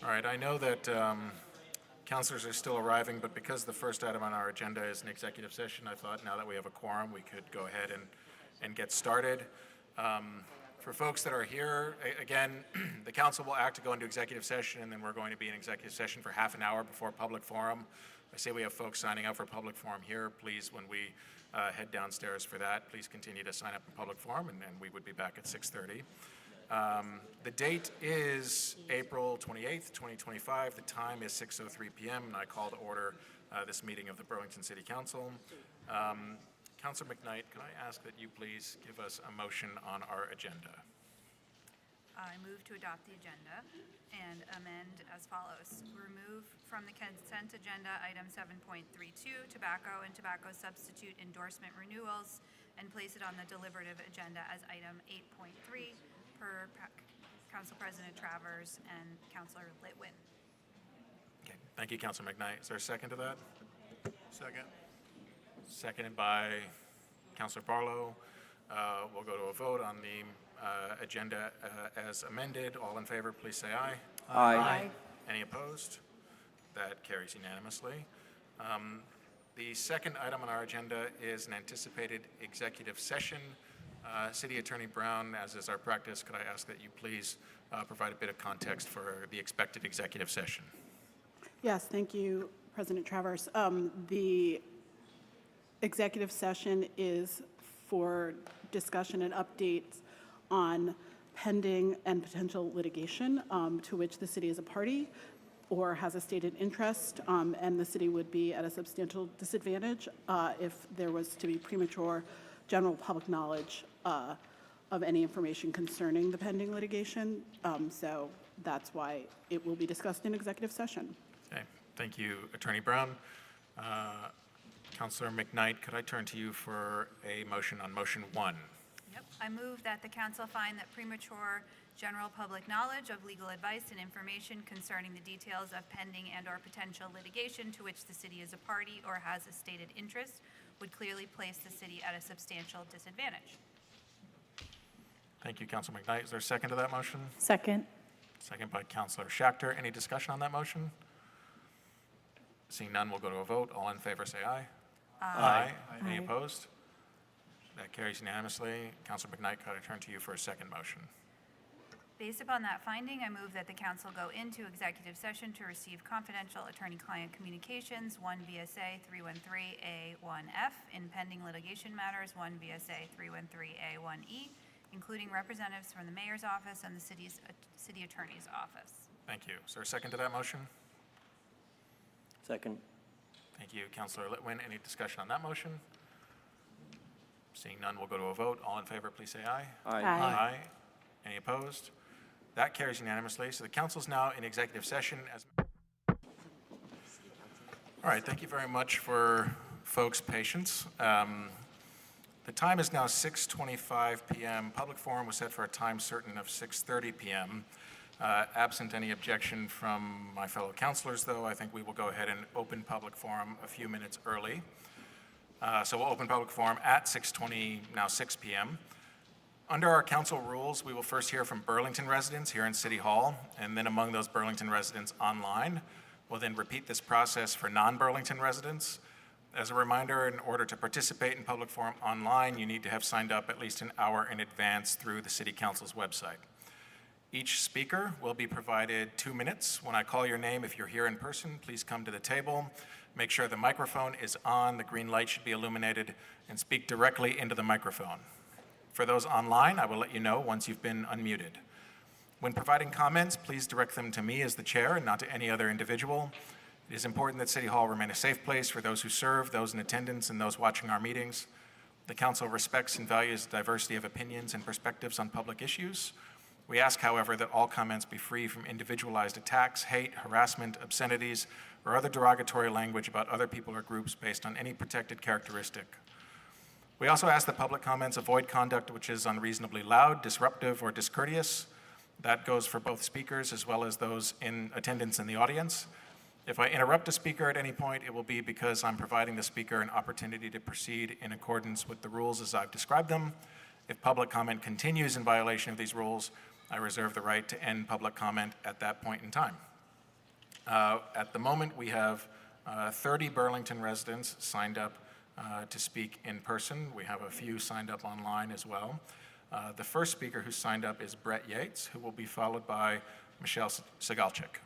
All right, I know that councilors are still arriving, but because the first item on our agenda is an executive session, I thought now that we have a quorum, we could go ahead and get started. For folks that are here, again, the council will act to go into executive session, and then we're going to be in executive session for half an hour before public forum. I say we have folks signing up for public forum here. Please, when we head downstairs for that, please continue to sign up in public forum, and then we would be back at 6:30. The date is April 28th, 2025. The time is 6:03 p.m., and I call to order this meeting of the Burlington City Council. Councilor McKnight, can I ask that you please give us a motion on our agenda? I move to adopt the agenda and amend as follows. Remove from the consent agenda item 7.32, tobacco and tobacco substitute endorsement renewals, and place it on the deliberative agenda as item 8.3 per Council President Travers and Councilor Litwin. Okay, thank you, Councilor McKnight. Is there a second to that? Second. Seconded by Councilor Barlow. We'll go to a vote on the agenda as amended. All in favor, please say aye. Aye. Any opposed? That carries unanimously. The second item on our agenda is an anticipated executive session. City Attorney Brown, as is our practice, could I ask that you please provide a bit of context for the expected executive session? Yes, thank you, President Travers. The executive session is for discussion and updates on pending and potential litigation to which the city is a party or has a stated interest, and the city would be at a substantial disadvantage if there was to be premature general public knowledge of any information concerning the pending litigation. So that's why it will be discussed in executive session. Okay, thank you, Attorney Brown. Councilor McKnight, could I turn to you for a motion on motion 1? Yep. I move that the council find that premature general public knowledge of legal advice and information concerning the details of pending and or potential litigation to which the city is a party or has a stated interest would clearly place the city at a substantial disadvantage. Thank you, Councilor McKnight. Is there a second to that motion? Second. Second by Councilor Schachter. Any discussion on that motion? Seeing none, we'll go to a vote. All in favor, say aye. Aye. Any opposed? That carries unanimously. Councilor McKnight, could I turn to you for a second motion? Based upon that finding, I move that the council go into executive session to receive confidential attorney-client communications, 1 VSA 313A1F, in pending litigation matters, 1 VSA 313A1E, including representatives from the mayor's office and the city attorney's office. Thank you. Is there a second to that motion? Second. Thank you, Councilor Litwin. Any discussion on that motion? Seeing none, we'll go to a vote. All in favor, please say aye. Aye. Aye. Any opposed? That carries unanimously. So the council is now in executive session. All right, thank you very much for folks' patience. The time is now 6:25 p.m. Public forum was set for a time certain of 6:30 p.m. Absent any objection from my fellow councilors, though, I think we will go ahead and open public forum a few minutes early. So we'll open public forum at 6:20, now 6 p.m. Under our council rules, we will first hear from Burlington residents here in City Hall, and then among those Burlington residents online. We'll then repeat this process for non-Burlington residents. As a reminder, in order to participate in public forum online, you need to have signed up at least an hour in advance through the City Council's website. Each speaker will be provided 2 minutes. When I call your name, if you're here in person, please come to the table. Make sure the microphone is on, the green light should be illuminated, and speak directly into the microphone. For those online, I will let you know once you've been unmuted. When providing comments, please direct them to me as the chair and not to any other individual. It is important that City Hall remain a safe place for those who serve, those in attendance, and those watching our meetings. The council respects and values the diversity of opinions and perspectives on public issues. We ask, however, that all comments be free from individualized attacks, hate, harassment, obscenities, or other derogatory language about other people or groups based on any protected characteristic. We also ask that public comments avoid conduct which is unreasonably loud, disruptive, or discourteous. That goes for both speakers as well as those in attendance in the audience. If I interrupt a speaker at any point, it will be because I'm providing the speaker an opportunity to proceed in accordance with the rules as I've described them. If public comment continues in violation of these rules, I reserve the right to end public comment at that point in time. At the moment, we have 30 Burlington residents signed up to speak in person. We have a few signed up online as well. The first speaker who signed up is Brett Yates, who will be followed by Michelle Segalchik.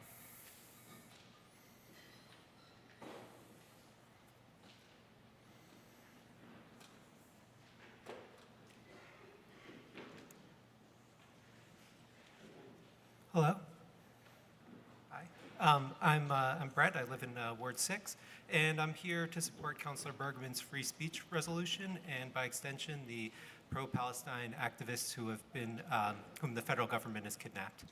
Hello. Hi. I'm Brett. I live in Ward 6, and I'm here to support Councilor Bergman's free speech resolution, and by extension, the pro-Palestine activists who have been, whom the federal government has kidnapped.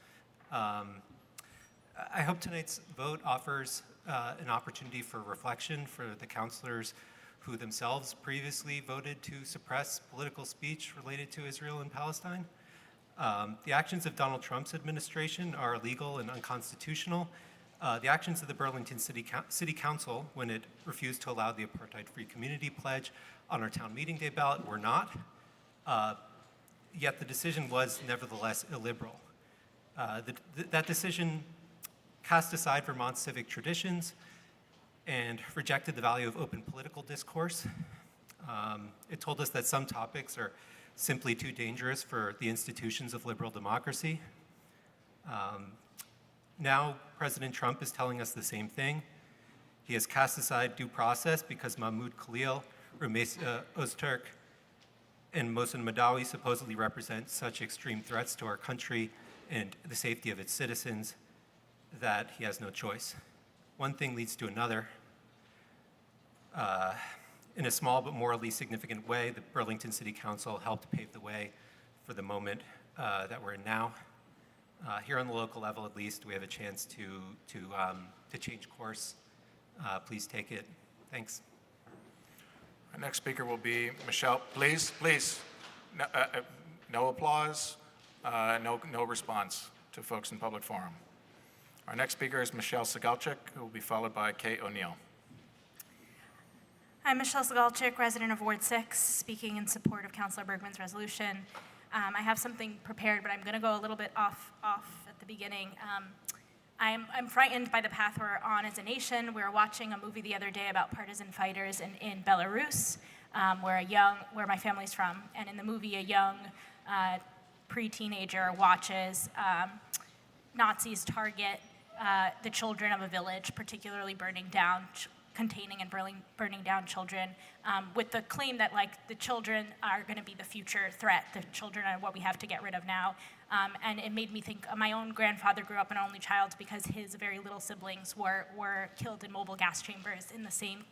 I hope tonight's vote offers an opportunity for reflection for the councilors who themselves previously voted to suppress political speech related to Israel and Palestine. The actions of Donald Trump's administration are illegal and unconstitutional. The actions of the Burlington City Council, when it refused to allow the apartheid-free community pledge on our town meeting day ballot, were not. Yet the decision was nevertheless illiberal. That decision cast aside Vermont's civic traditions and rejected the value of open political discourse. It told us that some topics are simply too dangerous for the institutions of liberal democracy. Now, President Trump is telling us the same thing. He has cast aside due process because Mahmoud, Khalil, Rumeysa, Ozturk, and Mohsen Mahdawi supposedly represent such extreme threats to our country and the safety of its citizens that he has no choice. One thing leads to another. In a small but morally significant way, the Burlington City Council helped pave the way for the moment that we're in now. Here on the local level, at least, we have a chance to change course. Please take it. Thanks. Our next speaker will be Michelle. Please. No applause, no response to folks in public forum. Our next speaker is Michelle Segalchik, who will be followed by Kate O'Neill. I'm Michelle Segalchik, resident of Ward 6, speaking in support of Councilor Bergman's resolution. I have something prepared, but I'm going to go a little bit off at the beginning. I'm frightened by the path we're on as a nation. We were watching a movie the other day about partisan fighters in Belarus, where my family's from. And in the movie, a young pre-teenager watches Nazis target the children of a village, particularly containing and burning down children, with the claim that the children are going to be the future threat. The children are what we have to get rid of now. And it made me think, my own grandfather grew up an only child because his very little siblings were killed in mobile gas chambers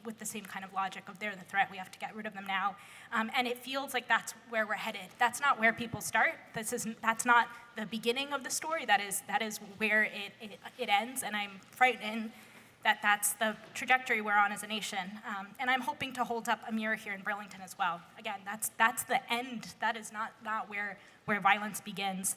with the same kind of logic of they're the threat, we have to get rid of them now. And it feels like that's where we're headed. That's not where people start. That's not the beginning of the story. That is where it ends, and I'm frightened that that's the trajectory we're on as a nation. And I'm hoping to hold up a mirror here in Burlington as well. Again, that's the end. That is not where violence begins.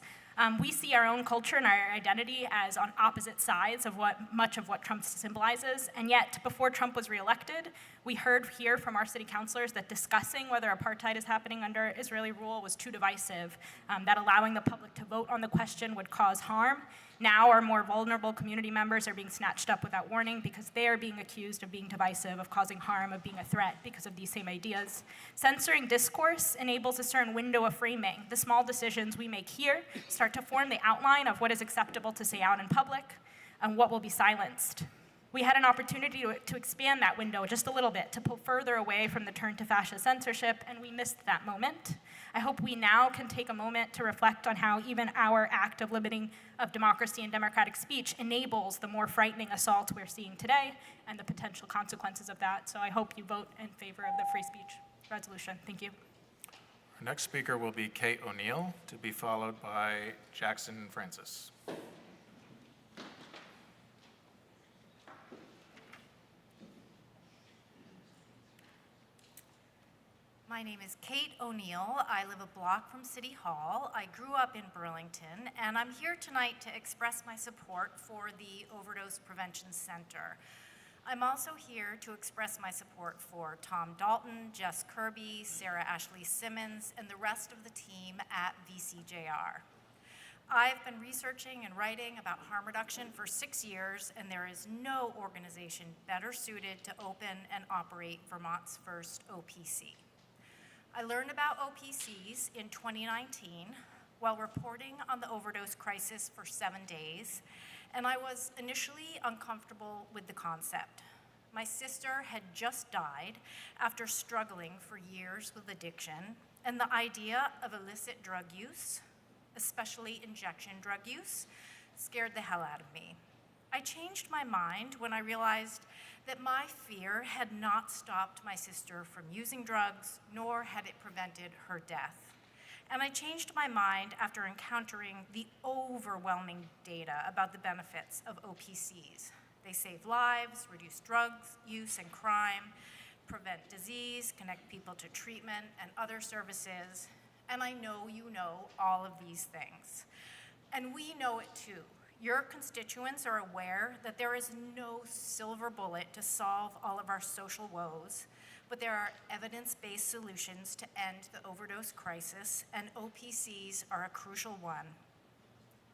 We see our own culture and our identity as on opposite sides of much of what Trump symbolizes. And yet, before Trump was reelected, we heard here from our city councilors that discussing whether apartheid is happening under Israeli rule was too divisive, that allowing the public to vote on the question would cause harm. Now our more vulnerable community members are being snatched up without warning because they are being accused of being divisive, of causing harm, of being a threat because of these same ideas. Censoring discourse enables a certain window of framing. The small decisions we make here start to form the outline of what is acceptable to say out in public and what will be silenced. We had an opportunity to expand that window just a little bit, to pull further away from the turn to fascist censorship, and we missed that moment. I hope we now can take a moment to reflect on how even our act of limiting of democracy and democratic speech enables the more frightening assault we're seeing today and the potential consequences of that. So I hope you vote in favor of the free speech resolution. Thank you. Our next speaker will be Kate O'Neill, to be followed by Jackson Francis. My name is Kate O'Neill. I live a block from City Hall. I grew up in Burlington, and I'm here tonight to express my support for the Overdose Prevention Center. I'm also here to express my support for Tom Dalton, Jess Kirby, Sarah Ashley Simmons, and the rest of the team at VCJR. I've been researching and writing about harm reduction for 6 years, and there is no organization better suited to open and operate Vermont's first OPC. I learned about OPCs in 2019 while reporting on the overdose crisis for 7 days, and I was initially uncomfortable with the concept. My sister had just died after struggling for years with addiction, and the idea of illicit drug use, especially injection drug use, scared the hell out of me. I changed my mind when I realized that my fear had not stopped my sister from using drugs, nor had it prevented her death. And I changed my mind after encountering the overwhelming data about the benefits of OPCs. They save lives, reduce drugs use and crime, prevent disease, connect people to treatment and other services. And I know you know all of these things. And we know it too. Your constituents are aware that there is no silver bullet to solve all of our social woes, but there are evidence-based solutions to end the overdose crisis, and OPCs are a crucial one.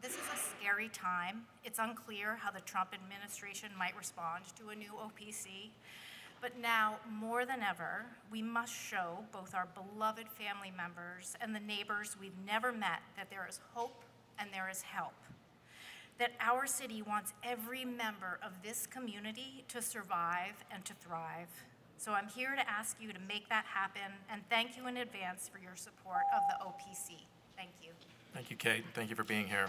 This is a scary time. It's unclear how the Trump administration might respond to a new OPC. But now, more than ever, we must show both our beloved family members and the neighbors we've never met that there is hope and there is help. That our city wants every member of this community to survive and to thrive. So I'm here to ask you to make that happen, and thank you in advance for your support of the OPC. Thank you. Thank you, Kate. Thank you for being here.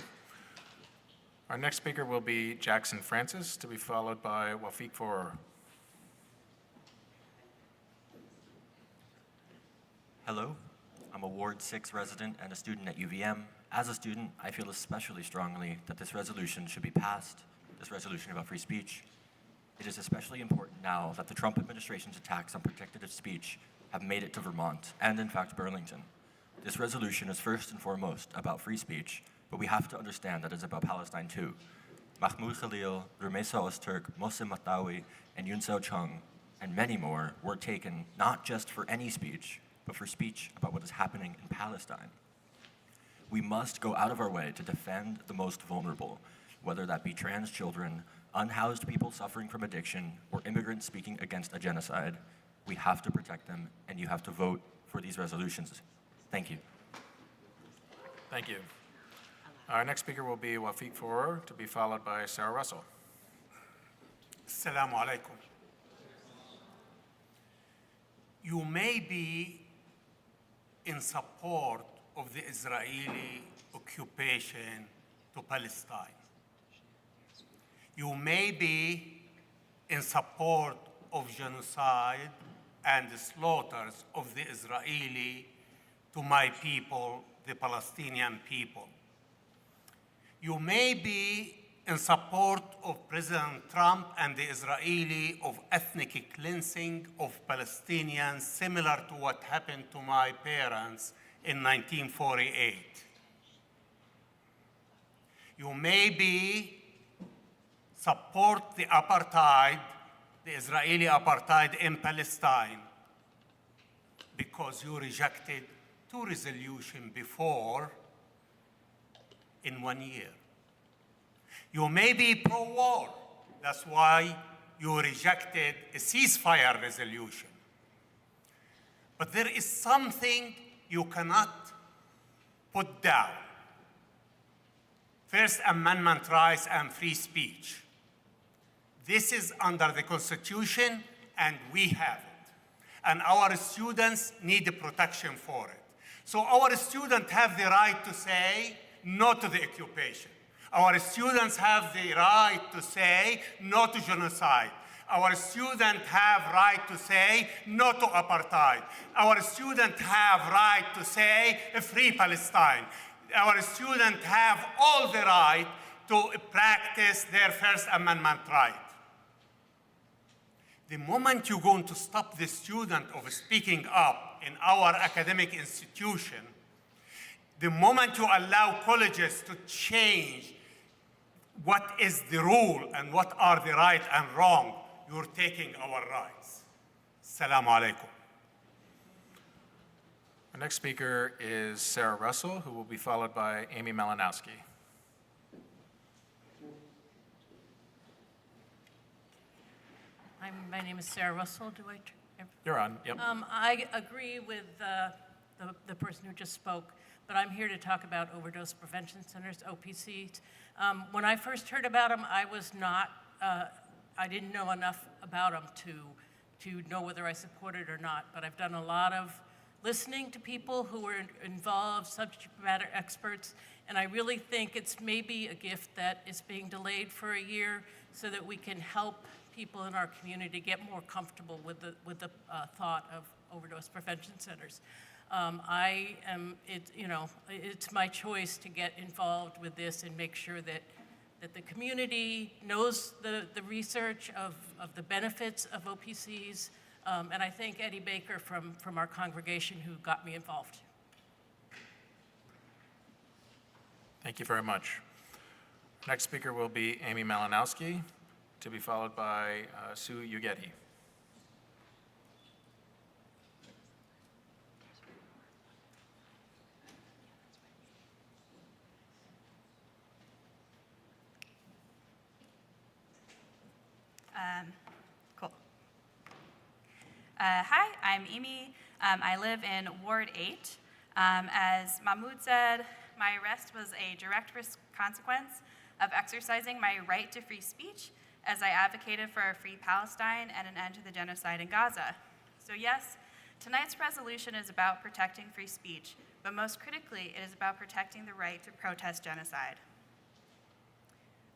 Our next speaker will be Jackson Francis, to be followed by Wafiq Forer. Hello, I'm a Ward 6 resident and a student at UVM. As a student, I feel especially strongly that this resolution should be passed, this resolution about free speech. It is especially important now that the Trump administration's attacks on protected speech have made it to Vermont and, in fact, Burlington. This resolution is first and foremost about free speech, but we have to understand that it's about Palestine too. Mahmoud, Khalil, Rumeysa, Ozturk, Mohsen, Mahdawi, and Yun Seo Chung, and many more were taken not just for any speech, but for speech about what is happening in Palestine. We must go out of our way to defend the most vulnerable, whether that be trans children, unhoused people suffering from addiction, or immigrants speaking against a genocide. We have to protect them, and you have to vote for these resolutions. Thank you. Thank you. Our next speaker will be Wafiq Forer, to be followed by Sarah Russell. Assalamu alaikum. You may be in support of the Israeli occupation to Palestine. You may be in support of genocide and the slaughters of the Israeli to my people, the Palestinian people. You may be in support of President Trump and the Israeli of ethnic cleansing of Palestinians, similar to what happened to my parents in 1948. You may be support the apartheid, the Israeli apartheid in Palestine, because you rejected 2 resolutions before in 1 year. You may be pro-war. That's why you rejected a ceasefire resolution. But there is something you cannot put down. First Amendment rights and free speech. This is under the Constitution, and we have it. And our students need the protection for it. So our students have the right to say no to the occupation. Our students have the right to say no to genocide. Our students have right to say no to apartheid. Our students have right to say free Palestine. Our students have all the right to practice their First Amendment right. The moment you're going to stop the student of speaking up in our academic institution, the moment you allow colleges to change what is the rule and what are the right and wrong, you're taking our rights. Assalamu alaikum. Our next speaker is Sarah Russell, who will be followed by Amy Malinowski. My name is Sarah Russell. Do I? You're on, yep. I agree with the person who just spoke, but I'm here to talk about overdose prevention centers, OPCs. When I first heard about them, I didn't know enough about them to know whether I support it or not, but I've done a lot of listening to people who were involved, subject matter experts, and I really think it's maybe a gift that is being delayed for a year so that we can help people in our community get more comfortable with the thought of overdose prevention centers. It's my choice to get involved with this and make sure that the community knows the research of the benefits of OPCs, and I thank Eddie Baker from our congregation who got me involved. Thank you very much. Next speaker will be Amy Malinowski, to be followed by Sue Ugeti. Cool. Hi, I'm Amy. I live in Ward 8. As Mahmoud said, my arrest was a direct consequence of exercising my right to free speech as I advocated for a free Palestine and an end to the genocide in Gaza. So yes, tonight's resolution is about protecting free speech, but most critically, it is about protecting the right to protest genocide.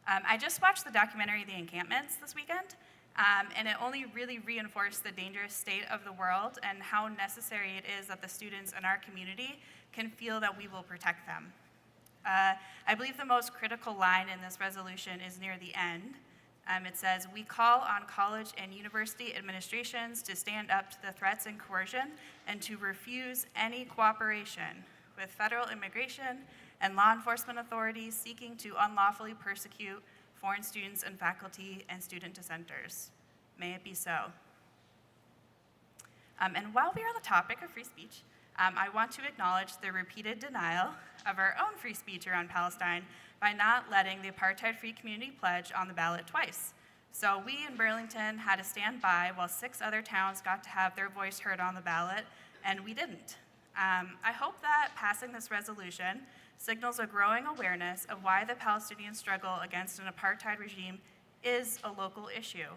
I just watched the documentary The Encampments this weekend, and it only really reinforced the dangerous state of the world and how necessary it is that the students in our community can feel that we will protect them. I believe the most critical line in this resolution is near the end. It says, "We call on college and university administrations to stand up to the threats and coercion and to refuse any cooperation with federal immigration and law enforcement authorities seeking to unlawfully persecute foreign students and faculty and student dissenters. May it be so." And while we are on the topic of free speech, I want to acknowledge the repeated denial of our own free speech around Palestine by not letting the Apartheid-Free Community Pledge on the ballot twice. So we in Burlington had to stand by while 6 other towns got to have their voice heard on the ballot, and we didn't. I hope that passing this resolution signals a growing awareness of why the Palestinian struggle against an apartheid regime is a local issue.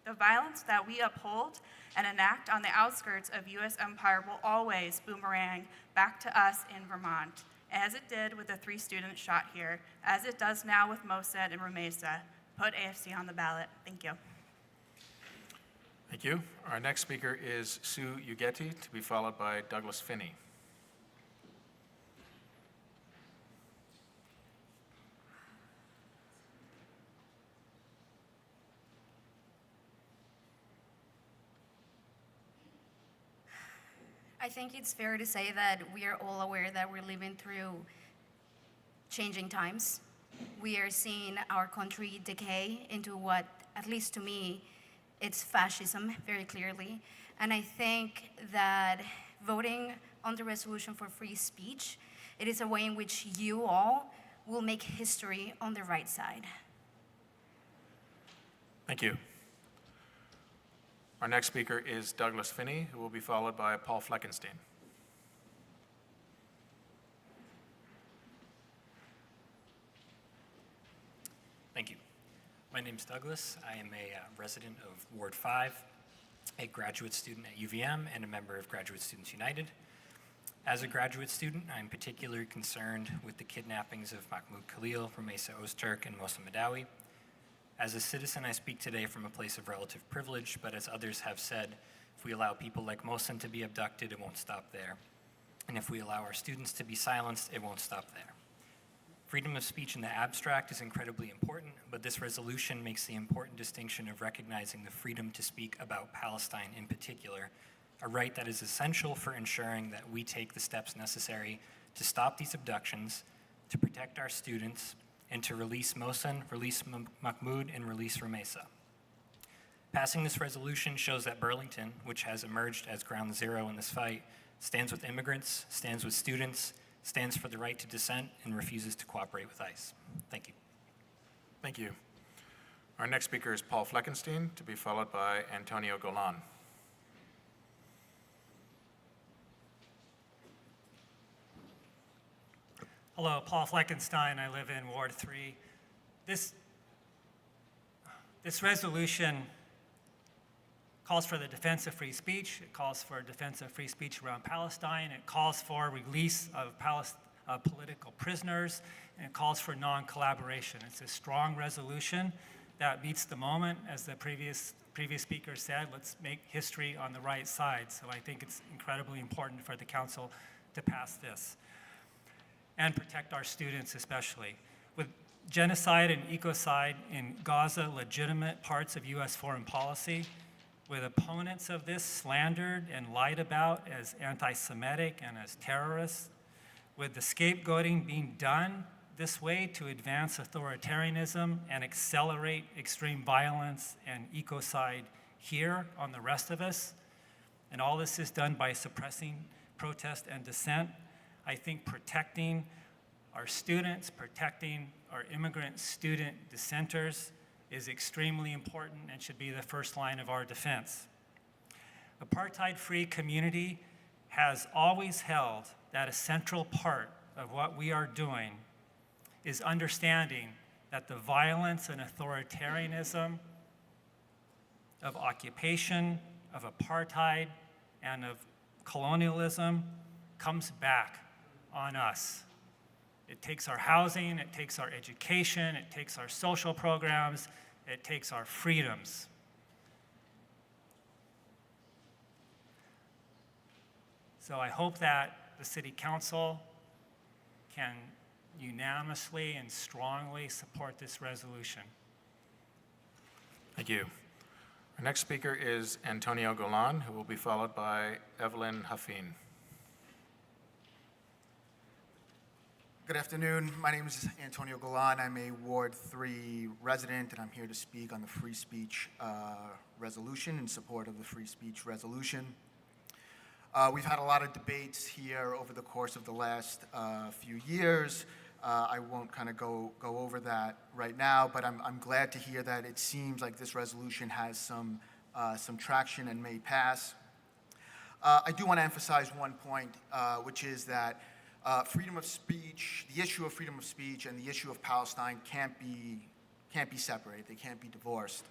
The violence that we uphold and enact on the outskirts of U.S. empire will always boomerang back to us in Vermont, as it did with the 3 students shot here, as it does now with Mohsen and Rumeysa. Put AFC on the ballot. Thank you. Thank you. Our next speaker is Sue Ugeti, to be followed by Douglas Finney. I think it's fair to say that we are all aware that we're living through changing times. We are seeing our country decay into what, at least to me, it's fascism very clearly. And I think that voting on the resolution for free speech, it is a way in which you all will make history on the right side. Thank you. Our next speaker is Douglas Finney, who will be followed by Paul Fleckenstein. Thank you. My name is Douglas. I am a resident of Ward 5, a graduate student at UVM, and a member of Graduate Students United. As a graduate student, I'm particularly concerned with the kidnappings of Mahmoud, Khalil, Rumeysa, Ozturk, and Mohsen Mahdawi. As a citizen, I speak today from a place of relative privilege, but as others have said, if we allow people like Mohsen to be abducted, it won't stop there. And if we allow our students to be silenced, it won't stop there. Freedom of speech in the abstract is incredibly important, but this resolution makes the important distinction of recognizing the freedom to speak about Palestine in particular, a right that is essential for ensuring that we take the steps necessary to stop these abductions, to protect our students, and to release Mohsen, release Mahmoud, and release Rumeysa. Passing this resolution shows that Burlington, which has emerged as ground zero in this fight, stands with immigrants, stands with students, stands for the right to dissent, and refuses to cooperate with ICE. Thank you. Thank you. Our next speaker is Paul Fleckenstein, to be followed by Antonio Golan. Hello, Paul Fleckenstein. I live in Ward 3. This resolution calls for the defense of free speech. It calls for defense of free speech around Palestine. It calls for release of political prisoners, and it calls for non-collaboration. It's a strong resolution that meets the moment. As the previous speaker said, let's make history on the right side. So I think it's incredibly important for the council to pass this and protect our students especially. With genocide and ecocide in Gaza legitimate parts of US foreign policy, with opponents of this slandered and lied about as anti-Semitic and as terrorists, with the scapegoating being done this way to advance authoritarianism and accelerate extreme violence and ecocide here on the rest of us, and all this is done by suppressing protest and dissent, I think protecting our students, protecting our immigrant student dissenters is extremely important and should be the first line of our defense. Apartheid-free community has always held that a central part of what we are doing is understanding that the violence and authoritarianism of occupation, of apartheid, and of colonialism comes back on us. It takes our housing, it takes our education, it takes our social programs, it takes our freedoms. So I hope that the City Council can unanimously and strongly support this resolution. Thank you. Our next speaker is Antonio Golan, who will be followed by Evelyn Hafin. Good afternoon. My name is Antonio Golan. I'm a Ward 3 resident, and I'm here to speak on the free speech resolution, in support of the free speech resolution. We've had a lot of debates here over the course of the last few years. I won't kind of go over that right now, but I'm glad to hear that it seems like this resolution has some traction and may pass. I do want to emphasize one point, which is that freedom of speech, the issue of freedom of speech and the issue of Palestine can't be separated. They can't be divorced.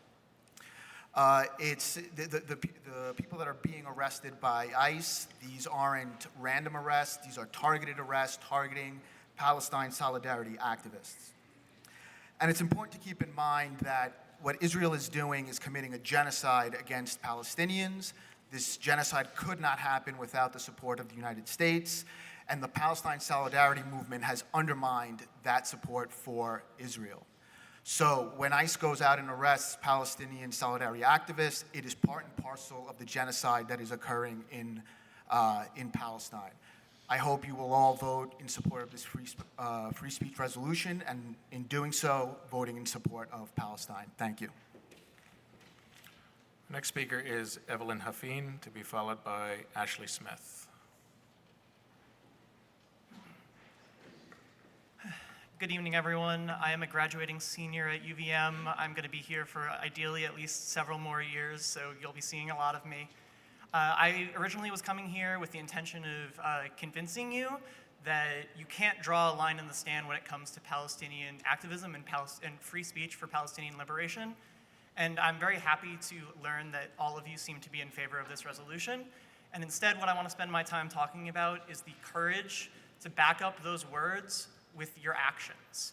It's the people that are being arrested by ICE. These aren't random arrests. These are targeted arrests targeting Palestine solidarity activists. And it's important to keep in mind that what Israel is doing is committing a genocide against Palestinians. This genocide could not happen without the support of the United States, and the Palestine solidarity movement has undermined that support for Israel. So when ICE goes out and arrests Palestinian solidarity activists, it is part and parcel of the genocide that is occurring in Palestine. I hope you will all vote in support of this free speech resolution, and in doing so, voting in support of Palestine. Thank you. Next speaker is Evelyn Hafin, to be followed by Ashley Smith. Good evening, everyone. I am a graduating senior at UVM. I'm going to be here for ideally at least several more years, so you'll be seeing a lot of me. I originally was coming here with the intention of convincing you that you can't draw a line in the sand when it comes to Palestinian activism and free speech for Palestinian liberation. And I'm very happy to learn that all of you seem to be in favor of this resolution. And instead, what I want to spend my time talking about is the courage to back up those words with your actions.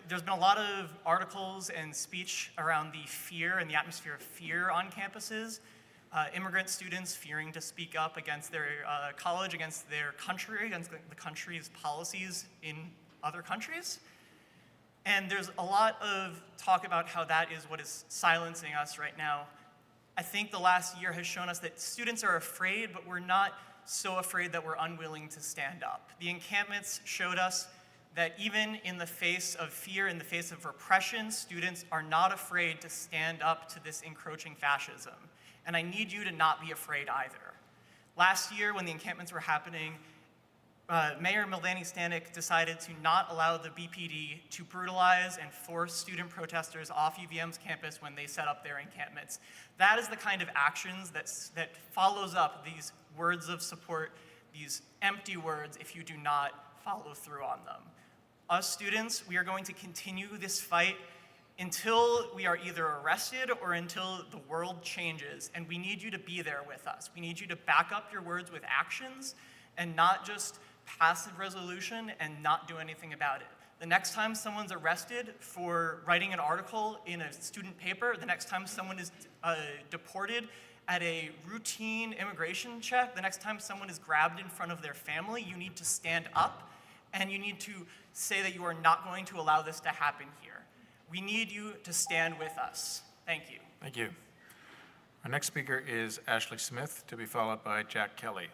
There's been a lot of articles and speech around the fear and the atmosphere of fear on campuses. Immigrant students fearing to speak up against their college, against their country, against the country's policies in other countries. And there's a lot of talk about how that is what is silencing us right now. I think the last year has shown us that students are afraid, but we're not so afraid that we're unwilling to stand up. The encampments showed us that even in the face of fear, in the face of repression, students are not afraid to stand up to this encroaching fascism. And I need you to not be afraid either. Last year, when the encampments were happening, Mayor Mildani Stanek decided to not allow the BPD to brutalize and force student protesters off UVM's campus when they set up their encampments. That is the kind of actions that follows up these words of support, these empty words, if you do not follow through on them. Us students, we are going to continue this fight until we are either arrested or until the world changes, and we need you to be there with us. We need you to back up your words with actions and not just passive resolution and not do anything about it. The next time someone's arrested for writing an article in a student paper, the next time someone is deported at a routine immigration check, the next time someone is grabbed in front of their family, you need to stand up and you need to say that you are not going to allow this to happen here. We need you to stand with us. Thank you. Thank you. Our next speaker is Ashley Smith, to be followed by Jack Kelly.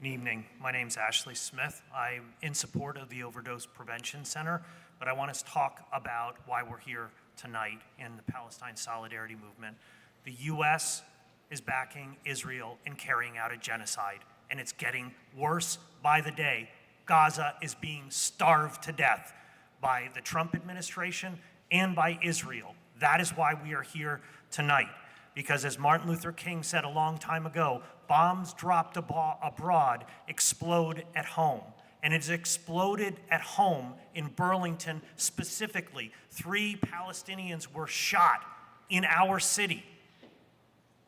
Good evening. My name's Ashley Smith. I'm in support of the Overdose Prevention Center, but I want to talk about why we're here tonight in the Palestine Solidarity Movement. The U.S. is backing Israel in carrying out a genocide, and it's getting worse by the day. Gaza is being starved to death by the Trump administration and by Israel. That is why we are here tonight. Because as Martin Luther King said a long time ago, bombs dropped abroad explode at home. And it's exploded at home in Burlington specifically. 3 Palestinians were shot in our city.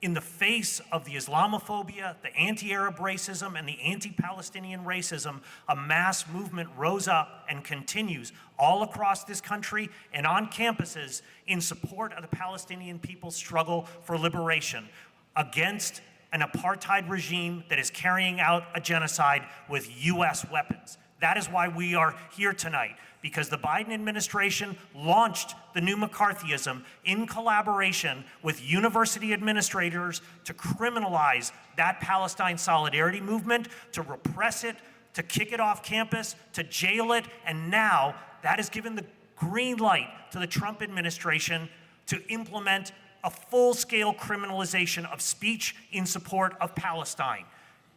In the face of the Islamophobia, the anti-Arab racism, and the anti-Palestinian racism, a mass movement rose up and continues all across this country and on campuses in support of the Palestinian people's struggle for liberation against an apartheid regime that is carrying out a genocide with U.S. weapons. That is why we are here tonight, because the Biden administration launched the new McCarthyism in collaboration with university administrators to criminalize that Palestine solidarity movement, to repress it, to kick it off campus, to jail it, and now that has given the green light to the Trump administration to implement a full-scale criminalization of speech in support of Palestine.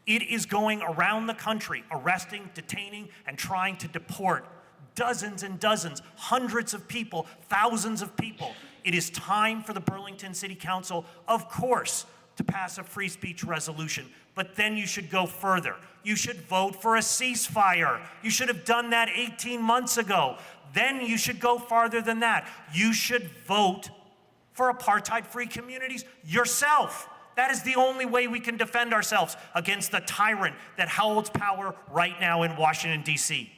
It is going around the country, arresting, detaining, and trying to deport dozens and dozens, hundreds of people, thousands of people. It is time for the Burlington City Council, of course, to pass a free speech resolution. But then you should go further. You should vote for a ceasefire. You should have done that 18 months ago. Then you should go farther than that. You should vote for apartheid-free communities yourself. That is the only way we can defend ourselves against the tyrant that holds power right now in Washington, D.C.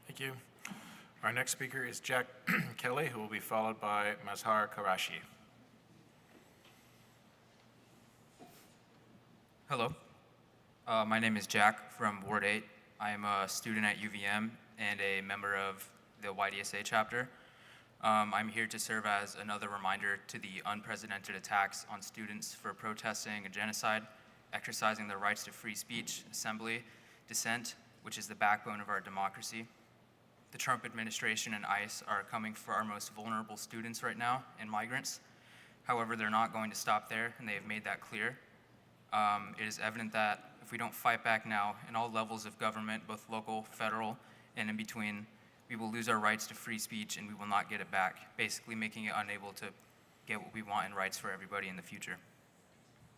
Thank you. Our next speaker is Jack Kelly, who will be followed by Mazhar Karashi. Hello. My name is Jack from Ward 8. I am a student at UVM and a member of the YDSA chapter. I'm here to serve as another reminder to the unprecedented attacks on students for protesting a genocide, exercising their rights to free speech, assembly, dissent, which is the backbone of our democracy. The Trump administration and ICE are coming for our most vulnerable students right now and migrants. However, they're not going to stop there, and they have made that clear. It is evident that if we don't fight back now in all levels of government, both local, federal, and in between, we will lose our rights to free speech and we will not get it back, basically making it unable to get what we want in rights for everybody in the future.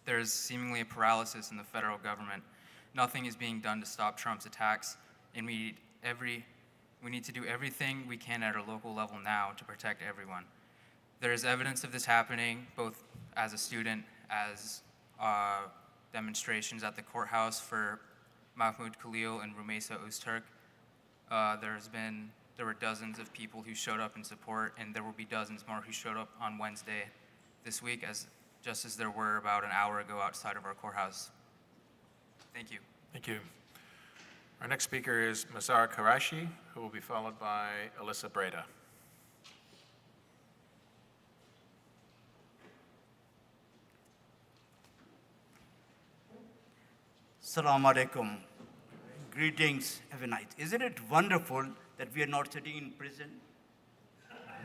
There is seemingly a paralysis in the federal government. Nothing is being done to stop Trump's attacks, and we need to do everything we can at a local level now to protect everyone. There is evidence of this happening, both as a student, as demonstrations at the courthouse for Mahmoud, Khalil, and Rumeysa, Ozturk. There were dozens of people who showed up in support, and there will be dozens more who showed up on Wednesday this week, just as there were about an hour ago outside of our courthouse. Thank you. Thank you. Our next speaker is Mazhar Karashi, who will be followed by Alyssa Breda. Assalamu alaikum. Greetings, have a night. Isn't it wonderful that we are not sitting in prison?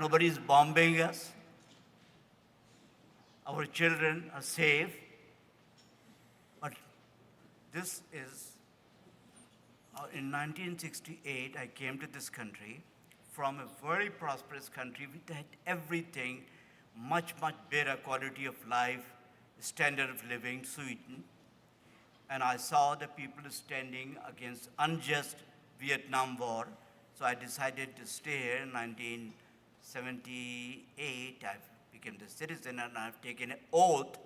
Nobody is bombing us. Our children are safe. But this is, in 1968, I came to this country from a very prosperous country. We had everything, much, much better quality of life, standard of living, Sweden. And I saw the people standing against unjust Vietnam War. So I decided to stay here in 1978. I became the citizen and I've taken an oath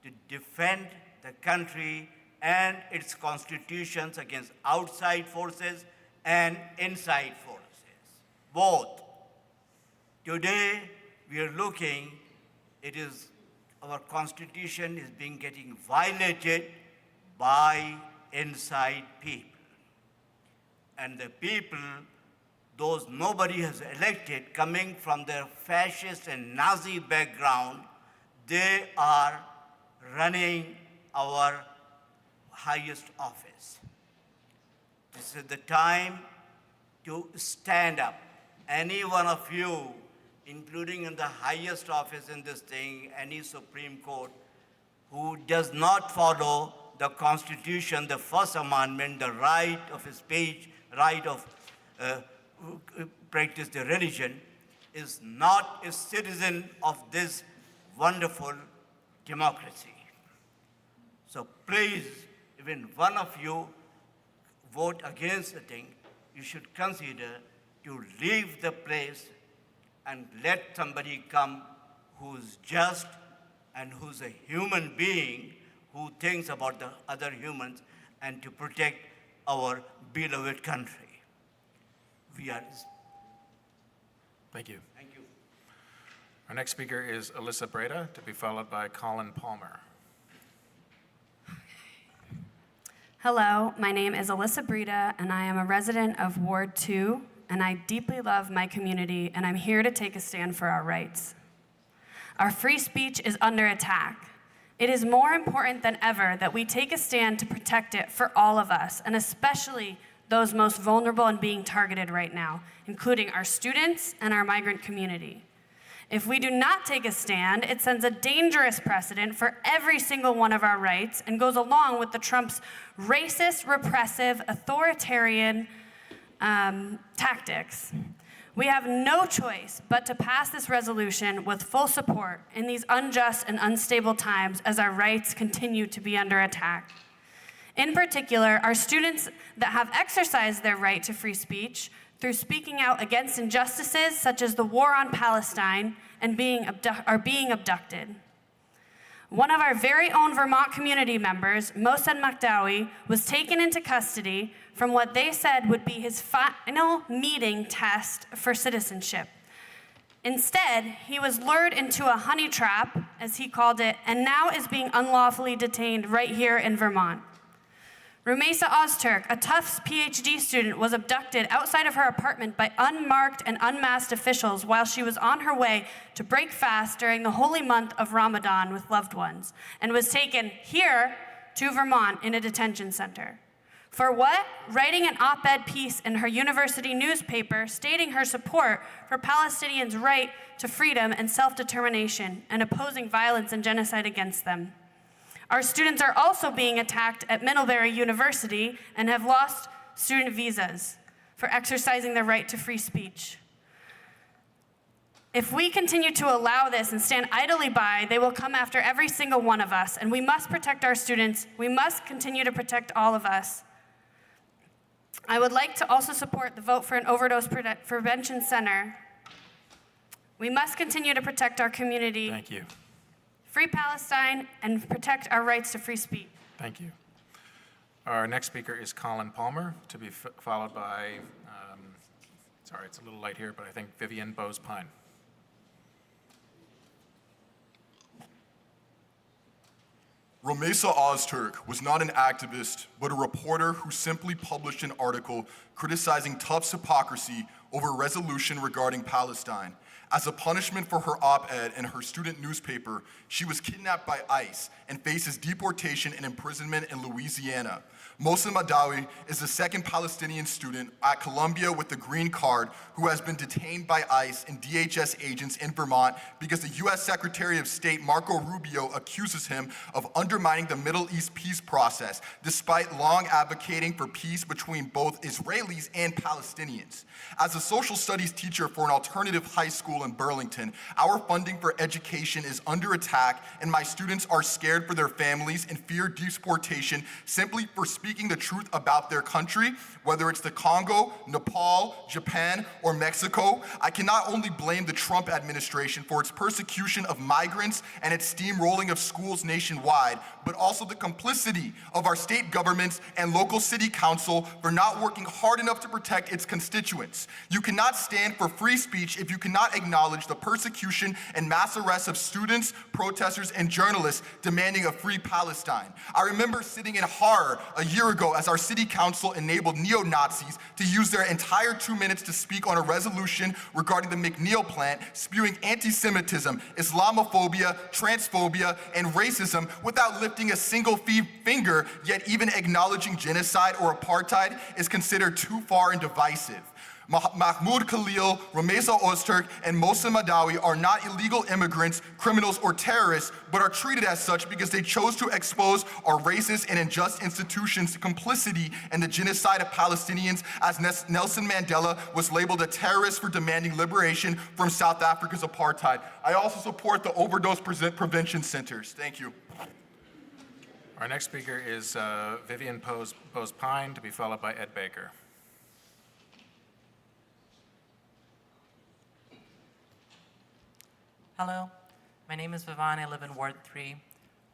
to defend the country and its constitutions against outside forces and inside forces, both. Today, we are looking, our constitution is getting violated by inside people. And the people, those nobody has elected, coming from their fascist and Nazi background, they are running our highest office. This is the time to stand up. Any one of you, including in the highest office in this thing, any Supreme Court, who does not follow the Constitution, the First Amendment, the right of speech, right of practice the religion, is not a citizen of this wonderful democracy. So please, even one of you vote against the thing, you should consider to leave the place and let somebody come who's just and who's a human being who thinks about the other humans and to protect our beloved country. Thank you. Thank you. Our next speaker is Alyssa Breda, to be followed by Colin Palmer. Hello, my name is Alyssa Breda, and I am a resident of Ward 2, and I deeply love my community, and I'm here to take a stand for our rights. Our free speech is under attack. It is more important than ever that we take a stand to protect it for all of us, and especially those most vulnerable and being targeted right now, including our students and our migrant community. If we do not take a stand, it sends a dangerous precedent for every single one of our rights and goes along with the Trump's racist, repressive, authoritarian tactics. We have no choice but to pass this resolution with full support in these unjust and unstable times as our rights continue to be under attack. In particular, our students that have exercised their right to free speech through speaking out against injustices such as the war on Palestine and are being abducted. One of our very own Vermont community members, Mohsen Mahdawi, was taken into custody from what they said would be his final meeting test for citizenship. Instead, he was lured into a honey trap, as he called it, and now is being unlawfully detained right here in Vermont. Rumeysa Ozturk, a Tufts PhD student, was abducted outside of her apartment by unmarked and unmasked officials while she was on her way to break fast during the holy month of Ramadan with loved ones, and was taken here to Vermont in a detention center. For what? Writing an op-ed piece in her university newspaper stating her support for Palestinians' right to freedom and self-determination and opposing violence and genocide against them. Our students are also being attacked at Middlebury University and have lost student visas for exercising their right to free speech. If we continue to allow this and stand idly by, they will come after every single one of us, and we must protect our students. We must continue to protect all of us. I would like to also support the vote for an overdose prevention center. We must continue to protect our community. Thank you. Free Palestine, and protect our rights to free speech. Thank you. Our next speaker is Colin Palmer, to be followed by, sorry, it's a little late here, but I think Vivian Bose-Pine. Rumeysa Ozturk was not an activist, but a reporter who simply published an article criticizing Tufts' hypocrisy over a resolution regarding Palestine. As a punishment for her op-ed in her student newspaper, she was kidnapped by ICE and faces deportation and imprisonment in Louisiana. Mohsen Mahdawi is the second Palestinian student at Columbia with the green card who has been detained by ICE and DHS agents in Vermont because the U.S. Secretary of State Marco Rubio accuses him of undermining the Middle East peace process, despite long advocating for peace between both Israelis and Palestinians. As a social studies teacher for an alternative high school in Burlington, our funding for education is under attack, and my students are scared for their families and fear deportation simply for speaking the truth about their country, whether it's the Congo, Nepal, Japan, or Mexico. I cannot only blame the Trump administration for its persecution of migrants and its steamrolling of schools nationwide, but also the complicity of our state governments and local city council for not working hard enough to protect its constituents. You cannot stand for free speech if you cannot acknowledge the persecution and mass arrests of students, protesters, and journalists demanding a free Palestine. I remember sitting in horror a year ago as our city council enabled neo-Nazis to use their entire 2 minutes to speak on a resolution regarding the McNeil plant, spewing anti-Semitism, Islamophobia, transphobia, and racism without lifting a single finger, yet even acknowledging genocide or apartheid is considered too far and divisive. Mahmoud, Khalil, Rumeysa, Ozturk, and Mohsen Mahdawi are not illegal immigrants, criminals, or terrorists, but are treated as such because they chose to expose our racist and unjust institutions' complicity in the genocide of Palestinians, as Nelson Mandela was labeled a terrorist for demanding liberation from South Africa's apartheid. I also support the Overdose Prevention Centers. Thank you. Our next speaker is Vivian Pose-Pine, to be followed by Ed Baker. Hello, my name is Vivan. I live in Ward 3.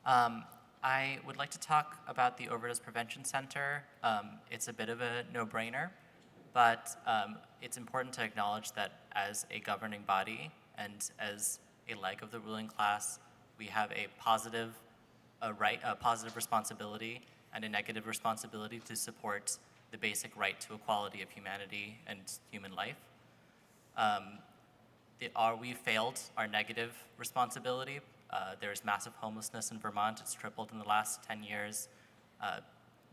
I would like to talk about the Overdose Prevention Center. It's a bit of a no-brainer, but it's important to acknowledge that as a governing body and as a leg of the ruling class, we have a positive responsibility and a negative responsibility to support the basic right to equality of humanity and human life. We failed our negative responsibility. There's massive homelessness in Vermont. It's tripled in the last 10 years.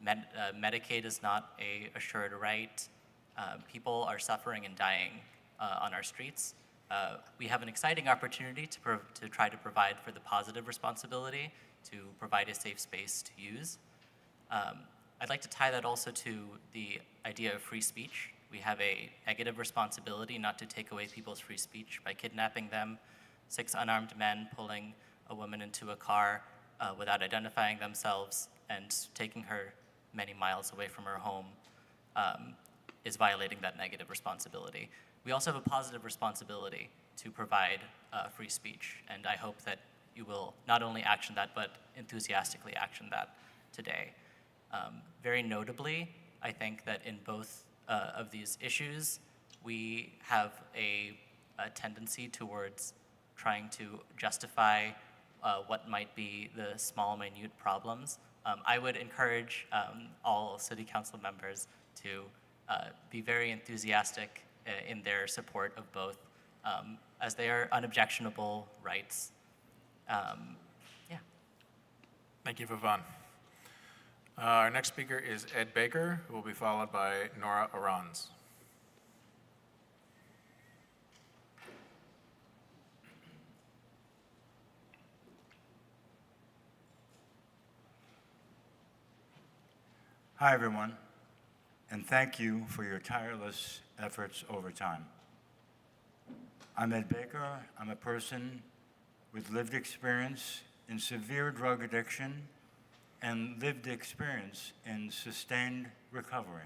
Medicaid is not a assured right. People are suffering and dying on our streets. We have an exciting opportunity to try to provide for the positive responsibility, to provide a safe space to use. I'd like to tie that also to the idea of free speech. We have a negative responsibility not to take away people's free speech by kidnapping them. 6 unarmed men pulling a woman into a car without identifying themselves and taking her many miles away from her home is violating that negative responsibility. We also have a positive responsibility to provide free speech, and I hope that you will not only action that, but enthusiastically action that today. Very notably, I think that in both of these issues, we have a tendency towards trying to justify what might be the small, minute problems. I would encourage all city council members to be very enthusiastic in their support of both, as they are unobjectionable rights. Yeah. Thank you, Vivan. Our next speaker is Ed Baker, who will be followed by Nora Arons. Hi, everyone, and thank you for your tireless efforts over time. I'm Ed Baker. I'm a person with lived experience in severe drug addiction and lived experience in sustained recovery.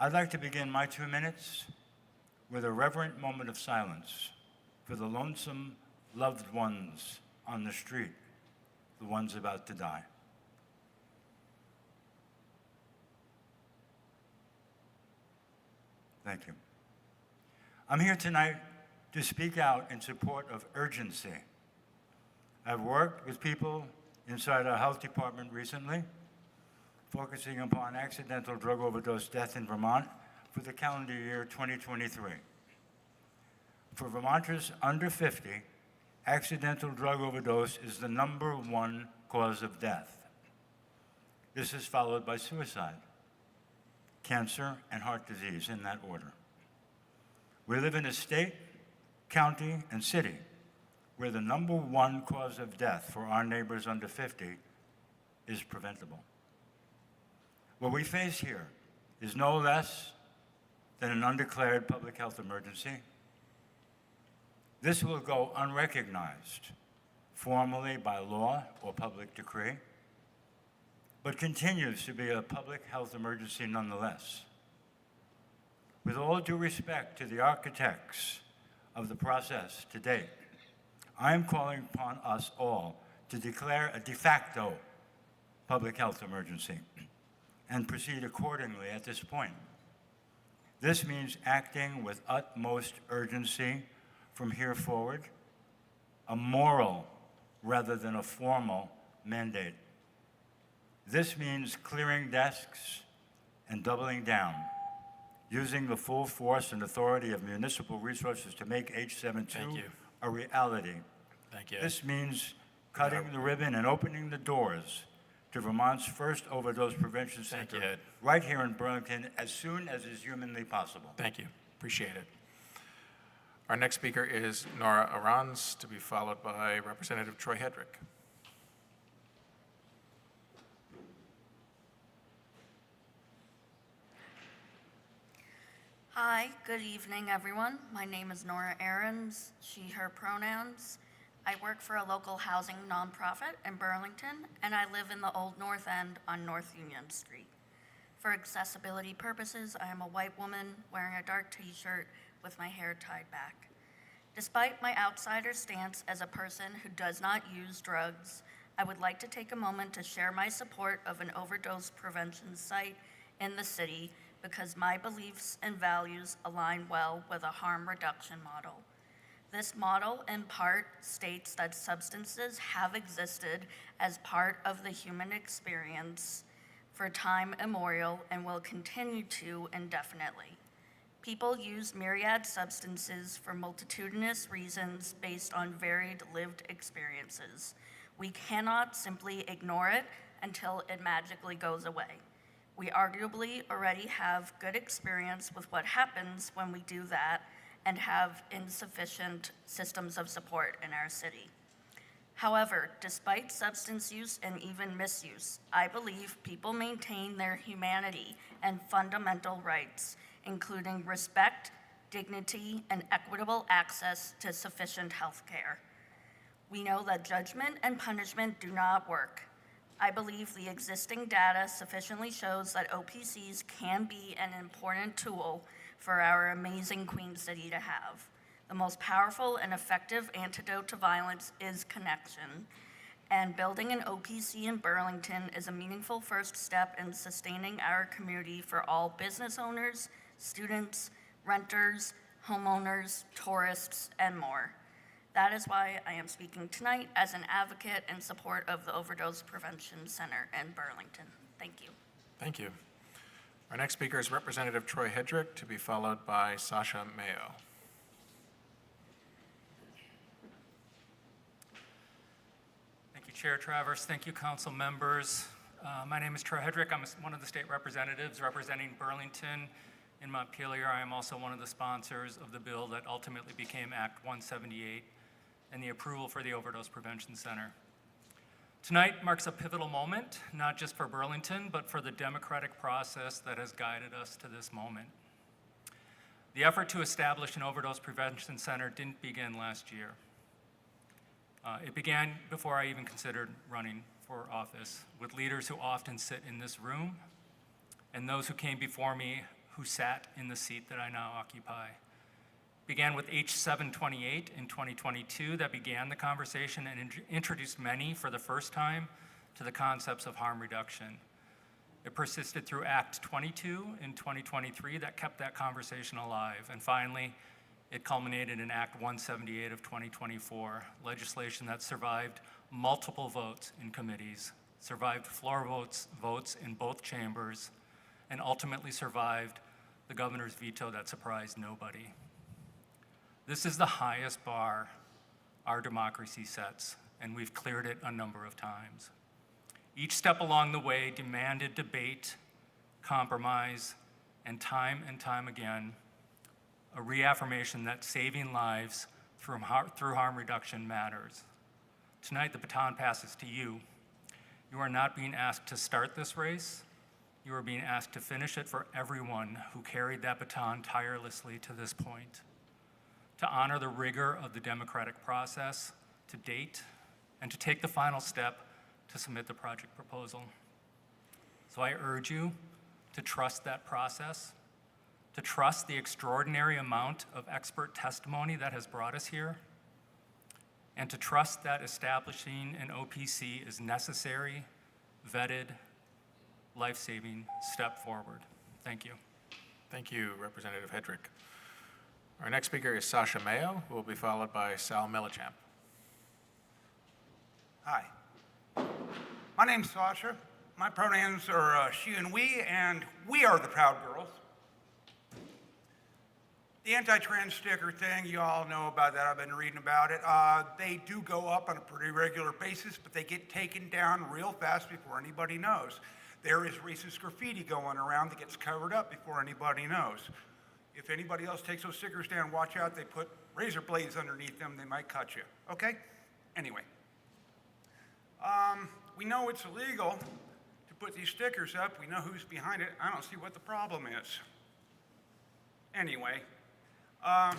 I'd like to begin my 2 minutes with a reverent moment of silence for the lonesome loved ones on the street, the ones about to die. Thank you. I'm here tonight to speak out in support of urgency. I've worked with people inside our health department recently, focusing upon accidental drug overdose death in Vermont for the calendar year 2023. For Vermonters under 50, accidental drug overdose is the #1 cause of death. This is followed by suicide, cancer, and heart disease in that order. We live in a state, county, and city where the #1 cause of death for our neighbors under 50 is preventable. What we face here is no less than an undeclared public health emergency. This will go unrecognized formally by law or public decree, but continues to be a public health emergency nonetheless. With all due respect to the architects of the process to date, I am calling upon us all to declare a de facto public health emergency and proceed accordingly at this point. This means acting with utmost urgency from here forward, a moral rather than a formal mandate. This means clearing desks and doubling down, using the full force and authority of municipal resources to make H72 a reality. Thank you. This means cutting the ribbon and opening the doors to Vermont's first overdose prevention center right here in Burlington as soon as is humanly possible. Thank you. Appreciate it. Our next speaker is Nora Arons, to be followed by Representative Troy Hedrick. Hi, good evening, everyone. My name is Nora Aarons, she, her pronouns. I work for a local housing nonprofit in Burlington, and I live in the Old North End on North Union Street. For accessibility purposes, I am a white woman wearing a dark t-shirt with my hair tied back. Despite my outsider stance as a person who does not use drugs, I would like to take a moment to share my support of an overdose prevention site in the city because my beliefs and values align well with a harm reduction model. This model, in part, states that substances have existed as part of the human experience for time immemorial and will continue to indefinitely. People use myriad substances for multitudinous reasons based on varied lived experiences. We cannot simply ignore it until it magically goes away. We arguably already have good experience with what happens when we do that and have insufficient systems of support in our city. However, despite substance use and even misuse, I believe people maintain their humanity and fundamental rights, including respect, dignity, and equitable access to sufficient health care. We know that judgment and punishment do not work. I believe the existing data sufficiently shows that OPCs can be an important tool for our amazing Queen City to have. The most powerful and effective antidote to violence is connection, and building an OPC in Burlington is a meaningful first step in sustaining our community for all business owners, students, renters, homeowners, tourists, and more. That is why I am speaking tonight as an advocate in support of the Overdose Prevention Center in Burlington. Thank you. Thank you. Our next speaker is Representative Troy Hedrick, to be followed by Sasha Mayo. Thank you, Chair Travers. Thank you, council members. My name is Troy Hedrick. I'm one of the state representatives representing Burlington. In Montpelier, I am also one of the sponsors of the bill that ultimately became Act 178 and the approval for the Overdose Prevention Center. Tonight marks a pivotal moment, not just for Burlington, but for the democratic process that has guided us to this moment. The effort to establish an Overdose Prevention Center didn't begin last year. It began before I even considered running for office, with leaders who often sit in this room and those who came before me who sat in the seat that I now occupy. Began with H728 in 2022 that began the conversation and introduced many for the first time to the concepts of harm reduction. It persisted through Act 22 in 2023 that kept that conversation alive. And finally, it culminated in Act 178 of 2024, legislation that survived multiple votes in committees, survived floor votes in both chambers, and ultimately survived the governor's veto that surprised nobody. This is the highest bar our democracy sets, and we've cleared it a number of times. Each step along the way demanded debate, compromise, and time again, a reaffirmation that saving lives through harm reduction matters. Tonight, the baton passes to you. You are not being asked to start this race. You are being asked to finish it for everyone who carried that baton tirelessly to this point, to honor the rigor of the democratic process to date, and to take the final step to submit the project proposal. So I urge you to trust that process, to trust the extraordinary amount of expert testimony that has brought us here, and to trust that establishing an OPC is necessary, vetted, life-saving step forward. Thank you. Thank you, Representative Hedrick. Our next speaker is Sasha Mayo, who will be followed by Sal Millichamp. Hi. My name's Sasha. My pronouns are she and we are the Proud Girls. The anti-trans sticker thing, you all know about that. I've been reading about it. They do go up on a pretty regular basis, but they get taken down real fast before anybody knows. There is racist graffiti going around that gets covered up before anybody knows. If anybody else takes those stickers down, watch out. They put razor blades underneath them. They might cut you. Okay? Anyway. We know it's illegal to put these stickers up. We know who's behind it. I don't see what the problem is. Anyway. A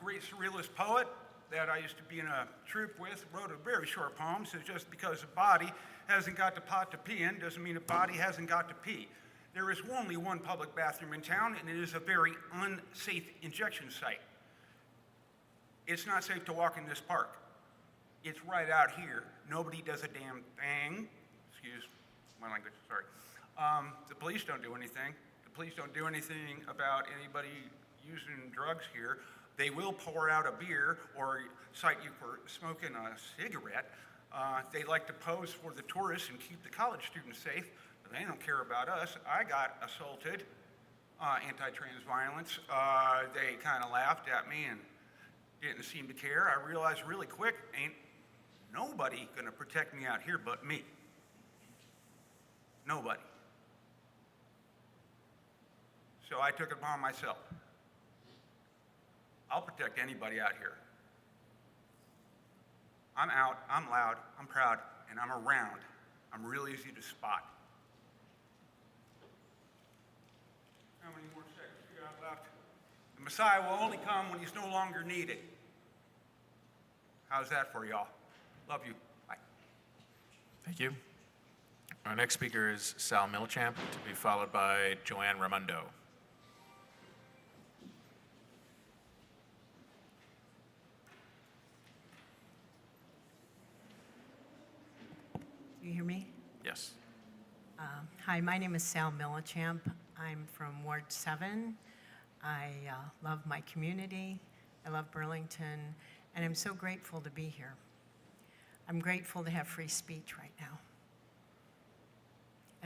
great surrealist poet that I used to be in a troupe with wrote a very short poem. Says just because a body hasn't got the pot to pee in doesn't mean a body hasn't got to pee. There is only one public bathroom in town, and it is a very unsafe injection site. It's not safe to walk in this park. It's right out here. Nobody does a damn thing. Excuse my language, sorry. The police don't do anything. The police don't do anything about anybody using drugs here. They will pour out a beer or cite you for smoking a cigarette. They like to pose for the tourists and keep the college students safe, but they don't care about us. I got assaulted, anti-trans violence. They kind of laughed at me and didn't seem to care. I realized really quick, ain't nobody gonna protect me out here but me. Nobody. So I took it upon myself. I'll protect anybody out here. I'm out, I'm loud, I'm proud, and I'm around. I'm real easy to spot. How many more seconds do you got left? The Messiah will only come when he's no longer needed. How's that for y'all? Love you. Bye. Thank you. Our next speaker is Sal Millichamp, to be followed by Joanne Raimondo. Do you hear me? Yes. Hi, my name is Sal Millichamp. I'm from Ward 7. I love my community. I love Burlington, and I'm so grateful to be here. I'm grateful to have free speech right now.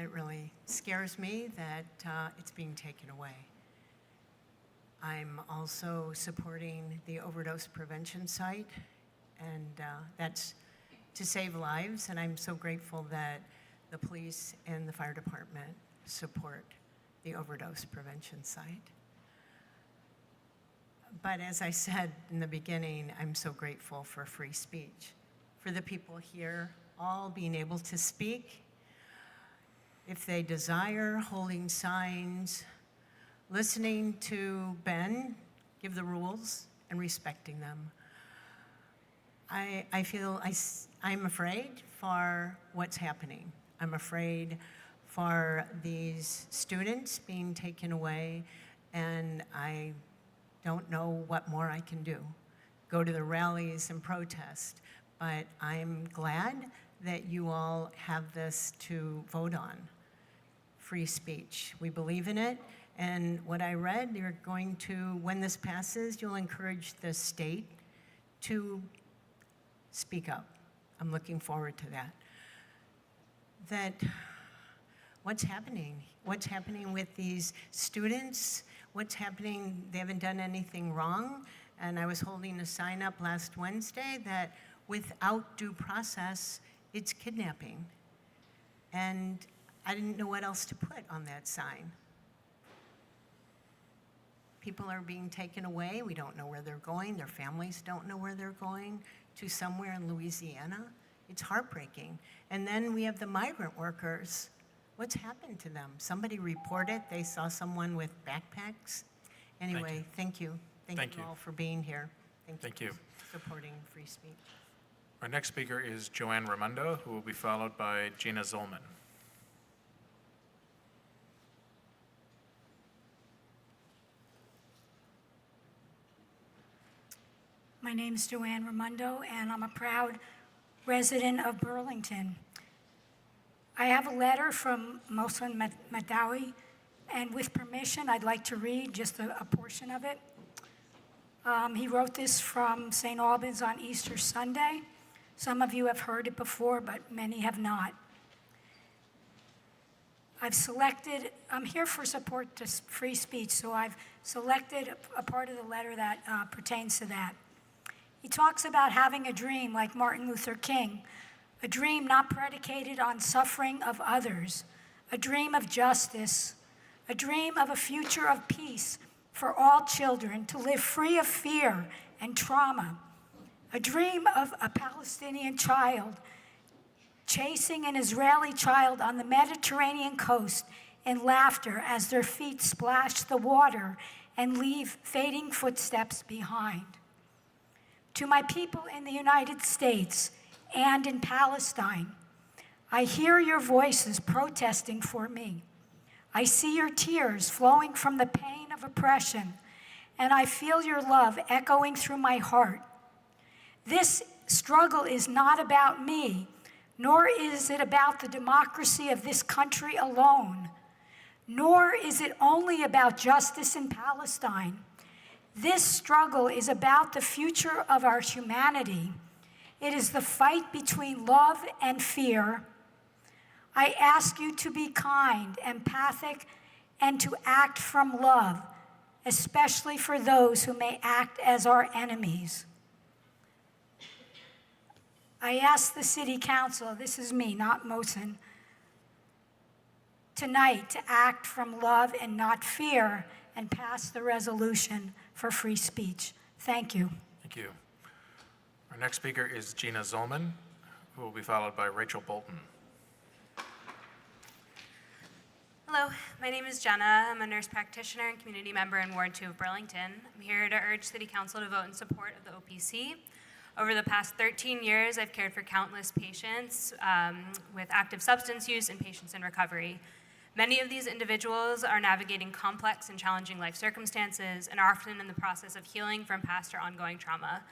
It really scares me that it's being taken away. I'm also supporting the overdose prevention site, and that's to save lives, and I'm so grateful that the police and the fire department support the overdose prevention site. But as I said in the beginning, I'm so grateful for free speech, for the people here all being able to speak if they desire, holding signs, listening to Ben give the rules and respecting them. I feel I'm afraid for what's happening. I'm afraid for these students being taken away, and I don't know what more I can do. Go to the rallies and protest, but I'm glad that you all have this to vote on. Free speech. We believe in it, and what I read, you're going to, when this passes, you'll encourage the state to speak up. I'm looking forward to that. What's happening? What's happening with these students? what's happening? They haven't done anything wrong. And I was holding a sign up last Wednesday that without due process, it's kidnapping. And I didn't know what else to put on that sign. People are being taken away. We don't know where they're going. Their families don't know where they're going, to somewhere in Louisiana. It's heartbreaking. And then we have the migrant workers. What's happened to them? Somebody reported they saw someone with backpacks. Anyway, thank you. Thank you all for being here. Thank you for supporting free speech. Our next speaker is Joanne Raimondo, who will be followed by Gina Zollman. My name is Joanne Raimondo, and I'm a proud resident of Burlington. I have a letter from Mohsen Mahdawi, and with permission, I'd like to read just a portion of it. He wrote this from St. Albans on Easter Sunday. Some of you have heard it before, but many have not. I'm here for support to free speech, so I've selected a part of the letter that pertains to that. He talks about having a dream like Martin Luther King, a dream not predicated on suffering of others, a dream of justice, a dream of a future of peace for all children to live free of fear and trauma, a dream of a Palestinian child chasing an Israeli child on the Mediterranean coast in laughter as their feet splash the water and leave fading footsteps behind. To my people in the United States and in Palestine, I hear your voices protesting for me. I see your tears flowing from the pain of oppression, and I feel your love echoing through my heart. This struggle is not about me, nor is it about the democracy of this country alone, nor is it only about justice in Palestine. This struggle is about the future of our humanity. It is the fight between love and fear. I ask you to be kind, empathic, and to act from love, especially for those who may act as our enemies. I ask the City Council, this is me, not Mohsen, tonight to act from love and not fear and pass the resolution for free speech. Thank you. Thank you. Our next speaker is Gina Zollman, who will be followed by Rachel Bolton. Hello, my name is Jenna. I'm a nurse practitioner and community member in Ward 2 of Burlington. I'm here to urge City Council to vote in support of the OPC. Over the past 13 years, I've cared for countless patients with active substance use and patients in recovery. Many of these individuals are navigating complex and challenging life circumstances and are often in the process of healing from past or ongoing trauma.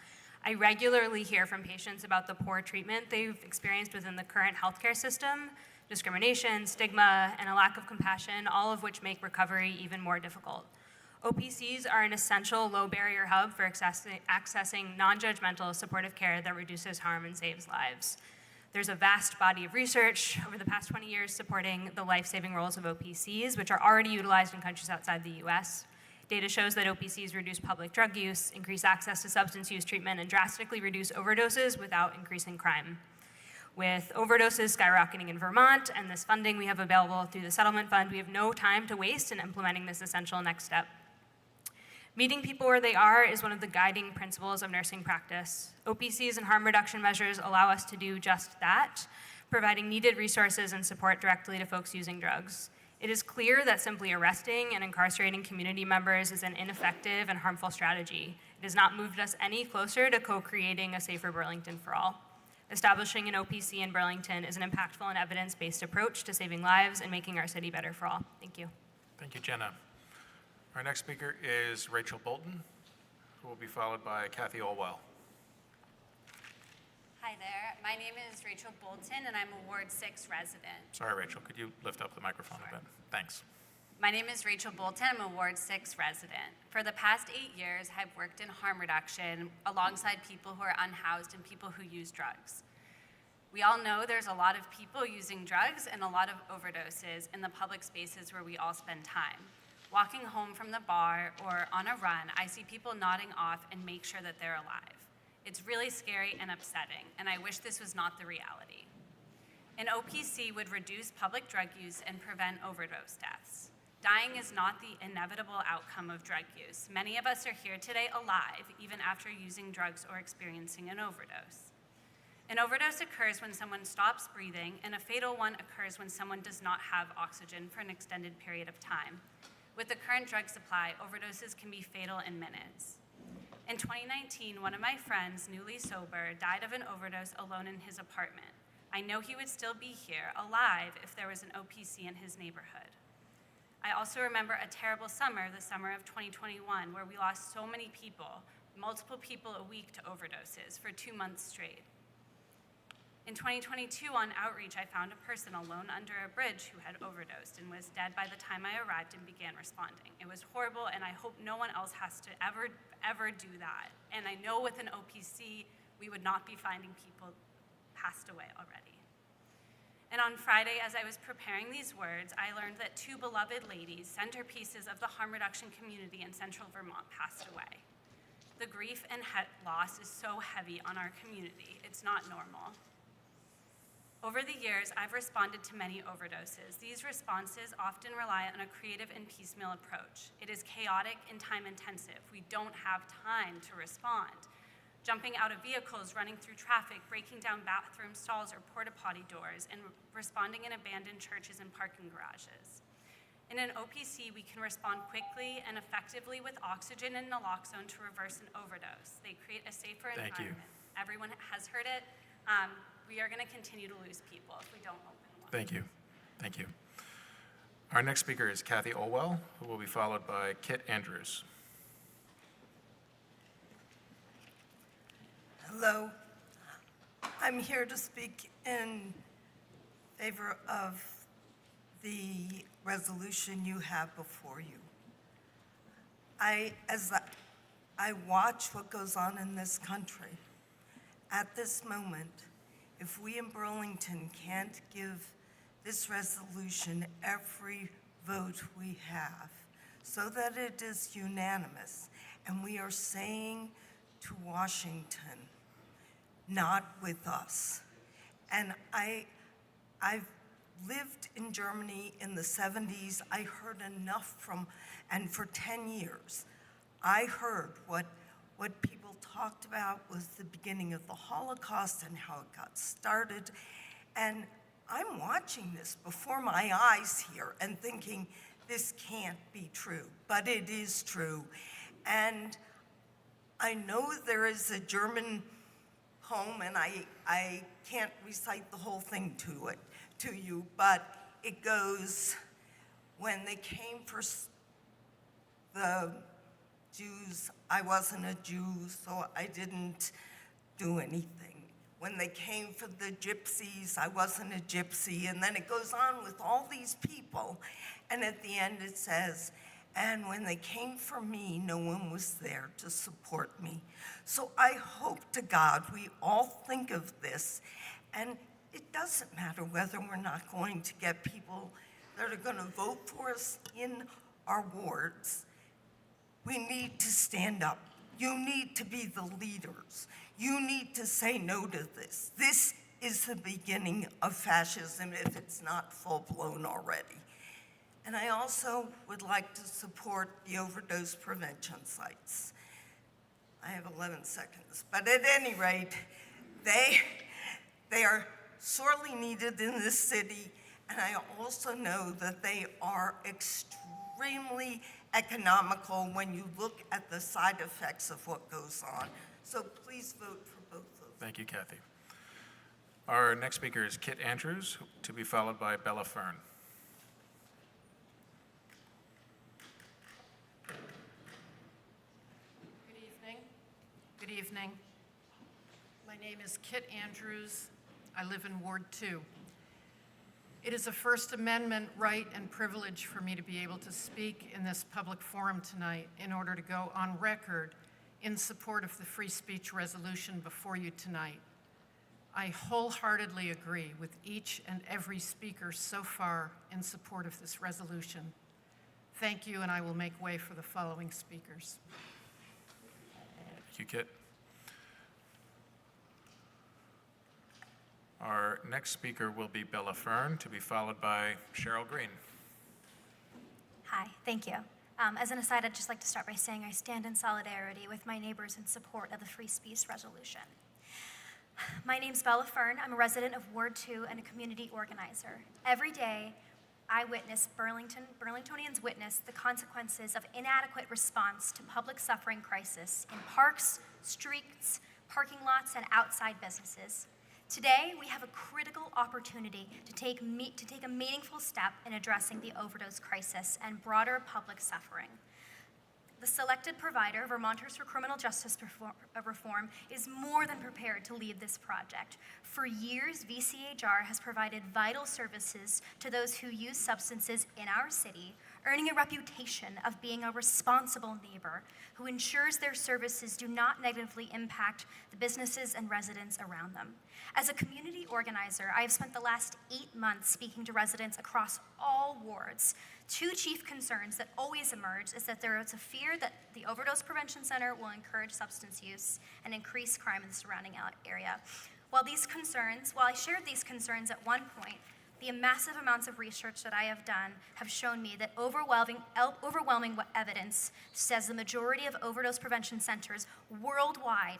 I regularly hear from patients about the poor treatment they've experienced within the current healthcare system, discrimination, stigma, and a lack of compassion, all of which make recovery even more difficult. OPCs are an essential low-barrier hub for accessing non-judgmental supportive care that reduces harm and saves lives. There's a vast body of research over the past 20 years supporting the life-saving roles of OPCs, which are already utilized in countries outside the US. Data shows that OPCs reduce public drug use, increase access to substance use treatment, and drastically reduce overdoses without increasing crime. With overdoses skyrocketing in Vermont and this funding we have available through the settlement fund, we have no time to waste in implementing this essential next step. Meeting people where they are is one of the guiding principles of nursing practice. OPCs and harm reduction measures allow us to do just that, providing needed resources and support directly to folks using drugs. It is clear that simply arresting and incarcerating community members is an ineffective and harmful strategy. It has not moved us any closer to co-creating a safer Burlington for all. Establishing an OPC in Burlington is an impactful and evidence-based approach to saving lives and making our city better for all. Thank you. Thank you, Jenna. Our next speaker is Rachel Bolton, who will be followed by Kathy Olwell. Hi there. My name is Rachel Bolton, and I'm a Ward 6 resident. Sorry, Rachel, could you lift up the microphone a bit? Thanks. My name is Rachel Bolton. I'm a Ward 6 resident. For the past 8 years, I've worked in harm reduction alongside people who are unhoused and people who use drugs. We all know there's a lot of people using drugs and a lot of overdoses in the public spaces where we all spend time. Walking home from the bar or on a run, I see people nodding off and make sure that they're alive. It's really scary and upsetting, and I wish this was not the reality. An OPC would reduce public drug use and prevent overdose deaths. Dying is not the inevitable outcome of drug use. Many of us are here today alive, even after using drugs or experiencing an overdose. An overdose occurs when someone stops breathing, and a fatal one occurs when someone does not have oxygen for an extended period of time. With the current drug supply, overdoses can be fatal in minutes. In 2019, one of my friends, newly sober, died of an overdose alone in his apartment. I know he would still be here, alive, if there was an OPC in his neighborhood. I also remember a terrible summer, the summer of 2021, where we lost so many people, multiple people a week to overdoses for 2 months straight. In 2022, on outreach, I found a person alone under a bridge who had overdosed and was dead by the time I arrived and began responding. It was horrible, and I hope no one else has to ever do that. And I know with an OPC, we would not be finding people passed away already. And on Friday, as I was preparing these words, I learned that 2 beloved ladies, centerpieces of the harm reduction community in central Vermont, passed away. The grief and loss is so heavy on our community. It's not normal. Over the years, I've responded to many overdoses. These responses often rely on a creative and piecemeal approach. It is chaotic and time-intensive. We don't have time to respond. Jumping out of vehicles, running through traffic, breaking down bathroom stalls or porta potty doors, and responding in abandoned churches and parking garages. In an OPC, we can respond quickly and effectively with oxygen and naloxone to reverse an overdose. They create a safer environment. Everyone has heard it. We are going to continue to lose people if we don't open one. Thank you. Thank you. Our next speaker is Kathy Olwell, who will be followed by Kit Andrews. Hello. I'm here to speak in favor of the resolution you have before you. As I watch what goes on in this country, at this moment, if we in Burlington can't give this resolution every vote we have so that it is unanimous, and we are saying to Washington, not with us. And I've lived in Germany in the 70s. I heard enough and for 10 years, I heard what people talked about was the beginning of the Holocaust and how it got started. And I'm watching this before my eyes here and thinking, this can't be true, but it is true. And I know there is a German poem, and I can't recite the whole thing to you, but it goes, when they came for the Jews, I wasn't a Jew, so I didn't do anything. When they came for the gypsies, I wasn't a gypsy. And then it goes on with all these people. And at the end it says, and when they came for me, no one was there to support me. So I hope to God we all think of this. And it doesn't matter whether we're not going to get people that are going to vote for us in our wards. We need to stand up. You need to be the leaders. You need to say no to this. This is the beginning of fascism if it's not full-blown already. And I also would like to support the overdose prevention sites. I have 11 seconds, but at any rate, they are sorely needed in this city, and I also know that they are extremely economical when you look at the side effects of what goes on. So please vote for both of them. Thank you, Kathy. Our next speaker is Kit Andrews, to be followed by Bella Fern. Good evening. Good evening. My name is Kit Andrews. I live in Ward 2. It is a First Amendment right and privilege for me to be able to speak in this public forum tonight in order to go on record in support of the free speech resolution before you tonight. I wholeheartedly agree with each and every speaker so far in support of this resolution. Thank you, and I will make way for the following speakers. Thank you, Kit. Our next speaker will be Bella Fern, to be followed by Cheryl Green. Hi, thank you. As an aside, I'd just like to start by saying I stand in solidarity with my neighbors in support of the free speech resolution. My name's Bella Fern. I'm a resident of Ward 2 and a community organizer. Every day, I witness Burlingtonians witness the consequences of inadequate response to public suffering crisis in parks, streets, parking lots, and outside businesses. Today, we have a critical opportunity to take a meaningful step in addressing the overdose crisis and broader public suffering. The selected provider, Vermonters for Criminal Justice Reform, is more than prepared to lead this project. For years, VCHR has provided vital services to those who use substances in our city, earning a reputation of being a responsible neighbor who ensures their services do not negatively impact the businesses and residents around them. As a community organizer, I have spent the last 8 months speaking to residents across all wards. Two chief concerns that always emerge is that there is a fear that the Overdose Prevention Center will encourage substance use and increase crime in the surrounding area. While I shared these concerns at one point, the massive amounts of research that I have done have shown me that overwhelming evidence says the majority of overdose prevention centers worldwide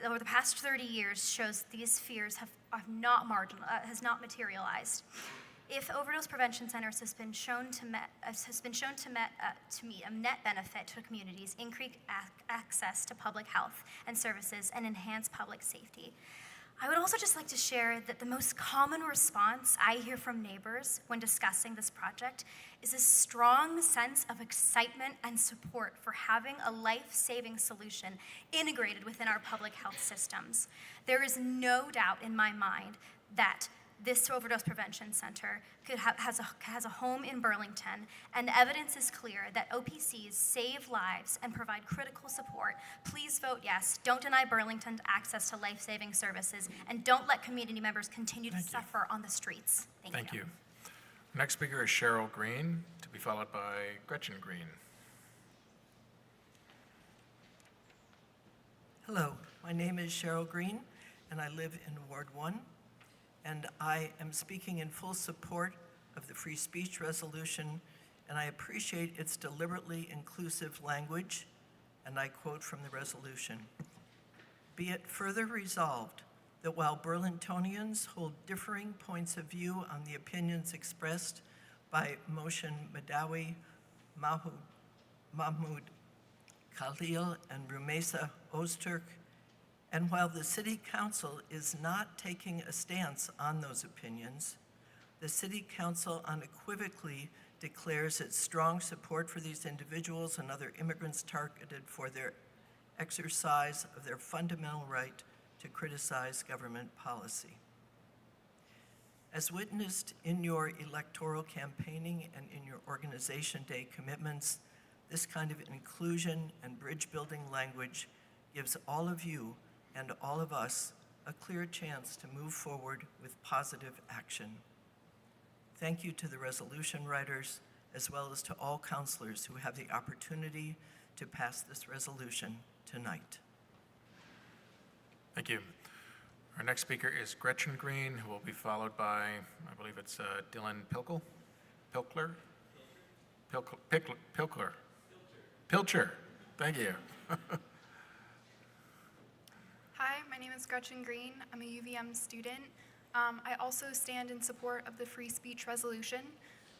over the past 30 years shows these fears has not materialized. If overdose prevention centers has been shown to meet a net benefit to communities, increase access to public health and services, and enhance public safety. I would also just like to share that the most common response I hear from neighbors when discussing this project is a strong sense of excitement and support for having a life-saving solution integrated within our public health systems. There is no doubt in my mind that this overdose prevention center has a home in Burlington, and the evidence is clear that OPCs save lives and provide critical support. Please vote yes. Don't deny Burlington access to life-saving services, and don't let community members continue to suffer on the streets. Thank you. Next speaker is Cheryl Green, to be followed by Gretchen Green. Hello, my name is Cheryl Green, and I live in Ward 1. And I am speaking in full support of the free speech resolution, and I appreciate its deliberately inclusive language, and I quote from the resolution. Be it further resolved that while Burlingtonians hold differing points of view on the opinions expressed by Mohsen Mahdawi, Mahmoud, Khalil, and Rumeysa Ozturk, and while the City Council is not taking a stance on those opinions, the City Council unequivocally declares its strong support for these individuals and other immigrants targeted for their exercise of their fundamental right to criticize government policy. As witnessed in your electoral campaigning and in your Organization Day commitments, this kind of inclusion and bridge-building language gives all of you and all of us a clear chance to move forward with positive action. Thank you to the resolution writers, as well as to all counselors who have the opportunity to pass this resolution tonight. Thank you. Our next speaker is Gretchen Green, who will be followed by, I believe it's Dylan Pilcher. Thank you. Hi, my name is Gretchen Green. I'm a UVM student. I also stand in support of the free speech resolution.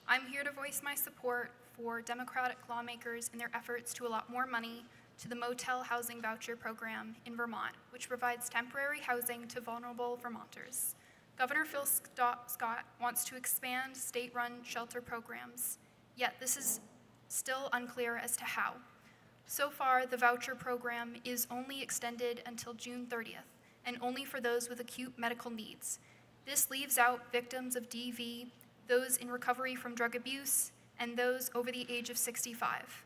I'm here to voice my support for Democratic lawmakers in their efforts to allot more money to the motel housing voucher program in Vermont, which provides temporary housing to vulnerable Vermonters. Governor Phil Scott wants to expand state-run shelter programs, yet this is still unclear as to how. So far, the voucher program is only extended until June 30th, and only for those with acute medical needs. This leaves out victims of DV, those in recovery from drug abuse, and those over the age of 65.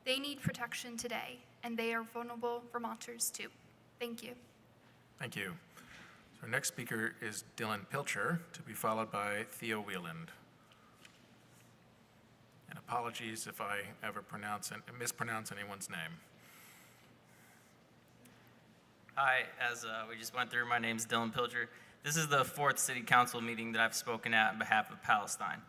They need protection today, and they are vulnerable Vermonters too. Thank you. Thank you. So our next speaker is Dylan Pilcher, to be followed by Theo Wieland. And apologies if I ever mispronounce anyone's name. Hi, as we just went through, my name's Dylan Pilger. This is the 4th City Council meeting that I've spoken at on behalf of Palestine.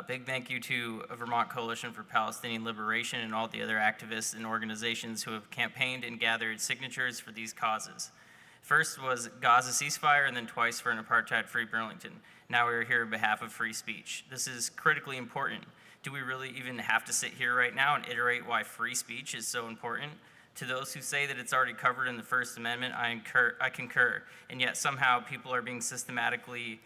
Big thank you to Vermont Coalition for Palestinian Liberation and all the other activists and organizations who have campaigned and gathered signatures for these causes. First was Gaza ceasefire, and then twice for an apartheid-free Burlington. Now we are here on behalf of free speech. This is critically important. Do we really even have to sit here right now and iterate why free speech is so important? To those who say that it's already covered in the First Amendment, I concur, and yet somehow people are being systematically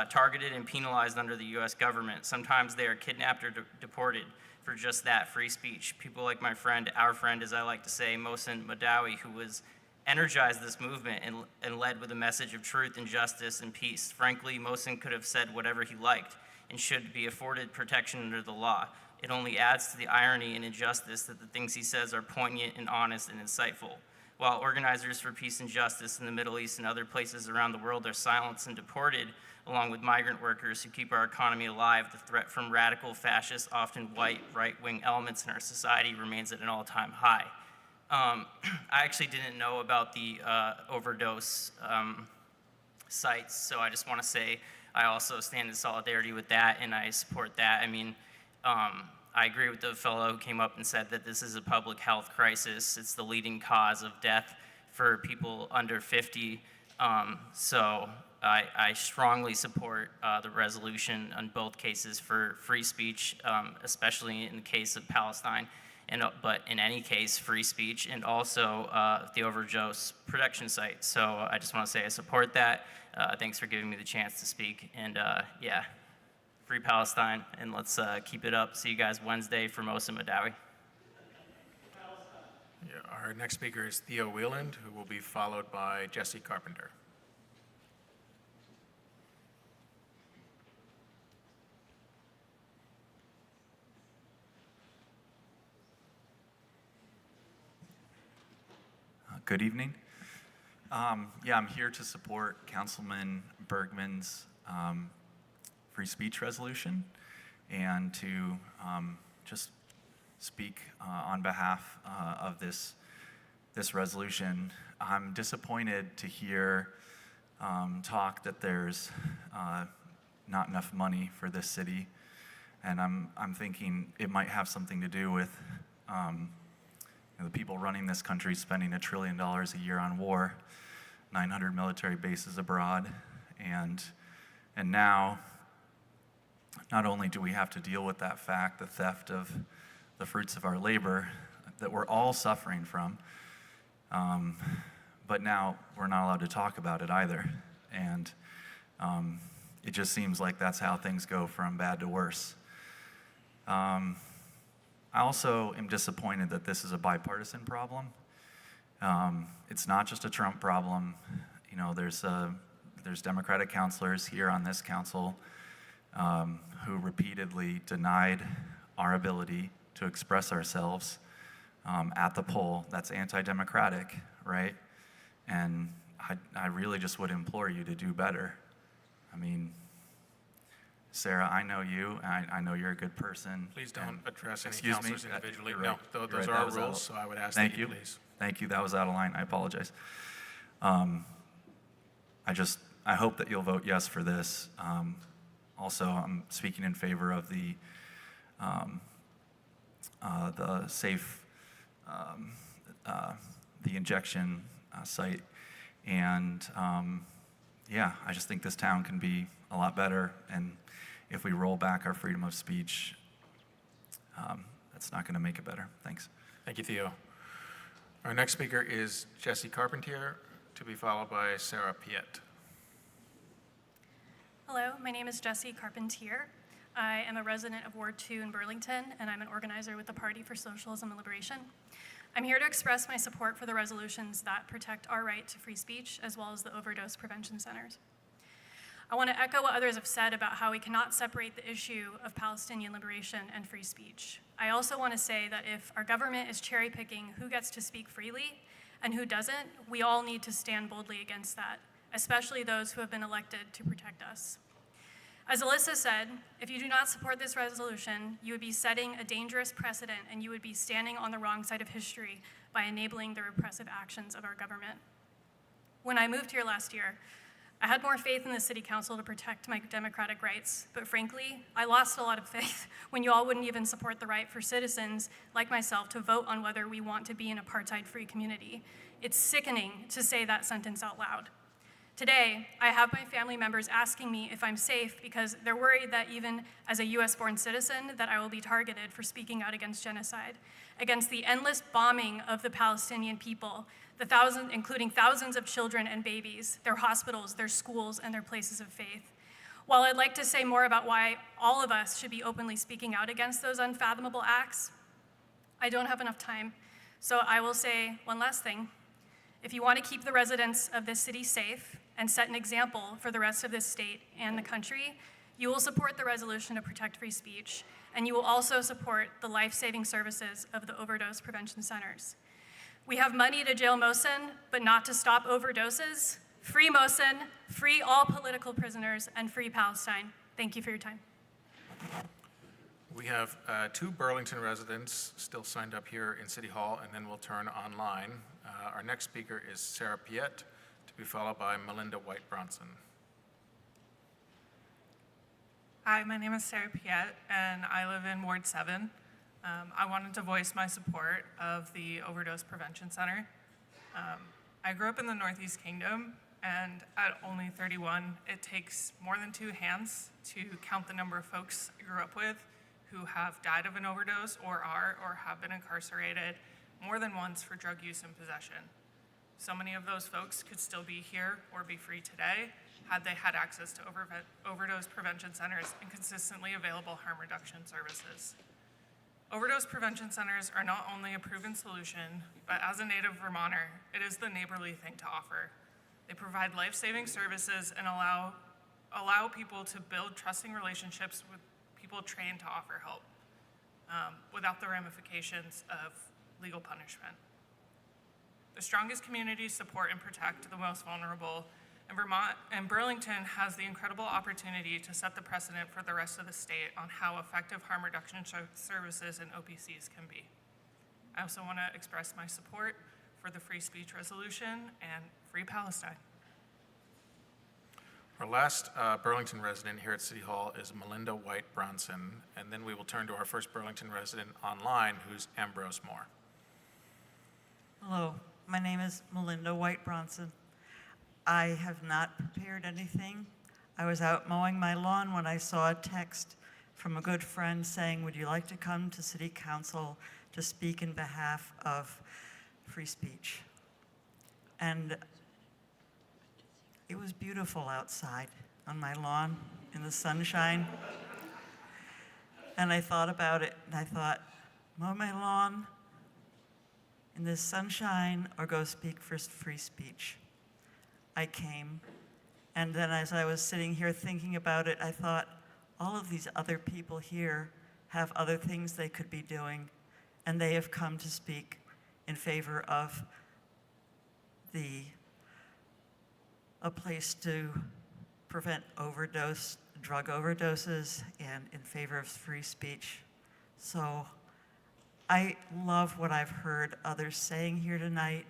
targeted and penalized under the U.S. government. Sometimes they are kidnapped or deported for just that, free speech. People like my friend, our friend, as I like to say, Mohsen Mahdawi, who was energized this movement and led with a message of truth and justice and peace. Frankly, Mohsen could have said whatever he liked and should be afforded protection under the law. It only adds to the irony and injustice that the things he says are poignant and honest and insightful. While organizers for peace and justice in the Middle East and other places around the world are silenced and deported, along with migrant workers who keep our economy alive, the threat from radical, fascist, often white, right-wing elements in our society remains at an all-time high. I actually didn't know about the Overdose sites, so I just want to say I also stand in solidarity with that, and I support that. I mean, I agree with the fellow who came up and said that this is a public health crisis. It's the leading cause of death for people under 50. So I strongly support the resolution on both cases for free speech, especially in the case of Palestine, but in any case, free speech, and also the Overdose production site. So I just want to say I support that. Thanks for giving me the chance to speak. And yeah, free Palestine, and let's keep it up. See you guys Wednesday for Mohsen Mahdawi. Yeah, our next speaker is Theo Wieland, who will be followed by Jesse Carpenter. Good evening. Yeah, I'm here to support Councilman Bergman's free speech resolution and to just speak on behalf of this resolution. I'm disappointed to hear talk that there's not enough money for this city, and I'm thinking it might have something to do with the people running this country spending $1 trillion a year on war, 900 military bases abroad, and now not only do we have to deal with that fact, the theft of the fruits of our labor that we're all suffering from, but now we're not allowed to talk about it either. And it just seems like that's how things go from bad to worse. I also am disappointed that this is a bipartisan problem. It's not just a Trump problem. You know, there's Democratic counselors here on this council who repeatedly denied our ability to express ourselves at the poll. That's anti-democratic, right? And I really just would implore you to do better. I mean, Sarah, I know you, and I know you're a good person. Please don't address any Excuse me? counselors individually. You're No, right. those You're right. are That our was rules, so I would ask Thank that you you. please. Thank you. That was out of line. I apologize. I hope that you'll vote yes for this. Also, I'm speaking in favor of the safe, the injection site, and yeah, I just think this town can be a lot better. And if we roll back our freedom of speech, that's not going to make it better. Thanks. Thank you, Theo. Our next speaker is Jesse Carpenter, to be followed by Sarah Piet. Hello, my name is Jessie Carpentier. I am a resident of Ward 2 in Burlington, and I'm an organizer with the Party for Socialism and Liberation. I'm here to express my support for the resolutions that protect our right to free speech, as well as the overdose prevention centers. I want to echo what others have said about how we cannot separate the issue of Palestinian liberation and free speech. I also want to say that if our government is cherry-picking who gets to speak freely and who doesn't, we all need to stand boldly against that, especially those who have been elected to protect us. As Alyssa said, if you do not support this resolution, you would be setting a dangerous precedent and you would be standing on the wrong side of history by enabling the repressive actions of our government. When I moved here last year, I had more faith in the city council to protect my democratic rights, but frankly, I lost a lot of faith when you all wouldn't even support the right for citizens like myself to vote on whether we want to be an apartheid-free community. It's sickening to say that sentence out loud. Today, I have my family members asking me if I'm safe because they're worried that even as a US-born citizen, that I will be targeted for speaking out against genocide, against the endless bombing of the Palestinian people, including thousands of children and babies, their hospitals, their schools, and their places of faith. While I'd like to say more about why all of us should be openly speaking out against those unfathomable acts, I don't have enough time, so I will say one last thing. If you want to keep the residents of this city safe and set an example for the rest of this state and the country, you will support the resolution to protect free speech, and you will also support the life-saving services of the overdose prevention centers. We have money to jail Mohsen, but not to stop overdoses. Free Mohsen, free all political prisoners, and free Palestine. Thank you for your time. We have 2 Burlington residents still signed up here in City Hall, and then we'll turn online. Our next speaker is Sarah Piet, to be followed by Melinda White-Bronson. Hi, my name is Sarah Piet, and I live in Ward 7. I wanted to voice my support of the Overdose Prevention Center. I grew up in the Northeast Kingdom, and at only 31, it takes more than 2 hands to count the number of folks I grew up with who have died of an overdose or have been incarcerated more than once for drug use and possession. So many of those folks could still be here or be free today had they had access to overdose prevention centers and consistently available harm reduction services. Overdose prevention centers are not only a proven solution, but as a native Vermonter, it is the neighborly thing to offer. They provide life-saving services and allow people to build trusting relationships with people trained to offer help without the ramifications of legal punishment. The strongest communities support and protect the most vulnerable, and Burlington has the incredible opportunity to set the precedent for the rest of the state on how effective harm reduction services and OPCs can be. I also want to express my support for the free speech resolution and free Palestine. Our last Burlington resident here at City Hall is Melinda White-Bronson, and then we will turn to our first Burlington resident online, who's Ambrose Moore. Hello, my name is Melinda White-Bronson. I have not prepared anything. I was out mowing my lawn when I saw a text from a good friend saying, would you like to come to City Council to speak in behalf of free speech? And it was beautiful outside on my lawn in the sunshine. And I thought about it, and I thought, mow my lawn in this sunshine or go speak for free speech. I came, and then as I was sitting here thinking about it, I thought, all of these other people here have other things they could be doing, and they have come to speak in favor of a place to prevent drug overdoses, and in favor of free speech. So I love what I've heard others saying here tonight.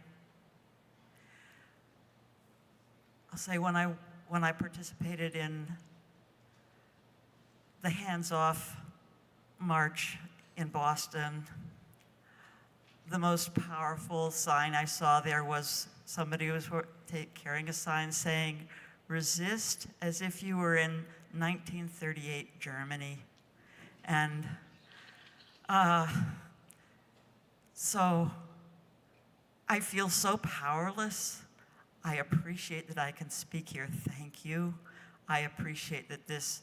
I'll say when I participated in the Hands Off March in Boston, the most powerful sign I saw there was somebody who was carrying a sign saying, resist as if you were in 1938 Germany. And so I feel so powerless. I appreciate that I can speak here. Thank you. I appreciate that this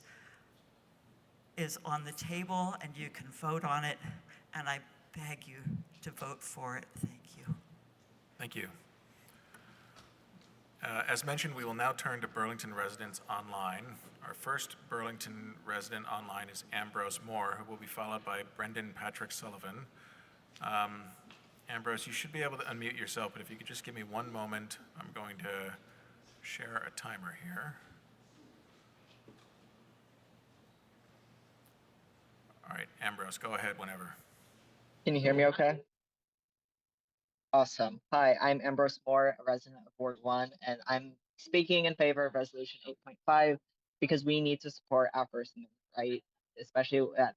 is on the table and you can vote on it, and I beg you to vote for it. Thank you. Thank you. As mentioned, we will now turn to Burlington residents online. Our first Burlington resident online is Ambrose Moore, who will be followed by Brendan Patrick Sullivan. Ambrose, you should be able to unmute yourself, but if you could just give me one moment, I'm going to share a timer here. All right, Ambrose, go ahead whenever. Can you hear me okay? Awesome. Hi, I'm Ambrose Moore, a resident of Ward 1, and I'm speaking in favor of Resolution 8.5 because we need to support our First Amendment right, especially at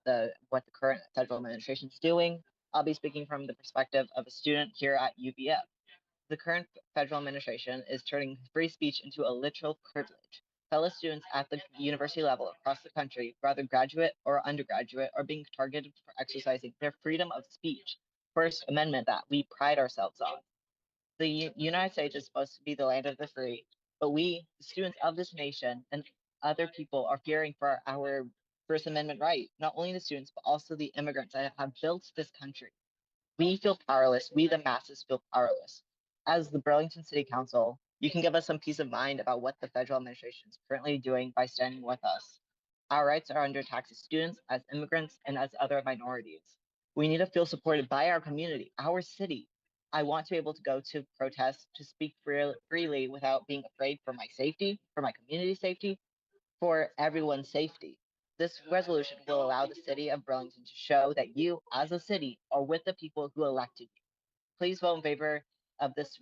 what the current federal administration is doing. I'll be speaking from the perspective of a student here at UVF. The current federal administration is turning free speech into a literal privilege. Fellow students at the university level across the country, whether graduate or undergraduate, are being targeted for exercising their freedom of speech, First Amendment that we pride ourselves on. The United States is supposed to be the land of the free, but we, the students of this nation, and other people are fearing for our First Amendment right. Not only the students, but also the immigrants that have built this country. We feel powerless. We, the masses, feel powerless. As the Burlington City Council, you can give us some peace of mind about what the federal administration is currently doing by standing with us. Our rights are under attack as students, as immigrants, and as other minorities. We need to feel supported by our community, our city. I want to be able to go to protests, to speak freely without being afraid for my safety, for my community's safety, for everyone's safety. This resolution will allow the city of Burlington to show that you, as a city, are with the people who elected you. Please vote in favor of this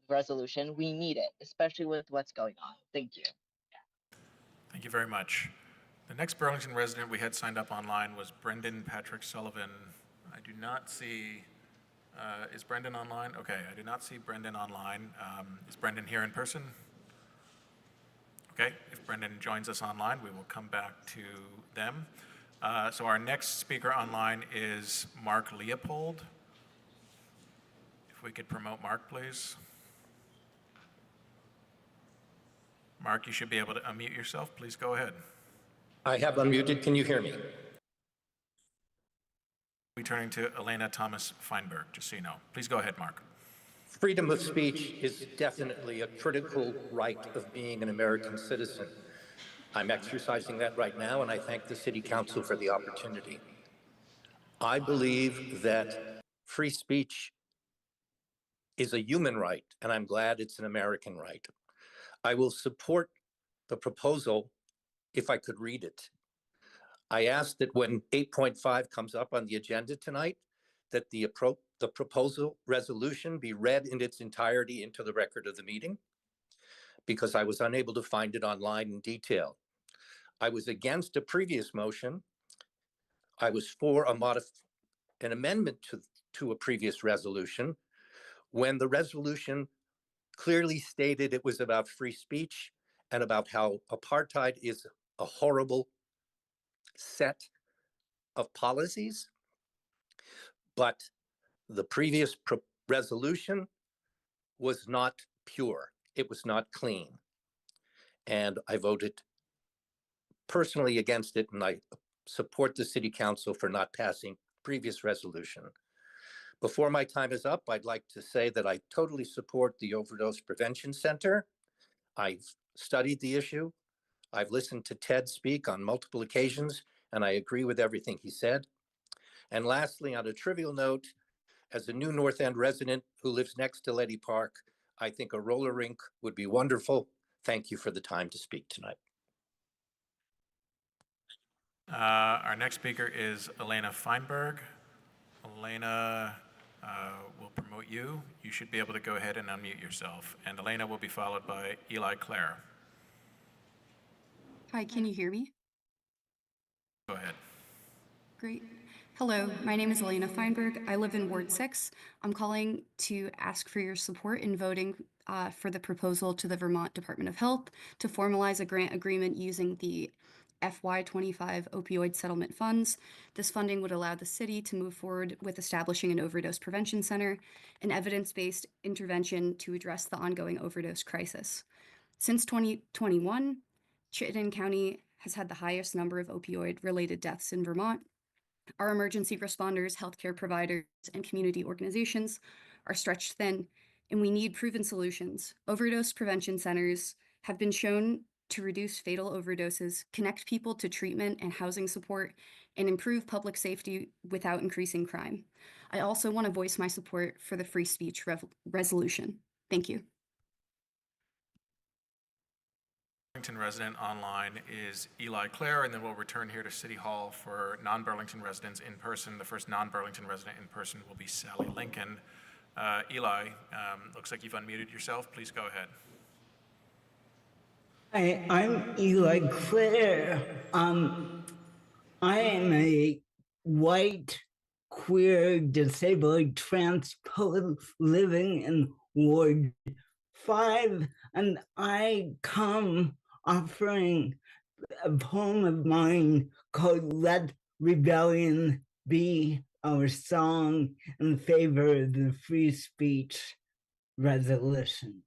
resolution. We need it, especially with what's going on. Thank you. Thank you very much. The next Burlington resident we had signed up online was Brendan Patrick Sullivan. I do not see, is Brendan online? Okay, I do not see Brendan online. Is Brendan here in person? Okay, if Brendan joins us online, we will come back to them. So our next speaker online is Mark Leopold. If we could promote Mark, please. Mark, you should be able to unmute yourself. Please go ahead. I have unmuted. Can you hear me? We're turning to Elena Thomas Feinberg, just so you know. Please go ahead, Mark. Freedom of speech is definitely a critical right of being an American citizen. I'm exercising that right now, and I thank the City Council for the opportunity. I believe that free speech is a human right, and I'm glad it's an American right. I will support the proposal if I could read it. I ask that when 8.5 comes up on the agenda tonight, that the proposal resolution be read in its entirety into the record of the meeting, because I was unable to find it online in detail. I was against a previous motion. I was for an amendment to a previous resolution when the resolution clearly stated it was about free speech and about how apartheid is a horrible set of policies. But the previous resolution was not pure. It was not clean. And I voted personally against it, and I support the City Council for not passing previous resolution. Before my time is up, I'd like to say that I totally support the Overdose Prevention Center. I've studied the issue. I've listened to Ted speak on multiple occasions, and I agree with everything he said. And lastly, on a trivial note, as a new North End resident who lives next to Letty Park, I think a roller rink would be wonderful. Thank you for the time to speak tonight. Our next speaker is Elena Feinberg. Elena will promote you. You should be able to go ahead and unmute yourself. And Elena will be followed by Eli Clare. Hi, can you hear me? Go ahead. Great. Hello, my name is Elena Feinberg. I live in Ward 6. I'm calling to ask for your support in voting for the proposal to the Vermont Department of Health to formalize a grant agreement using the FY25 opioid settlement funds. This funding would allow the city to move forward with establishing an overdose prevention center, an evidence-based intervention to address the ongoing overdose crisis. Since 2021, Chittenden County has had the highest number of opioid-related deaths in Vermont. Our emergency responders, healthcare providers, and community organizations are stretched thin, and we need proven solutions. Overdose prevention centers have been shown to reduce fatal overdoses, connect people to treatment and housing support, and improve public safety without increasing crime. I also want to voice my support for the free speech resolution. Thank you. Burlington resident online is Eli Clare, and then we'll return here to City Hall for non-Burlington residents in person. The first non-Burlington resident in person will be Sally Lincoln. Eli, looks like you've unmuted yourself. Please go ahead. Hi, I'm Eli Clare. I am a white, queer, disabled, trans poet living in Ward 5, and I come offering a poem of mine called Let Rebellion Be Our Song in favor of the free speech resolution.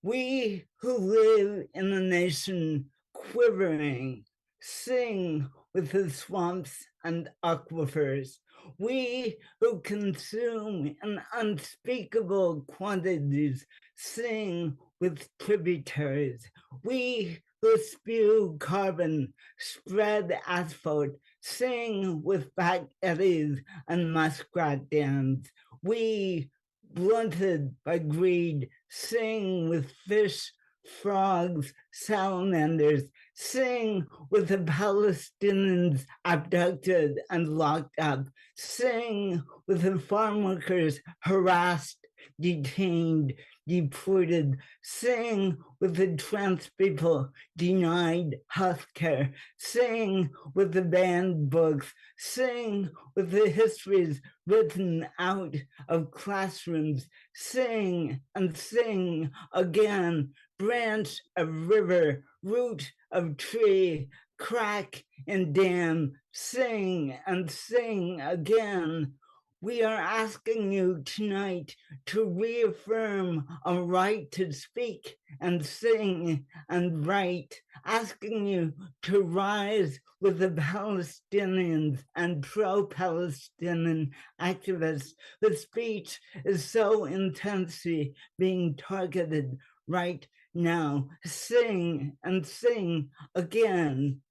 We who live in a nation quivering, sing with the swamps and aquifers. We who consume in unspeakable quantities, sing with tributaries. We who spew carbon, spread asphalt, sing with back eddies and muskrat dams. We, blunted by greed, sing with fish, frogs, salamanders, sing with the Palestinians abducted and locked up, sing with the farm workers harassed, detained, deported, sing with the trans people denied healthcare, sing with the banned books, sing with the histories written out of classrooms, sing and sing again, branch of river, root of tree, crack and dam, sing and sing again. We are asking you tonight to reaffirm a right to speak and sing and write, asking you to rise with the Palestinians and pro-Palestinian activists. The speech is so intensely being targeted right now. Sing and sing again.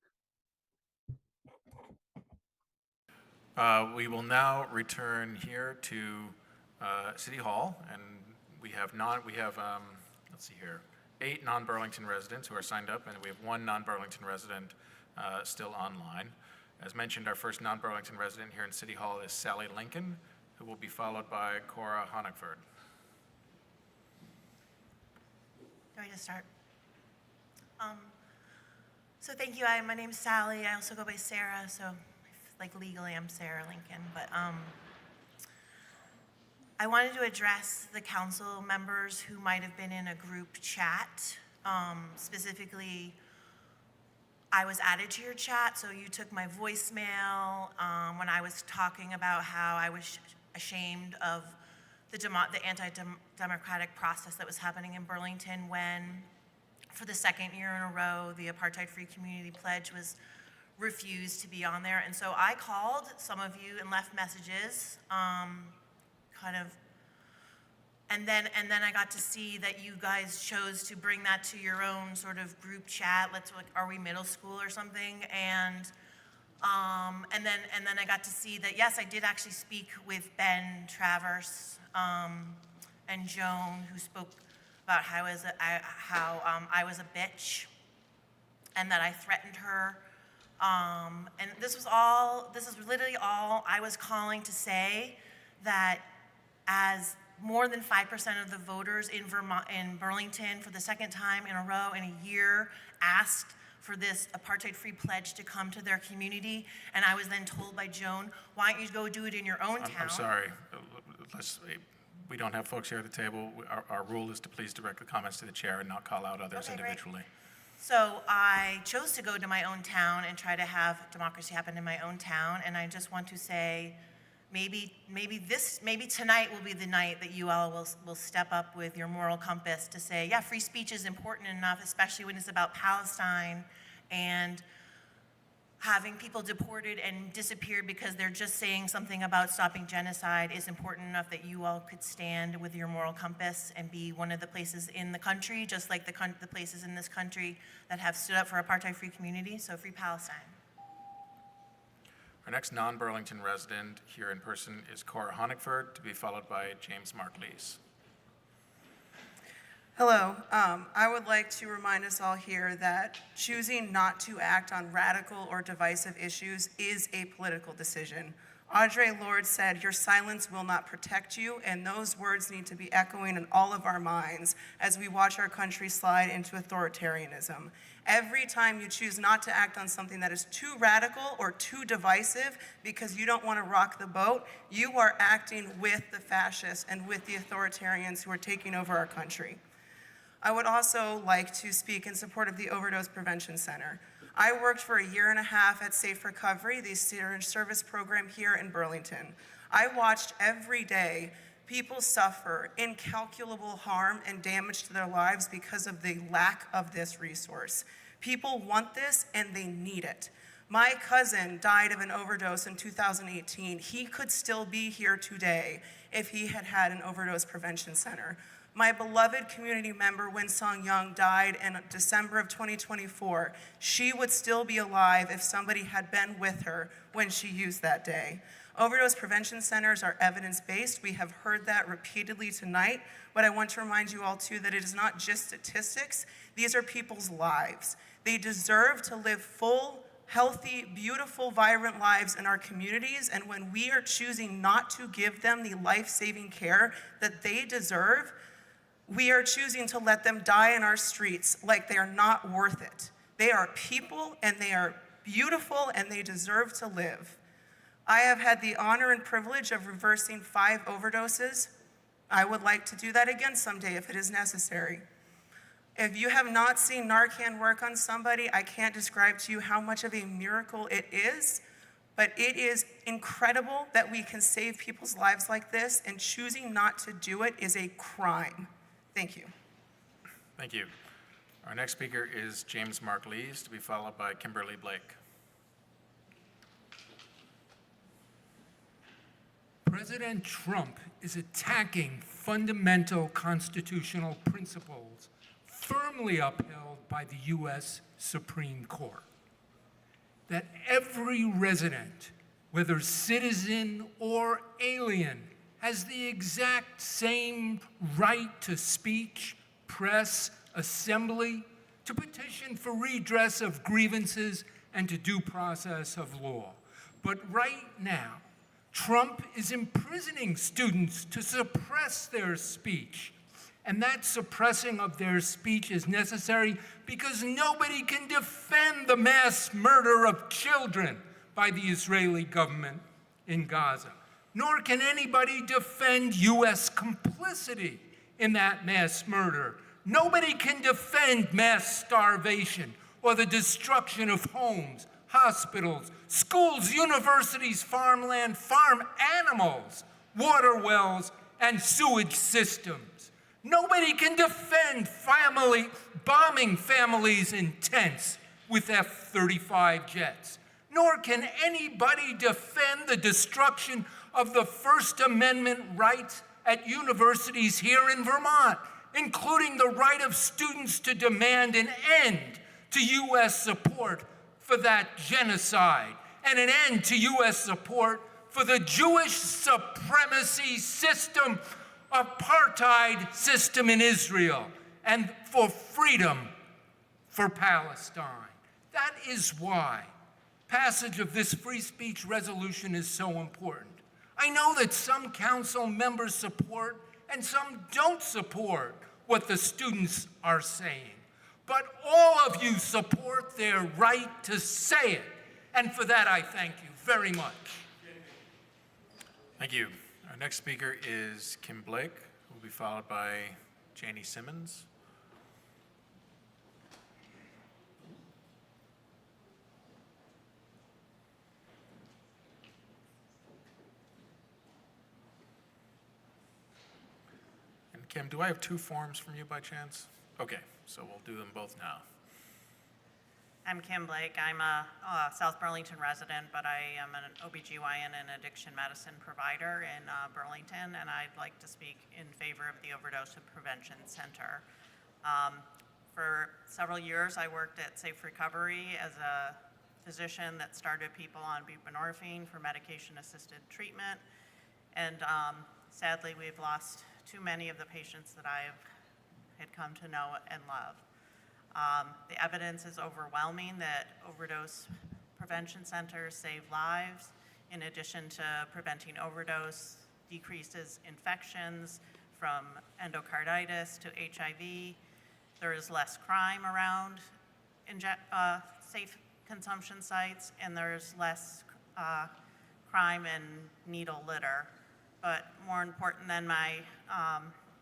We will now return here to City Hall, and we have let's see here, 8 non-Burlington residents who are signed up, and we have 1 non-Burlington resident still online. As mentioned, our first non-Burlington resident here in City Hall is Sally Lincoln, who will be followed by Cora Honigford. Do I just start? So thank you. My name's Sally. I also go by Sarah, so like legally I'm Sarah Lincoln, but I wanted to address the council members who might have been in a group chat. Specifically, I was added to your chat, so you took my voicemail when I was talking about how I was ashamed of the anti-democratic process that was happening in Burlington when, for the second year in a row, the apartheid-free community pledge was refused to be on there. And so I called some of you and left messages, and then I got to see that you guys chose to bring that to your own sort of group chat. Are we middle school or something? And then I got to see that, yes, I did actually speak with Ben Travers and Joan, who spoke about how I was a bitch and that I threatened her. And this is literally all I was calling to say, that as more than 5% of the voters in Burlington for the second time in a row in a year asked for this apartheid-free pledge to come to their community, and I was then told by Joan, why don't you go do it in your own town? I'm sorry. We don't have folks here at the table. Our rule is to please direct the comments to the chair and not call out others individually. Great. So I chose to go to my own town and try to have democracy happen in my own town, and I just want to say, maybe tonight will be the night that you all will step up with your moral compass to say, yeah, free speech is important enough, especially when it's about Palestine and having people deported and disappeared because they're just saying something about stopping genocide is important enough that you all could stand with your moral compass and be one of the places in the country, just like the places in this country that have stood up for apartheid-free community, so free Palestine. Our next non-Burlington resident here in person is Cora Honigford, to be followed by James Mark Lees. Hello. I would like to remind us all here that choosing not to act on radical or divisive issues is a political decision. Audre Lorde said, "Your silence will not protect you," and those words need to be echoing in all of our minds as we watch our country slide into authoritarianism. Every time you choose not to act on something that is too radical or too divisive because you don't want to rock the boat, you are acting with the fascists and with the authoritarians who are taking over our country. I would also like to speak in support of the Overdose Prevention Center. I worked for a year and a half at Safe Recovery, the syringe service program here in Burlington. I watched every day people suffer incalculable harm and damage to their lives because of the lack of this resource. People want this and they need it. My cousin died of an overdose in 2018. He could still be here today if he had had an overdose prevention center. My beloved community member, Winsong Young, died in December of 2024. She would still be alive if somebody had been with her when she used that day. Overdose prevention centers are evidence-based. We have heard that repeatedly tonight, but I want to remind you all too that it is not just statistics. These are people's lives. They deserve to live full, healthy, beautiful, vibrant lives in our communities, and when we are choosing not to give them the life-saving care that they deserve, we are choosing to let them die in our streets like they are not worth it. They are people and they are beautiful and they deserve to live. I have had the honor and privilege of reversing 5 overdoses. I would like to do that again someday if it is necessary. If you have not seen Narcan work on somebody, I can't describe to you how much of a miracle it is, but it is incredible that we can save people's lives like this, and choosing not to do it is a crime. Thank you. Thank you. Our next speaker is James Mark Lees, to be followed by Kimberly Blake. President Trump is attacking fundamental constitutional principles firmly upheld by the U.S. Supreme Court. That every resident, whether citizen or alien, has the exact same right to speech, press, assembly, to petition for redress of grievances, and to due process of law. But right now, Trump is imprisoning students to suppress their speech. And that suppressing of their speech is necessary because nobody can defend the mass murder of children by the Israeli government in Gaza. Nor can anybody defend U.S. complicity in that mass murder. Nobody can defend mass starvation or the destruction of homes, hospitals, schools, universities, farmland, farm animals, water wells, and sewage systems. Nobody can defend bombing families in tents with F-35 jets. Nor can anybody defend the destruction of the First Amendment rights at universities here in Vermont, including the right of students to demand an end to U.S. support for that genocide and an end to U.S. support for the Jewish supremacy system, apartheid system in Israel, and for freedom for Palestine. That is why passage of this free speech resolution is so important. I know that some council members support and some don't support what the students are saying, but all of you support their right to say it, and for that I thank you very much. Thank you. Our next speaker is Kim Blake, who will be followed by Janie Simmons. And Kim, do I have 2 forms from you by chance? Okay, so we'll do them both now. I'm Kim Blake. I'm a South Burlington resident, but I am an OBGYN and addiction medicine provider in Burlington, and I'd like to speak in favor of the Overdose Prevention Center. For several years, I worked at Safe Recovery as a physician that started people on buprenorphine for medication-assisted treatment, and sadly, we've lost too many of the patients that I've had come to know and love. The evidence is overwhelming that overdose prevention centers save lives. In addition to preventing overdose, decreases infections from endocarditis to HIV. There is less crime around safe consumption sites, and there's less crime and needle litter. But more important than my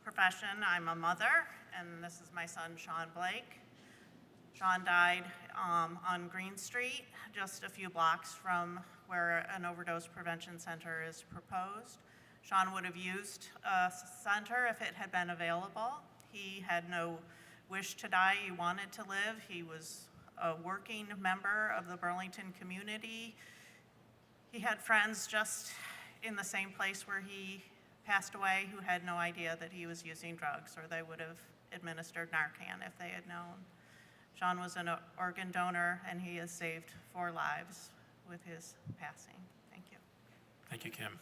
profession, I'm a mother, and this is my son, Sean Blake. Sean died on Green Street, just a few blocks from where an overdose prevention center is proposed. Sean would have used a center if it had been available. He had no wish to die, he wanted to live. He was a working member of the Burlington community. He had friends just in the same place where he passed away who had no idea that he was using drugs, or they would have administered Narcan if they had known. Sean was an organ donor, and he has saved 4 lives with his passing. Thank you. Thank you, Kim.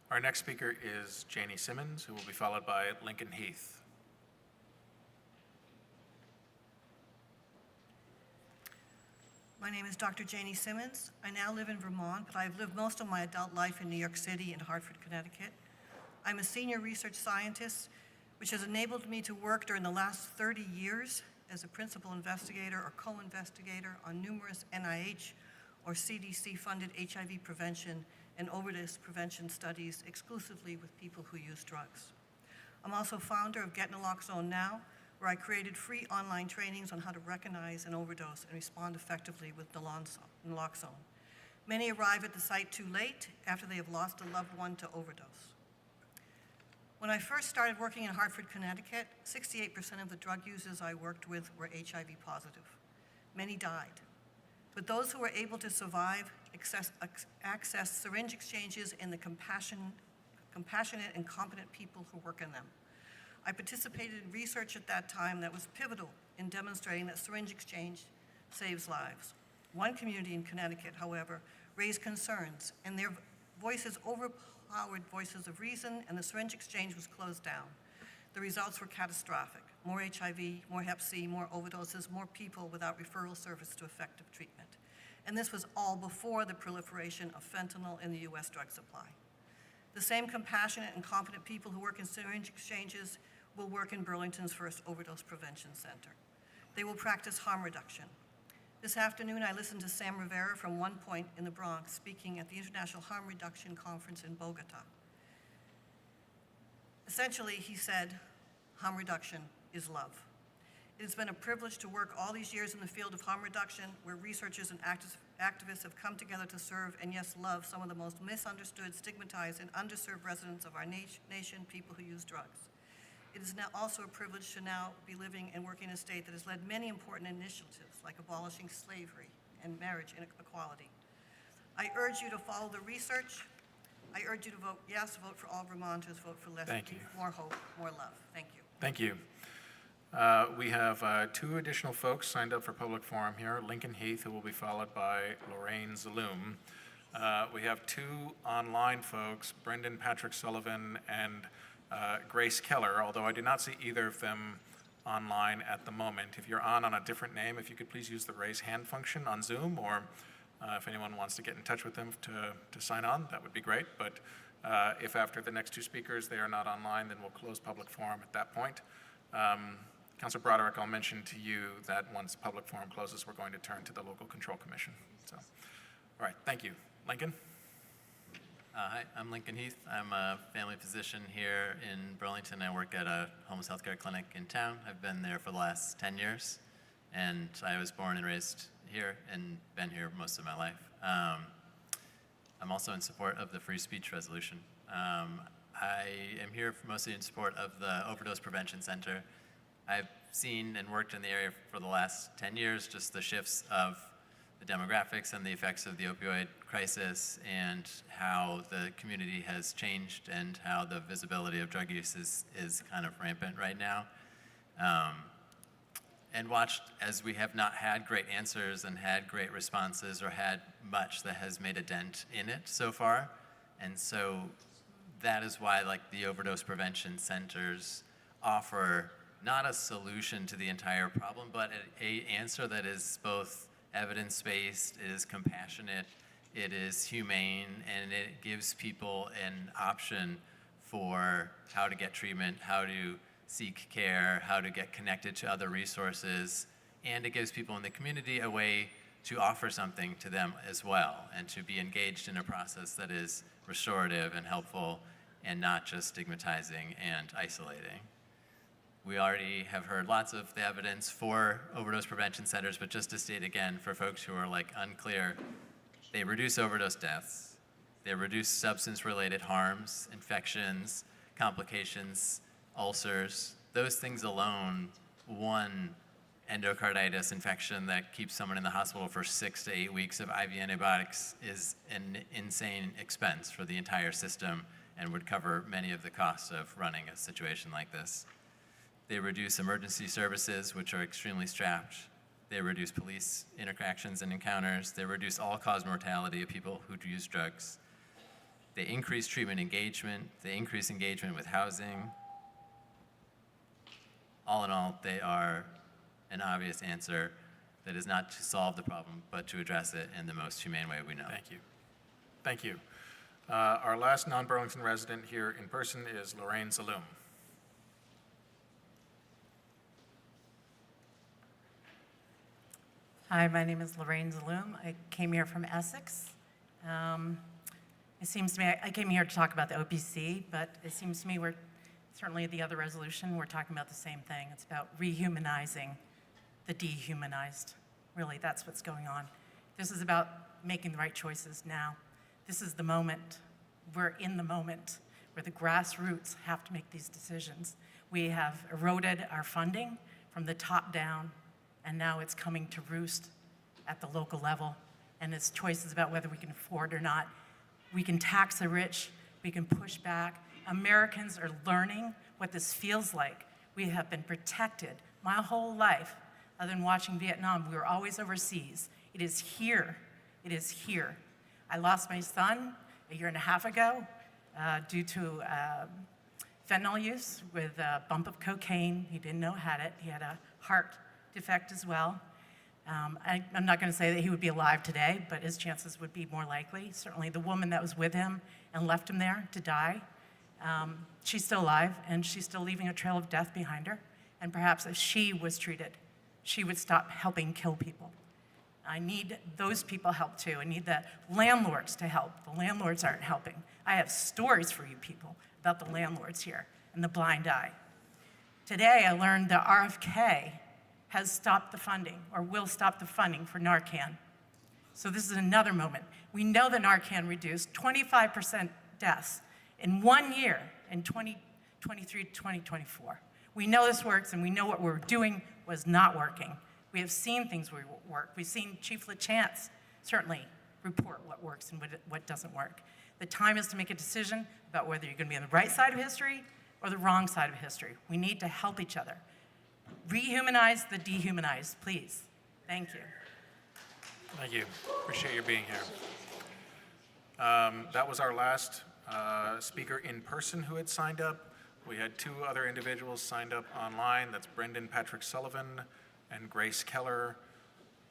Our next speaker is Janie Simmons, who will be followed by Lincoln Heath. My name is Dr. Janie Simmons. I now live in Vermont, but I've lived most of my adult life in New York City and Hartford, Connecticut. I'm a senior research scientist, which has enabled me to work during the last 30 years as a principal investigator or co-investigator on numerous NIH or CDC-funded HIV prevention and overdose prevention studies exclusively with people who use drugs. I'm also founder of Get Naloxone Now, where I created free online trainings on how to recognize an overdose and respond effectively with naloxone. Many arrive at the site too late after they have lost a loved one to overdose. When I first started working in Hartford, Connecticut, 68% of the drug users I worked with were HIV positive. Many died. But those who were able to survive access syringe exchanges and the compassionate and competent people who work in them. I participated in research at that time that was pivotal in demonstrating that syringe exchange saves lives. One community in Connecticut, however, raised concerns, and their voices overpowered voices of reason, and the syringe exchange was closed down. The results were catastrophic. More HIV, more Hep C, more overdoses, more people without referral service to effective treatment. And this was all before the proliferation of fentanyl in the US drug supply. The same compassionate and competent people who work in syringe exchanges will work in Burlington's first overdose prevention center. They will practice harm reduction. This afternoon, I listened to Sam Rivera from One Point in the Bronx speaking at the International Harm Reduction Conference in Bogota. Essentially, he said, harm reduction is love. It has been a privilege to work all these years in the field of harm reduction, where researchers and activists have come together to serve and, yes, love some of the most misunderstood, stigmatized, and underserved residents of our nation, people who use drugs. It is now also a privilege to now be living and working in a state that has led many important initiatives, like abolishing slavery and marriage equality. I urge you to follow the research. I urge you to vote yes, vote for all Vermonters, vote for less beef, more hope, more love. Thank you. Thank you. We have 2 additional folks signed up for public forum here, Lincoln Heath, who will be followed by Lorraine Zaloom. We have 2 online folks, Brendan Patrick Sullivan and Grace Keller, although I do not see either of them online at the moment. If you're on a different name, if you could please use the raise hand function on Zoom, or if anyone wants to get in touch with them to sign on, that would be great. But if after the next 2 speakers they are not online, then we'll close public forum at that point. Councilor Broderick, I'll mention to you that once public forum closes, we're going to turn to the Local Control Commission. So, all right, thank you. Lincoln? Hi, I'm Lincoln Heath. I'm a family physician here in Burlington. I work at a homeless healthcare clinic in town. I've been there for the last 10 years, and I was born and raised here and been here most of my life. I'm also in support of the free speech resolution. I am here mostly in support of the Overdose Prevention Center. I've seen and worked in the area for the last 10 years, just the shifts of the demographics and the effects of the opioid crisis, and how the community has changed, and how the visibility of drug use is kind of rampant right now. And watched as we have not had great answers and had great responses, or had much that has made a dent in it so far. And so that is why, like, the overdose prevention centers offer not a solution to the entire problem, but a answer that is both evidence-based, it is compassionate, it is humane, and it gives people an option for how to get treatment, how to seek care, how to get connected to other resources, and it gives people in the community a way to offer something to them as well, and to be engaged in a process that is restorative and helpful and not just stigmatizing and isolating. We already have heard lots of the evidence for overdose prevention centers, but just to state again, for folks who are like unclear, they reduce overdose deaths, they reduce substance-related harms, infections, complications, ulcers. Those things alone, one endocarditis infection that keeps someone in the hospital for 6 to 8 weeks of IV antibiotics is an insane expense for the entire system and would cover many of the costs of running a situation like this. They reduce emergency services, which are extremely strapped. They reduce police interactions and encounters. They reduce all-cause mortality of people who use drugs. They increase treatment engagement. They increase engagement with housing. All in all, they are an obvious answer that is not to solve the problem, but to address it in the most humane way we know. Thank you. Thank you. Our last non-Burlington resident here in person is Lorraine Zaloom. Hi, my name is Lorraine Zaloom. I came here from Essex. It seems to me, I came here to talk about the OPC, but it seems to me we're, certainly the other resolution, we're talking about the same thing. It's about rehumanizing the dehumanized. Really, that's what's going on. This is about making the right choices now. This is the moment. We're in the moment where the grassroots have to make these decisions. We have eroded our funding from the top down, and now it's coming to roost at the local level. And it's choices about whether we can afford or not. We can tax the rich, we can push back. Americans are learning what this feels like. We have been protected my whole life, other than watching Vietnam. We were always overseas. It is here, it is here. I lost my son a year and a half ago due to fentanyl use with a bump of cocaine. He didn't know had it. He had a heart defect as well. I'm not going to say that he would be alive today, but his chances would be more likely. Certainly the woman that was with him and left him there to die, she's still alive, and she's still leaving a trail of death behind her. And perhaps if she was treated, she would stop helping kill people. I need those people help too. I need the landlords to help. The landlords aren't helping. I have stories for you people about the landlords here and the blind eye. Today I learned that RFK has stopped the funding, or will stop the funding for Narcan. So this is another moment. We know that Narcan reduced 25% deaths in 1 year, in 2023 to 2024. We know this works, and we know what we're doing was not working. We have seen things work. We've seen Chief LaChance certainly report what works and what doesn't work. The time is to make a decision about whether you're going to be on the right side of history or the wrong side of history. We need to help each other. Rehumanize the dehumanized, please. Thank you. Thank you. Appreciate your being here. That was our last speaker in person who had signed up. We had 2 other individuals signed up online. That's Brendan Patrick Sullivan and Grace Keller.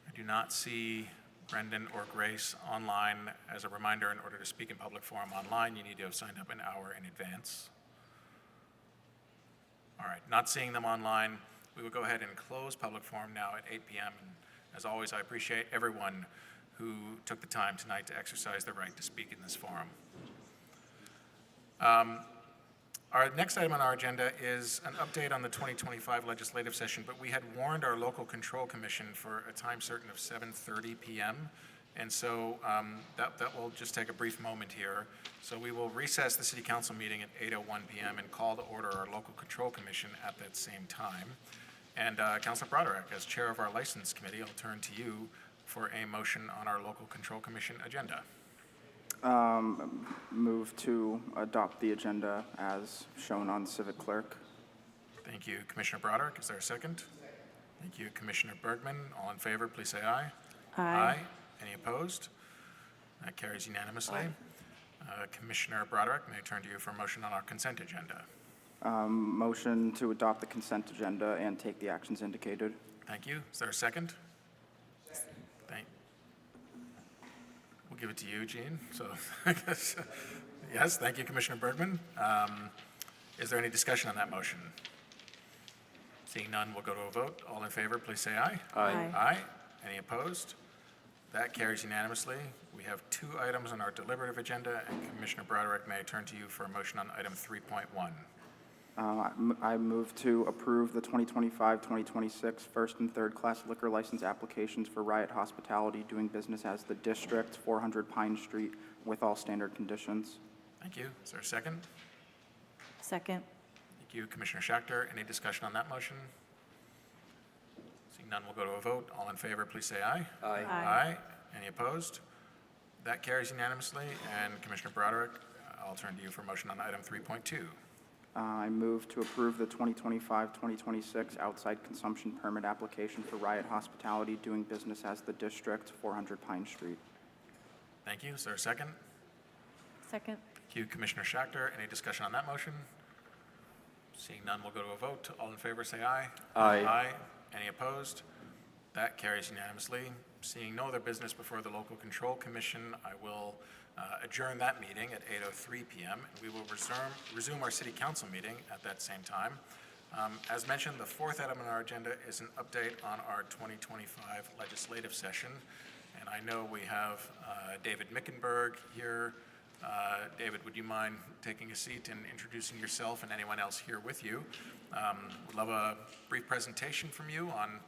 I do not see Brendan or Grace online. As a reminder, in order to speak in public forum online, you need to have signed up an hour in advance. All right, not seeing them online. We will go ahead and close public forum now at 8 p.m. And as always, I appreciate everyone who took the time tonight to exercise their right to speak in this forum. Our next item on our agenda is an update on the 2025 legislative session, but we had warned our local control commission for a time certain of 7:30 p.m. And so that will just take a brief moment here. So we will recess the city council meeting at 8:01 p.m. and call to order our local control commission at that same time. And Councilor Broderick, as chair of our license committee, I'll turn to you for a motion on our local control commission agenda. Move to adopt the agenda as shown on Civic Clerk. Thank you, Commissioner Broderick. Is there a second? Thank you, Commissioner Bergman. All in favor, please say aye. Aye. Any opposed? That carries unanimously. Commissioner Broderick, may I turn to you for a motion on our consent agenda? Motion to adopt the consent agenda and take the actions indicated. Thank you. Is there a second? We'll give it to you, Gene. So, I guess, yes, thank you, Commissioner Bergman. Is there any discussion on that motion? Seeing none, we'll go to a vote. All in favor, please say aye. Aye. Aye. Any opposed? That carries unanimously. We have 2 items on our deliberative agenda, and Commissioner Broderick, may I turn to you for a motion on item 3.1. I move to approve the 2025-2026 first and third class liquor license applications for Riot Hospitality doing business as the District, 400 Pine Street, with all standard conditions. Thank you. Is there a second? Second. Thank you, Commissioner Schachter. Any discussion on that motion? Seeing none, we'll go to a vote. All in favor, please say aye. Aye. Aye. Any opposed? That carries unanimously. And Commissioner Broderick, I'll turn to you for a motion on item 3.2. I move to approve the 2025-2026 outside consumption permit application for Riot Hospitality doing business as the District, 400 Pine Street. Thank you. Is there a second? Second. Thank you, Commissioner Schachter. Any discussion on that motion? Seeing none, we'll go to a vote. All in favor, say aye. Aye. Aye. Any opposed? That carries unanimously. Seeing no other business before the Local Control Commission, I will adjourn that meeting at 8:03 p.m. We will resume our City Council meeting at that same time. As mentioned, the 4th item on our agenda is an update on our 2025 legislative session. And I know we have David Mickenberg here. David, would you mind taking a seat and introducing yourself and anyone else here with you? We'd love a brief presentation from you on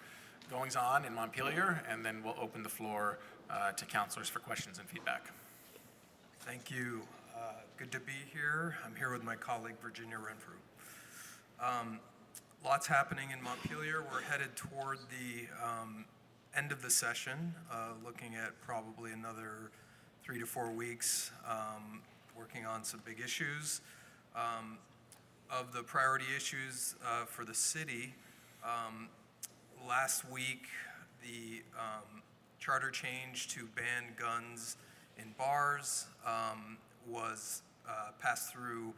goings-on in Montpelier, and then we'll open the floor to councilors for questions and feedback. Thank you. Good to be here. I'm here with my colleague, Virginia Renfrew. Lots happening in Montpelier. We're headed toward the end of the session, looking at probably another 3 to 4 weeks, working on some big issues. Of the priority issues for the city, last week, the charter change to ban guns in bars was passed through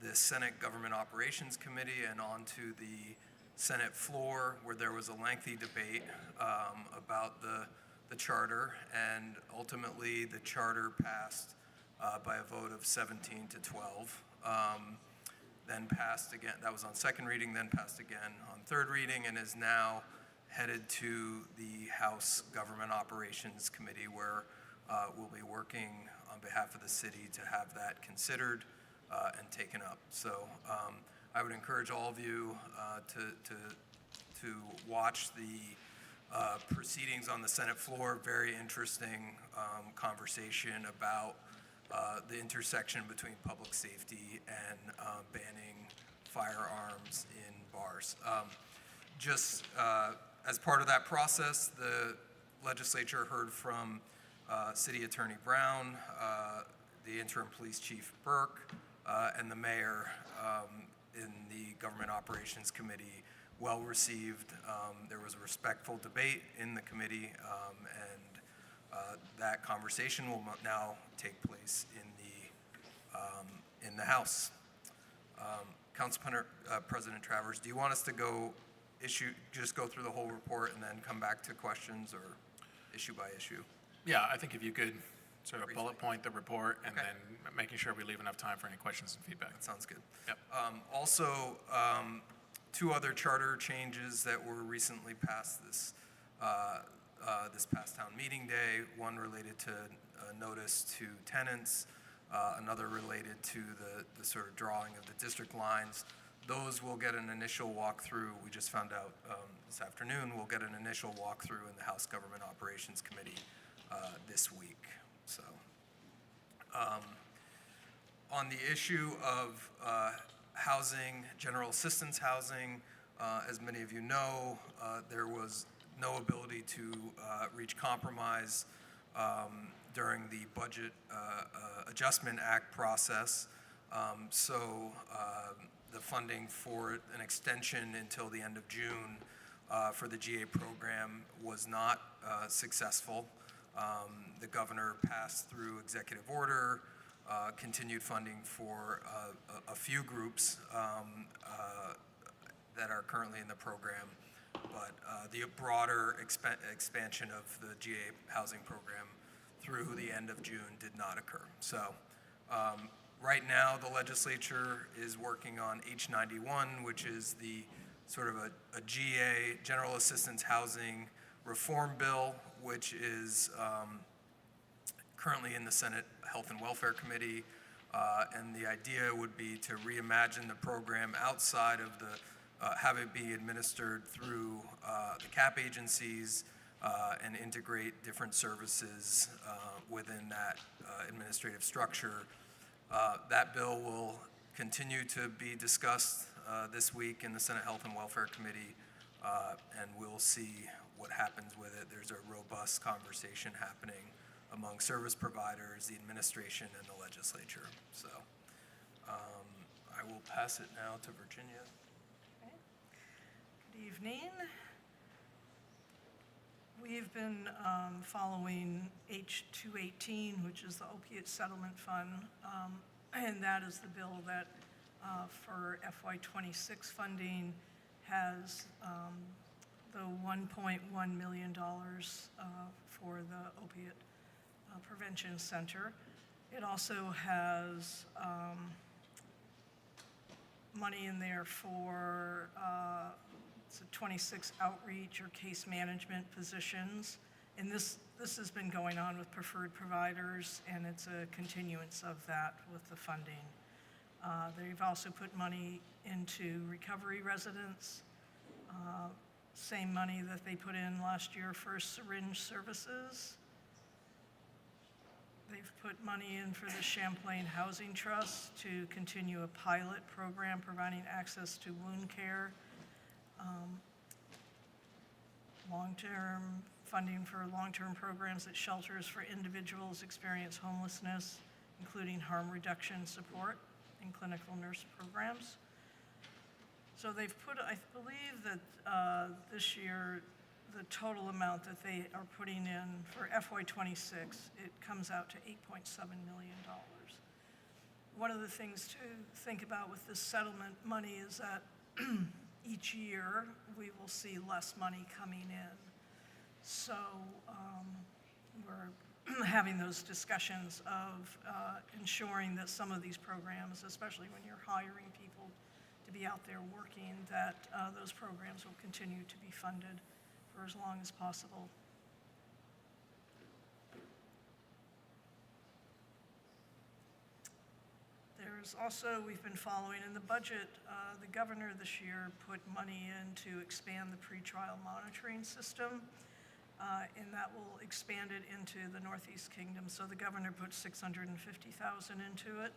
the Senate Government Operations Committee and onto the Senate floor, where there was a lengthy debate about the charter, and ultimately the charter passed by a vote of 17 to 12. Then passed again, that was on second reading, then passed again on third reading, and is now headed to the House Government Operations Committee, where we'll be working on behalf of the city to have that considered and taken up. So I would encourage all of you to watch the proceedings on the Senate floor. Very interesting conversation about the intersection between public safety and banning firearms in bars. Just as part of that process, the legislature heard from City Attorney Brown, the interim police chief Burke, and the mayor in the Government Operations Committee. Well received. There was a respectful debate in the committee, and that conversation will now take place in the House. Council President Travers, do you want us to just go through the whole report and then come back to questions, or issue by issue? Yeah, I think if you could sort of bullet point the report and then making sure we leave enough time for any questions and feedback. That sounds good. Yep. Also, 2 other charter changes that were recently passed this past town meeting day. One related to notice to tenants, another related to the sort of drawing of the district lines. Those will get an initial walkthrough. We just found out this afternoon. We'll get an initial walkthrough in the House Government Operations Committee this week. So, on the issue of housing, general assistance housing, as many of you know, there was no ability to reach compromise during the Budget Adjustment Act process. So the funding for an extension until the end of June for the GA program was not successful. The governor passed through executive order continued funding for a few groups that are currently in the program, but the broader expansion of the GA housing program through the end of June did not occur. So right now, the legislature is working on H91, which is the sort of a GA, General Assistance Housing Reform Bill, which is currently in the Senate Health and Welfare Committee. And the idea would be to reimagine the program outside of the, have it be administered through the CAP agencies and integrate different services within that administrative structure. That bill will continue to be discussed this week in the Senate Health and Welfare Committee, and we'll see what happens with it. There's a robust conversation happening among service providers, the administration, and the legislature. So I will pass it now to Virginia. Good evening. We've been following H218, which is the Opiate Settlement Fund, and that is the bill that for FY26 funding has the $1.1 million for the Opiate Prevention Center. It also has money in there for 26 outreach or case management positions. And this has been going on with preferred providers, and it's a continuance of that with the funding. They've also put money into recovery residents, same money that they put in last year for syringe services. They've put money in for the Champlain Housing Trust to continue a pilot program providing access to wound care. Long-term funding for long-term programs at shelters for individuals experience homelessness, including harm reduction support and clinical nurse programs. So they've put, I believe that this year, the total amount that they are putting in for FY26, it comes out to $8.7 million. One of the things to think about with this settlement money is that each year we will see less money coming in. So we're having those discussions of ensuring that some of these programs, especially when you're hiring people to be out there working, that those programs will continue to be funded for as long as possible. There's also, we've been following in the budget, the governor this year put money in to expand the pretrial monitoring system, and that will expand it into the Northeast Kingdom. So the governor put $650,000 into it.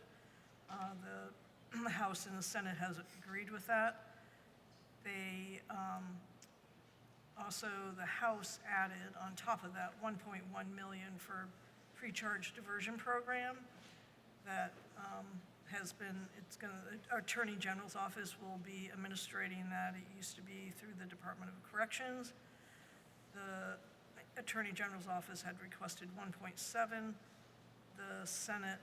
The House and the Senate has agreed with that. They also, the House added on top of that $1.1 million for pre-charge diversion program that has been, our Attorney General's office will be administrating that. It used to be through the Department of Corrections. The Attorney General's office had requested 1.7. The Senate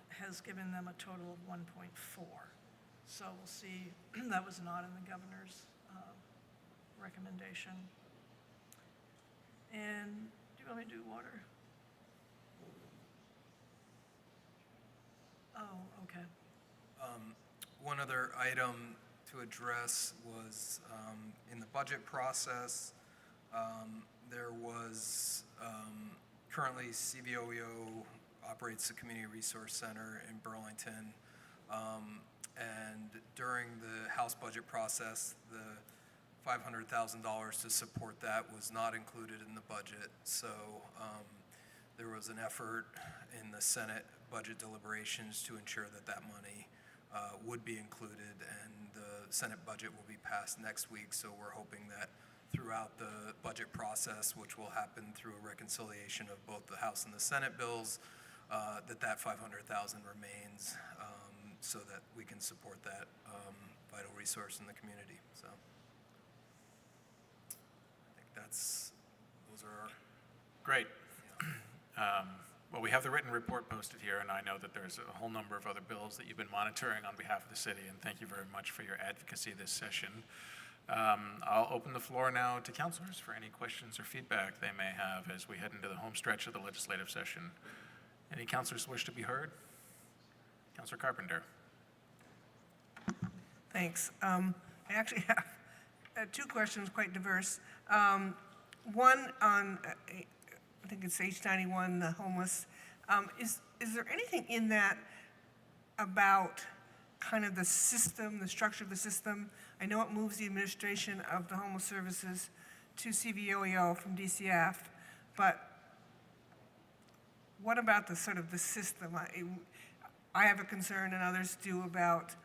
has given them a total of 1.4. So we'll see, that was not in the governor's recommendation. And do you want me to do water? Oh, okay. One other item to address was in the budget process, there was currently CVOEO operates the Community Resource Center in Burlington. And during the House budget process, the $500,000 to support that was not included in the budget. So there was an effort in the Senate budget deliberations to ensure that that money would be included, and the Senate budget will be passed next week. So we're hoping that throughout the budget process, which will happen through a reconciliation of both the House and the Senate bills, that $500,000 remains so that we can support that vital resource in the community. So I think those are our. Great. Well, we have the written report posted here, and I know that there's a whole number of other bills that you've been monitoring on behalf of the city, and thank you very much for your advocacy this session. I'll open the floor now to councilors for any questions or feedback they may have as we head into the home stretch of the legislative session. Any councilors wish to be heard? Councilor Carpenter. Thanks. I actually have two questions, quite diverse. One on, I think it's H91, the homeless. Is there anything in that about kind of the system, the structure of the system? I know it moves the administration of the homeless services to CVOEO from DCF, but what about the sort of the system? I have a concern, and others do, about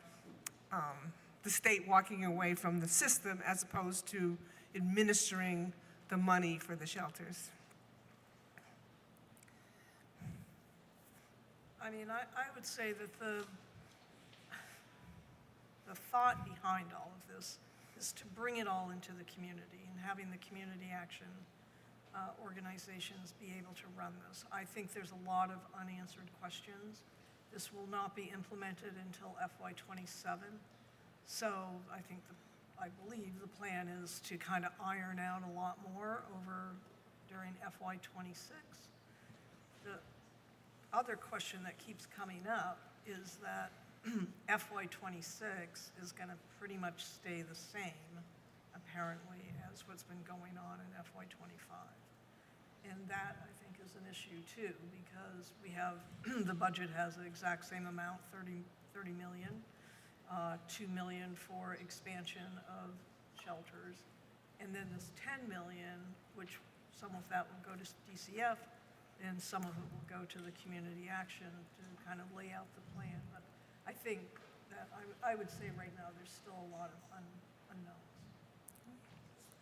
the state walking away from the system as opposed to administering the money for the shelters. I mean, I would say that the thought behind all of this is to bring it all into the community and having the community action organizations be able to run this. I think there's a lot of unanswered questions. This will not be implemented until FY27. So I believe the plan is to kind of iron out a lot more during FY26. The other question that keeps coming up is that FY26 is going to pretty much stay the same, apparently, as what's been going on in FY25. And that, I think, is an issue, too, because we have, the budget has the exact same amount, 30 million, 2 million for expansion of shelters, and then this 10 million, which some of that will go to DCF, and some of it will go to the community action to kind of lay out the plan. But I think that I would say right now there's still a lot of unknowns.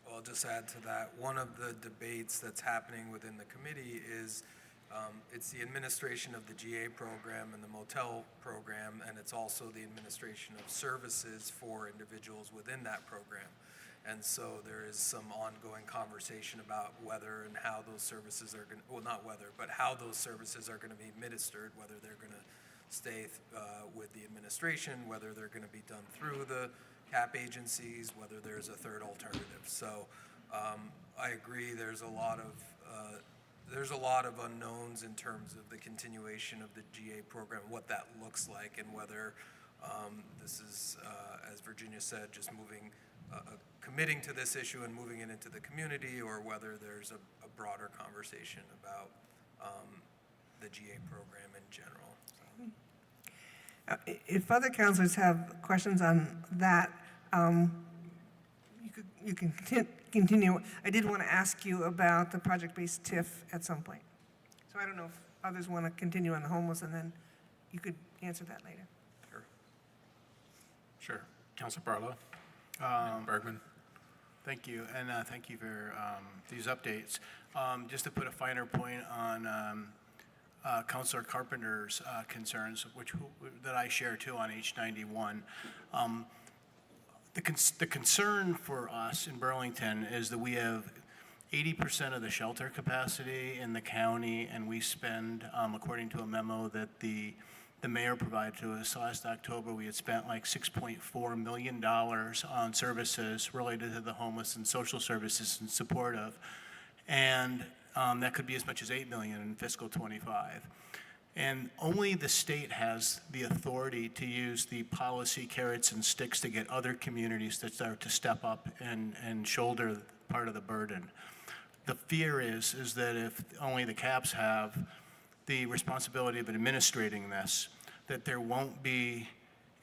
Well, I'll just add to that. One of the debates that's happening within the committee is it's the administration of the GA program and the motel program, and it's also the administration of services for individuals within that program. And so there is some ongoing conversation about whether and how those services are going to, well, not whether, but how those services are going to be administered, whether they're going to stay with the administration, whether they're going to be done through the CAP agencies, whether there's a third alternative. So I agree there's a lot of unknowns in terms of the continuation of the GA program, what that looks like, and whether this is, as Virginia said, just committing to this issue and moving it into the community, or whether there's a broader conversation about the GA program in general. If other councilors have questions on that, you can continue. I did want to ask you about the project-based TIF at some point. So I don't know if others want to continue on the homeless, and then you could answer that later. Sure. Councilor Barlow. Bergman. Thank you, and thank you for these updates. Just to put a finer point on Councilor Carpenter's concerns, that I share too on H91. The concern for us in Burlington is that we have 80% of the shelter capacity in the county, and we spend, according to a memo that the mayor provided to us last October, we had spent like $6.4 million on services related to the homeless and social services in support of, and that could be as much as $8 million in fiscal 25. And only the state has the authority to use the policy carrots and sticks to get other communities to start to step up and shoulder part of the burden. The fear is that if only the CAPs have the responsibility of administrating this, that there won't be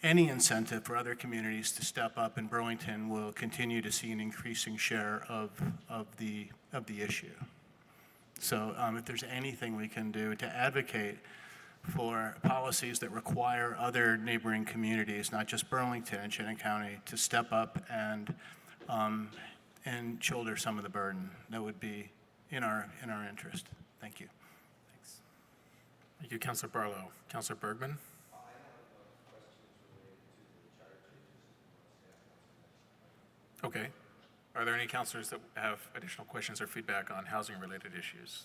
any incentive for other communities to step up, and Burlington will continue to see an increasing share of the issue. So if there's anything we can do to advocate for policies that require other neighboring communities, not just Burlington and Chittenden County, to step up and shoulder some of the burden, that would be in our interest. Thank you. Thanks. Thank you, Councilor Barlow. Councilor Bergman. Okay. Are there any councilors that have additional questions or feedback on housing-related issues?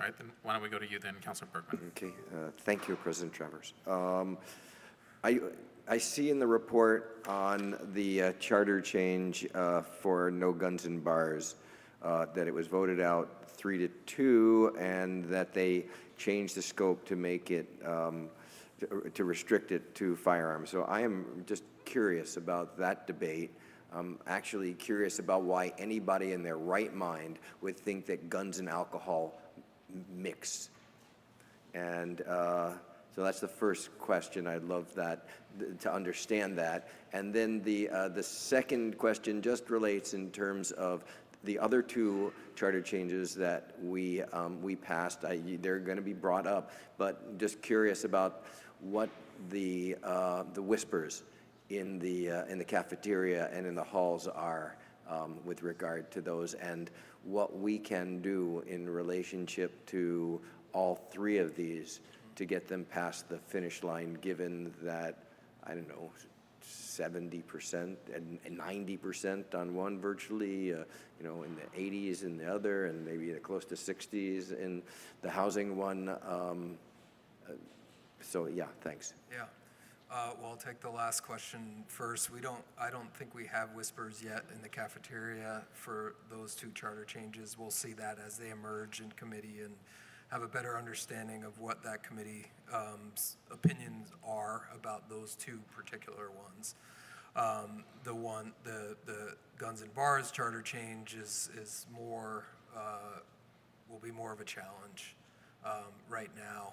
All right, then why don't we go to you then, Councilor Bergman? Okay, thank you, President Travers. I see in the report on the charter change for no guns in bars that it was voted out 3-2, and that they changed the scope to make it to restrict it to firearms. So I am just curious about that debate. I'm actually curious about why anybody in their right mind would think that guns and alcohol mix. And so that's the first question. I'd love that to understand that. And then the second question just relates in terms of the other two charter changes that we passed. They're going to be brought up, but just curious about what the whispers in the cafeteria and in the halls are with regard to those, and what we can do in relationship to all three of these to get them past the finish line, given that, I don't know, 70% and 90% on one virtually, you know, in the 80s in the other, and maybe close to 60s in the housing one. So yeah, thanks. Yeah. Well, I'll take the last question first. I don't think we have whispers yet in the cafeteria for those two charter changes. We'll see that as they emerge in committee and have a better understanding of what that committee's opinions are about those two particular ones. The guns and bars charter change is more, will be more of a challenge right now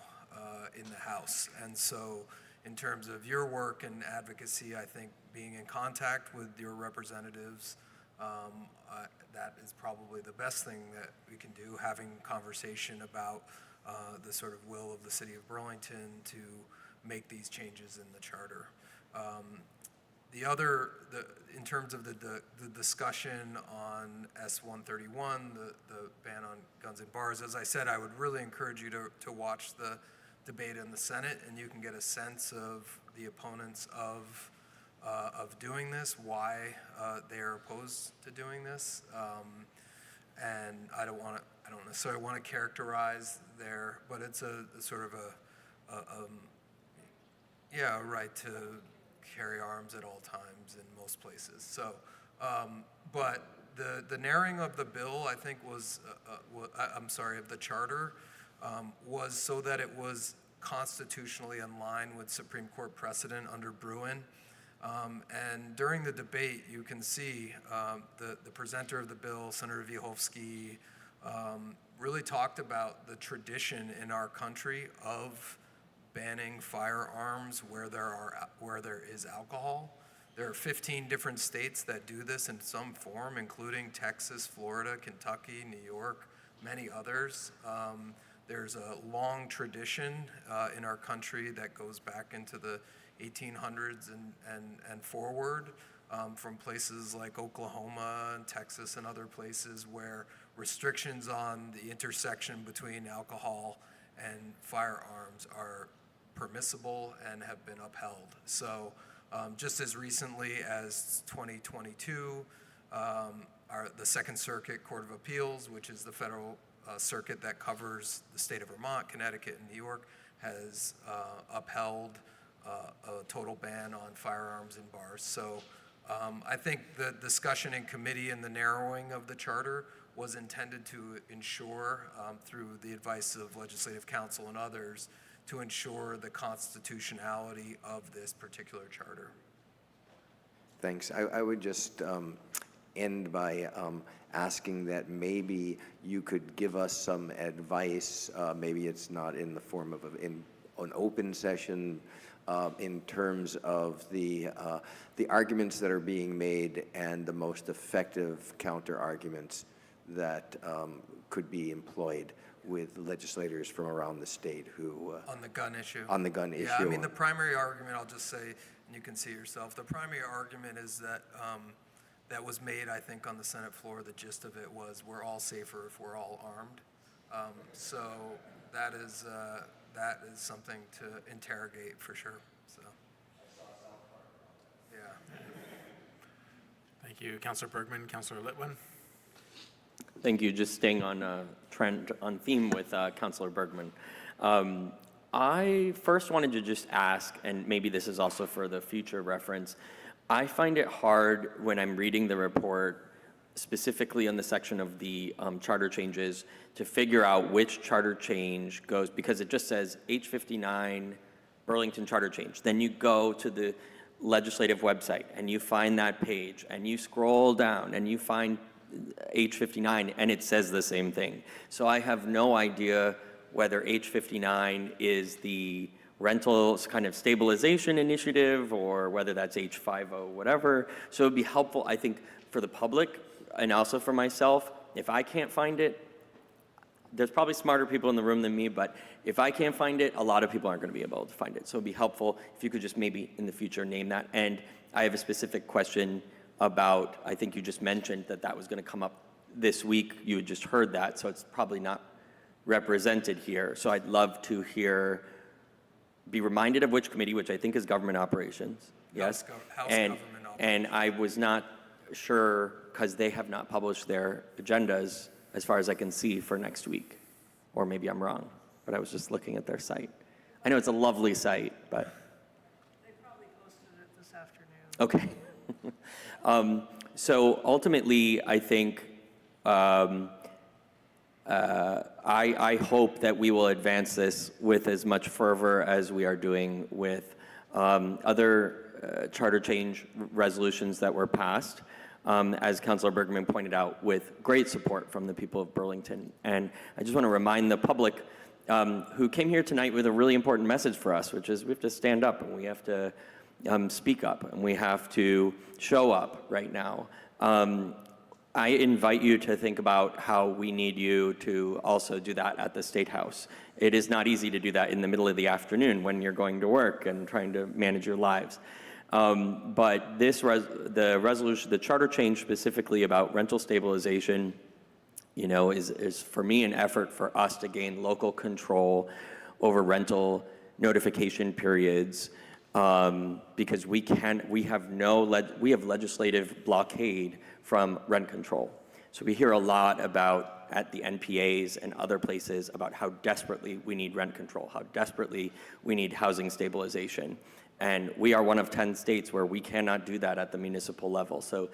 in the House. And so in terms of your work and advocacy, I think being in contact with your representatives, that is probably the best thing that we can do, having conversation about the sort of will of the city of Burlington to make these changes in the charter. In terms of the discussion on S-131, the ban on guns and bars, as I said, I would really encourage you to watch the debate in the Senate, and you can get a sense of the opponents of doing this, why they're opposed to doing this, and I don't necessarily want to characterize but it's a sort of a right to carry arms at all times in most places. So, but the narrowing of the bill, I think, was of the charter, was so that it was constitutionally in line with Supreme Court precedent under Bruin. And during the debate, you can see the presenter of the bill, Senator Wiehovsky, really talked about the tradition in our country of banning firearms where there is alcohol. There are 15 different states that do this in some form, including Texas, Florida, Kentucky, New York, many others. There's a long tradition in our country that goes back into the 1800s and forward, from places like Oklahoma and Texas and other places where restrictions on the intersection between alcohol and firearms are permissible and have been upheld. So just as recently as 2022, the Second Circuit Court of Appeals, which is the federal circuit that covers the state of Vermont, Connecticut, and New York, has upheld a total ban on firearms in bars. So I think the discussion in committee and the narrowing of the charter was intended to ensure, through the advice of legislative counsel and others, to ensure the constitutionality of this particular charter. Thanks. I would just end by asking that maybe you could give us some advice, maybe it's not in the form of an open session, in terms of the arguments that are being made and the most effective counter arguments that could be employed with legislators from around the state who... on the gun issue? On the gun issue. Yeah, I mean, the primary argument, I'll just say, and you can see yourself, the primary argument is that that was made, I think, on the Senate floor. The gist of it was, we're all safer if we're all armed. So that is something to interrogate for sure. So, yeah. Thank you, Councilor Bergman. Councilor Litwin. Thank you. Just staying on trend, on theme with Councilor Bergman. I first wanted to just ask, and maybe this is also for the future reference, I find it hard when I'm reading the report, specifically on the section of the charter changes, to figure out which charter change goes, because it just says H59 Burlington charter change. Then you go to the legislative website and you find that page and you scroll down and you find H59 and it says the same thing. So I have no idea whether H59 is the rental kind of stabilization initiative or whether that's H50 whatever. So it would be helpful, I think, for the public and also for myself. If I can't find it, there's probably smarter people in the room than me, but if I can't find it, a lot of people aren't going to be able to find it. So it'd be helpful if you could just maybe in the future name that. And I have a specific question about, I think you just mentioned that that was going to come up this week. You had just heard that, so it's probably not represented here. So I'd love to be reminded of which committee, which I think is Government Operations. Yes. House and, Government Operations. And I was not sure, because they have not published their agendas as far as I can see for next week. Or maybe I'm wrong, but I was just looking at their site. I know it's a lovely site, but. They probably posted it this afternoon. Okay. So ultimately, I think I hope that we will advance this with as much fervor as we are doing with other charter change resolutions that were passed. As Councilor Bergman pointed out, with great support from the people of Burlington. And I just want to remind the public who came here tonight with a really important message for us, which is we have to stand up and we have to speak up and we have to show up right now. I invite you to think about how we need you to also do that at the State House. It is not easy to do that in the middle of the afternoon when you're going to work and trying to manage your lives. But the resolution, the charter change specifically about rental stabilization, you know, is for me an effort for us to gain local control over rental notification periods, because we have legislative blockade from rent control. So we hear a lot about at the NPAs and other places about how desperately we need rent control, how desperately we need housing stabilization. And we are one of 10 states where we cannot do that at the municipal level. So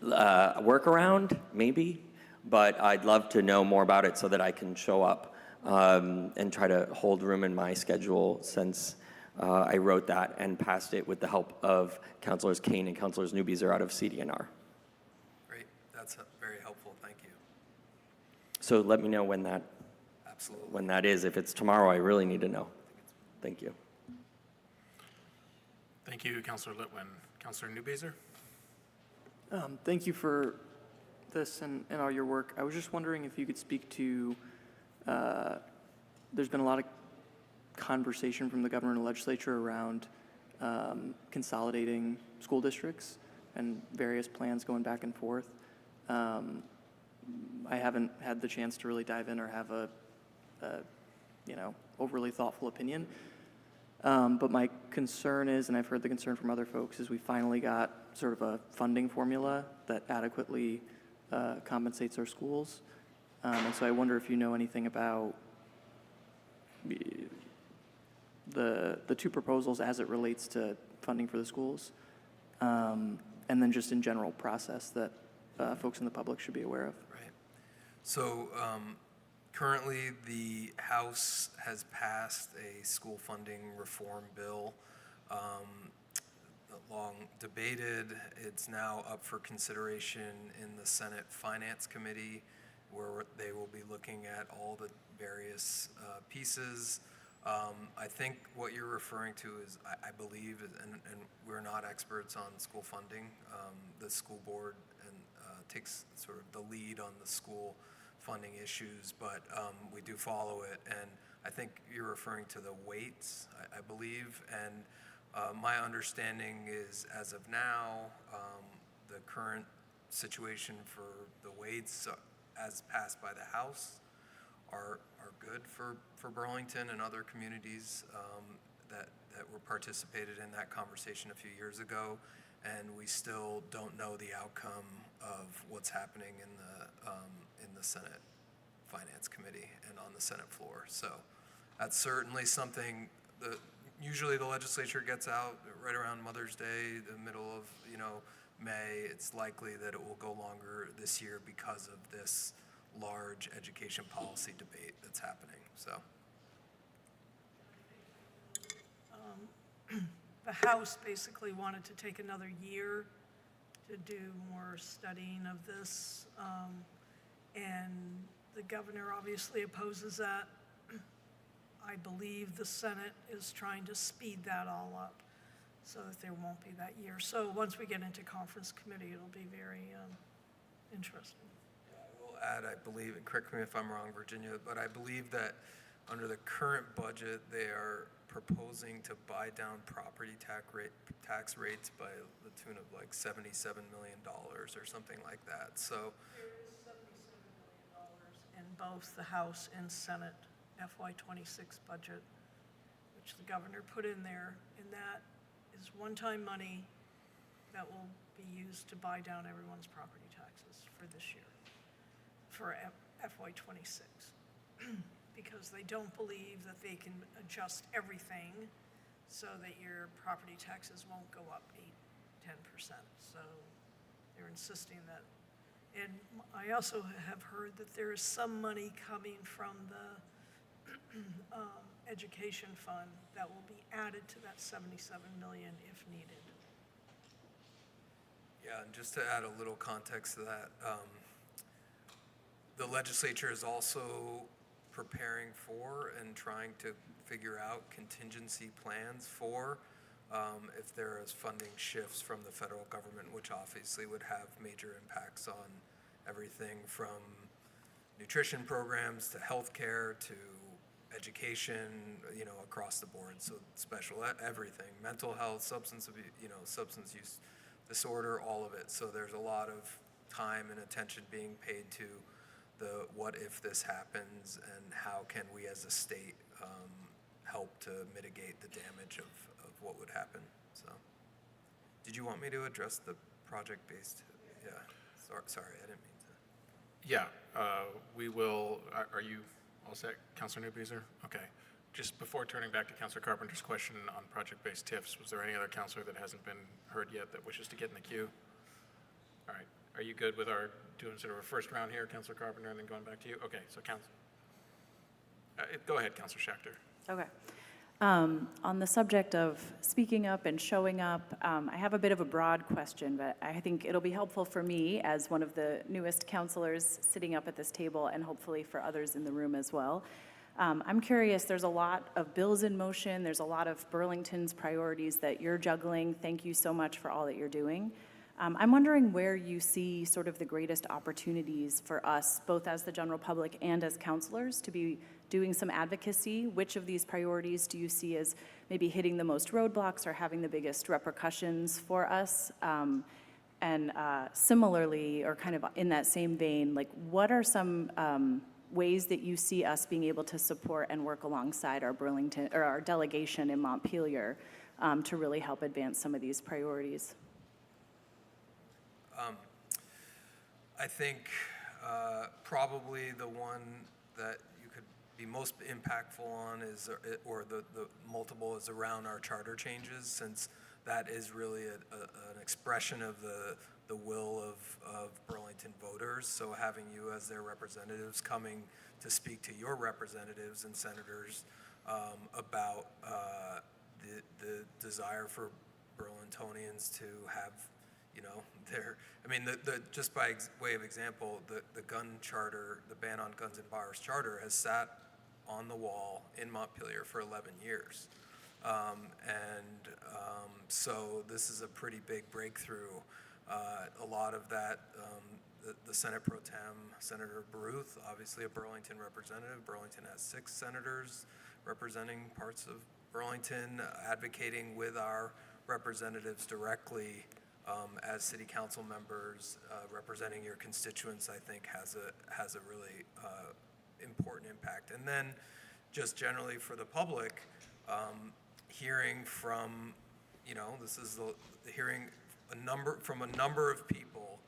workaround, maybe, but I'd love to know more about it so that I can show up and try to hold room in my schedule, since I wrote that and passed it with the help of Councilors Kane and Councilors Newbeezer out of CDNR. Great, that's very helpful, thank you. So let me know when that, when that is. If it's tomorrow, I really need to know. Thank you. Thank you, Councilor Litwin. Councilor Newbeezer? Thank you for this and all your work. I was just wondering if you could speak to, there's been a lot of conversation from the governor and legislature around consolidating school districts and various plans going back and forth. I haven't had the chance to really dive in or have a overly thoughtful opinion. But my concern is, and I've heard the concern from other folks, is we finally got sort of a funding formula that adequately compensates our schools. And so I wonder if you know anything about the two proposals as it relates to funding for the schools, and then just in general process that folks in the public should be aware of. Right. So currently the House has passed a school funding reform bill, long debated. It's now up for consideration in the Senate Finance Committee, where they will be looking at all the various pieces. I think what you're referring to is, I believe, and we're not experts on school funding, the school board takes sort of the lead on the school funding issues, but we do follow it. And I think you're referring to the weights, I believe. And my understanding is, as of now, the current situation for the weights as passed by the House are good for Burlington and other communities that were participated in that conversation a few years ago. and we still don't know the outcome of what's happening in the Senate Finance Committee and on the Senate floor. So that's certainly something that usually the legislature gets out right around Mother's Day, the middle of, May. It's likely that it will go longer this year because of this large education policy debate that's happening. So the House basically wanted to take another year to do more studying of this, and the governor obviously opposes that. I believe the Senate is trying to speed that all up so that there won't be that year. So once we get into conference committee, it'll be very interesting. I will add, I believe, and correct me if I'm wrong, Virginia, but I believe that under the current budget, they are proposing to buy down property tax rates by the tune of like $77 million or something like that. So there is $77 million in both the House and Senate FY26 budget, which the governor put in there, and that is one-time money that will be used to buy down everyone's property taxes for this year, for FY26, because they don't believe that they can adjust everything so that your property taxes won't go up 8-10%. So they're insisting that. And I also have heard that there is some money coming from the education fund that will be added to that $77 million if needed. yeah, and just to add a little context to that, the legislature is also preparing for and trying to figure out contingency plans for if there is funding shifts from the federal government, which obviously would have major impacts on everything from nutrition programs to healthcare to education, across the board. So special everything, mental health, substance abuse, substance use disorder, all of it. So there's a lot of time and attention being paid to the what if this happens and how can we as a state help to mitigate the damage of what would happen. So did you want me to address the project-based? Yeah, sorry, I didn't mean to. Yeah, we will. Are you all set, Councilor Newbeezer? Okay. Just before turning back to Councilor Carpenter's question on project-based TIFs, was there any other councilor that hasn't been heard yet that wishes to get in the queue? All right. Are you good with our doing sort of a first round here, Councilor Carpenter, and then going back to you? Okay. So, go ahead, Councilor Schachter. Okay. On the subject of speaking up and showing up, I have a bit of a broad question, but I think it'll be helpful for me as one of the newest counselors sitting up at this table, and hopefully for others in the room as well. I'm curious, there's a lot of bills in motion, there's a lot of Burlington's priorities that you're juggling. Thank you so much for all that you're doing. I'm wondering where you see sort of the greatest opportunities for us, both as the general public and as counselors, to be doing some advocacy. Which of these priorities do you see as maybe hitting the most roadblocks or having the biggest repercussions for us? And similarly, or kind of in that same vein, like what are some ways that you see us being able to support and work alongside our Burlington or our delegation in Montpelier to really help advance some of these priorities? I think probably the one that you could be most impactful on is, or the multiple is around our charter changes, since that is really an expression of the will of Burlington voters. So having you as their representatives coming to speak to your representatives and senators about the desire for Burlingtonians to have, just by way of example, the gun charter, the ban on guns and bars charter has sat on the wall in Montpelier for 11 years. So this is a pretty big breakthrough. A lot of that, the Senate Pro Tem, Senator Baruth, obviously a Burlington representative. Burlington has 6 senators representing parts of Burlington, advocating with our representatives directly as city council members, representing your constituents, I think has a really important impact. And then just generally for the public, hearing from, this is the hearing from a number of people.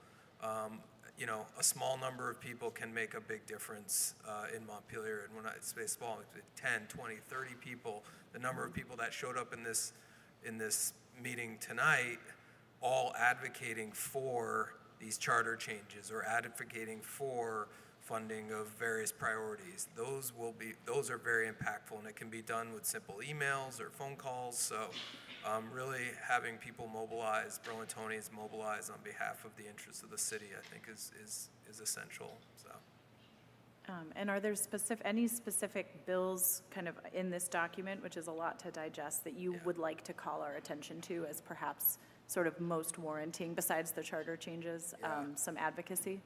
You know, a small number of people can make a big difference in Montpelier. And when I say small, it's 10, 20, 30 people. The number of people that showed up in this meeting tonight, all advocating for these charter changes or advocating for funding of various priorities. Those are very impactful, and it can be done with simple emails or phone calls. So really having people mobilize, Burlingtonians mobilize on behalf of the interests of the city, I think is essential. So. And are there any specific bills kind of in this document, which is a lot to digest, that you would like to call our attention to as perhaps sort of most warranting, besides the charter changes, some advocacy?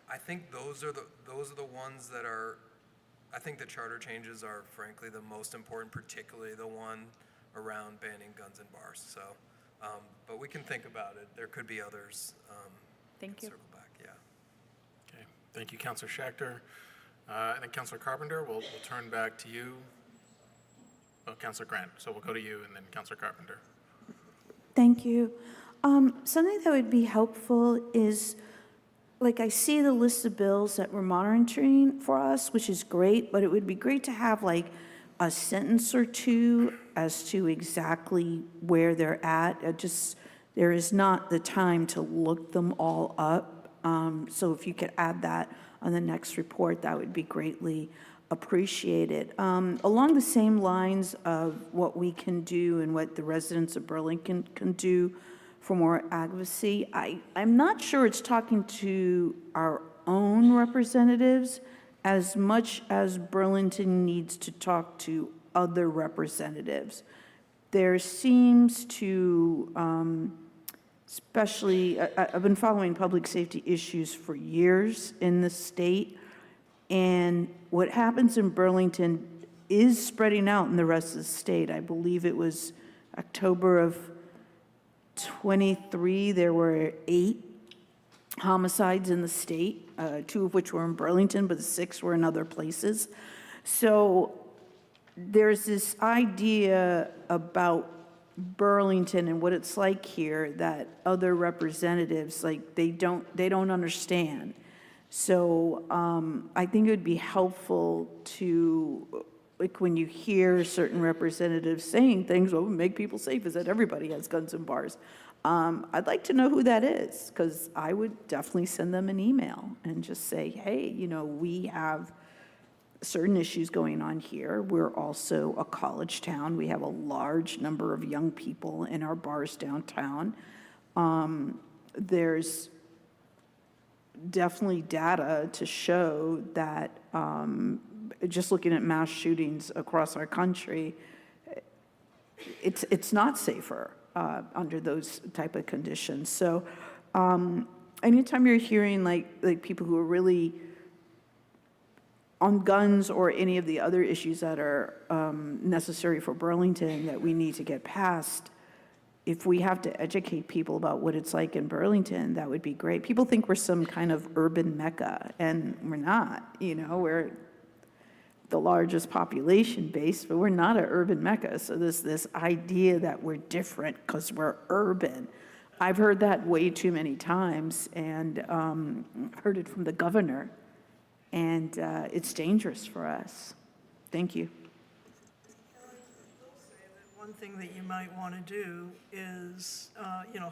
I think those are the ones that are. I think the charter changes are frankly the most important, particularly the one around banning guns in bars. So, but we can think about it. There could be others. Thank you. Circle back. Yeah. Okay. Thank you, Councilor Schachter. And then Councilor Carpenter, we'll turn back to you. Oh, Councilor Grant. So we'll go to you and then Councilor Carpenter. Thank you. Something that would be helpful is, like, I see the list of bills that we're monitoring for us, which is great, but it would be great to have like a sentence or two as to exactly where they're at. There is not the time to look them all up. So if you could add that on the next report, that would be greatly appreciated. Along the same lines of what we can do and what the residents of Burlington can do for more advocacy, I'm not sure it's talking to our own representatives as much as Burlington needs to talk to other representatives. There seems to, especially, I've been following public safety issues for years in the state, and what happens in Burlington is spreading out in the rest of the state. I believe it was October of 23, there were 8 homicides in the state, 2 of which were in Burlington, but the 6 were in other places. So there's this idea about Burlington and what it's like here that other representatives, like, they don't understand. So I think it would be helpful to, like, when you hear certain representatives saying things, well, make people safe, is that everybody has guns in bars. I'd like to know who that is, because I would definitely send them an email and just say, hey, you know, we have certain issues going on here. We're also a college town. We have a large number of young people in our bars downtown. There's definitely data to show that just looking at mass shootings across our country, it's not safer under those type of conditions. So anytime you're hearing like people who are really on guns or any of the other issues that are necessary for Burlington that we need to get past, if we have to educate people about what it's like in Burlington, that would be great. People think we're some kind of urban mecca, and we're not. You know, we're the largest population base, but we're not an urban mecca. So this idea that we're different because we're urban, I've heard that way too many times, and heard it from the governor, and it's dangerous for us. Thank you. One thing that you might want to do is,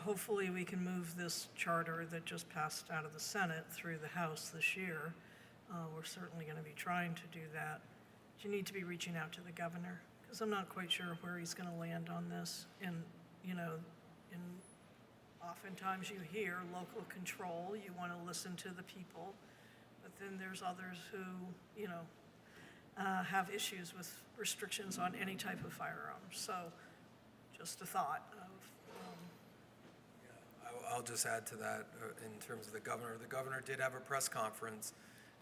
hopefully we can move this charter that just passed out of the Senate through the House this year. We're certainly going to be trying to do that. But you need to be reaching out to the governor, because I'm not quite sure where he's going to land on this. And, oftentimes you hear local control, you want to listen to the people, but then there's others who, have issues with restrictions on any type of firearm. So just a thought of. I'll just add to that in terms of the governor. The governor did have a press conference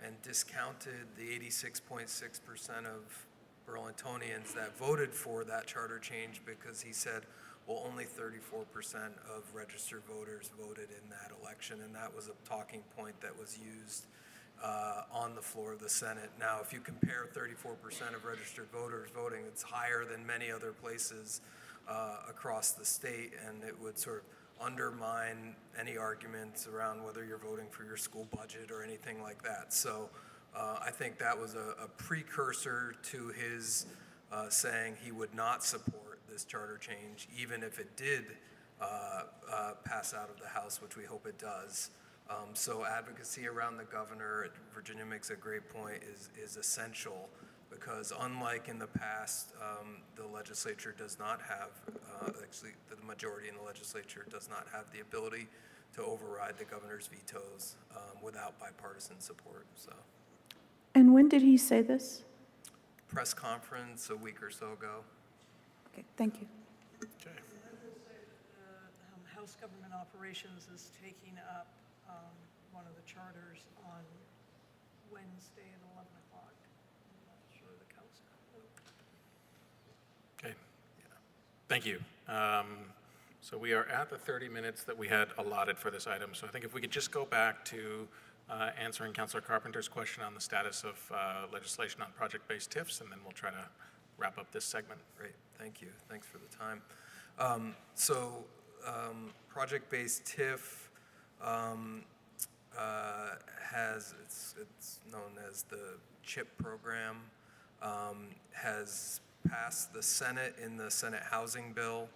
and discounted the 86.6% of Burlingtonians that voted for that charter change, because he said, well, only 34% of registered voters voted in that election, and that was a talking point that was used on the floor of the Senate. Now, if you compare 34% of registered voters voting, it's higher than many other places across the state, and it would sort of undermine any arguments around whether you're voting for your school budget or anything like that. So I think that was a precursor to his saying he would not support this charter change, even if it did pass out of the House, which we hope it does. So advocacy around the governor, Virginia makes a great point, is essential, because unlike in the past, the legislature does not have, actually the majority in the legislature does not have the ability to override the governor's vetoes without bipartisan support. So, And when did he say this? press conference a week or so ago. Okay, thank you. Okay. House Government Operations is taking up one of the charters on Wednesday at 11 o'clock. I'm not sure the council. Okay. Yeah. Thank you. So we are at the 30 minutes that we had allotted for this item. So I think if we could just go back to answering Councilor Carpenter's question on the status of legislation on project-based TIFs, and then we'll try to wrap up this segment. Great, thank you. Thanks for the time. Project-based TIF it's known as the CHIP program, has passed the Senate in the Senate Housing Bill,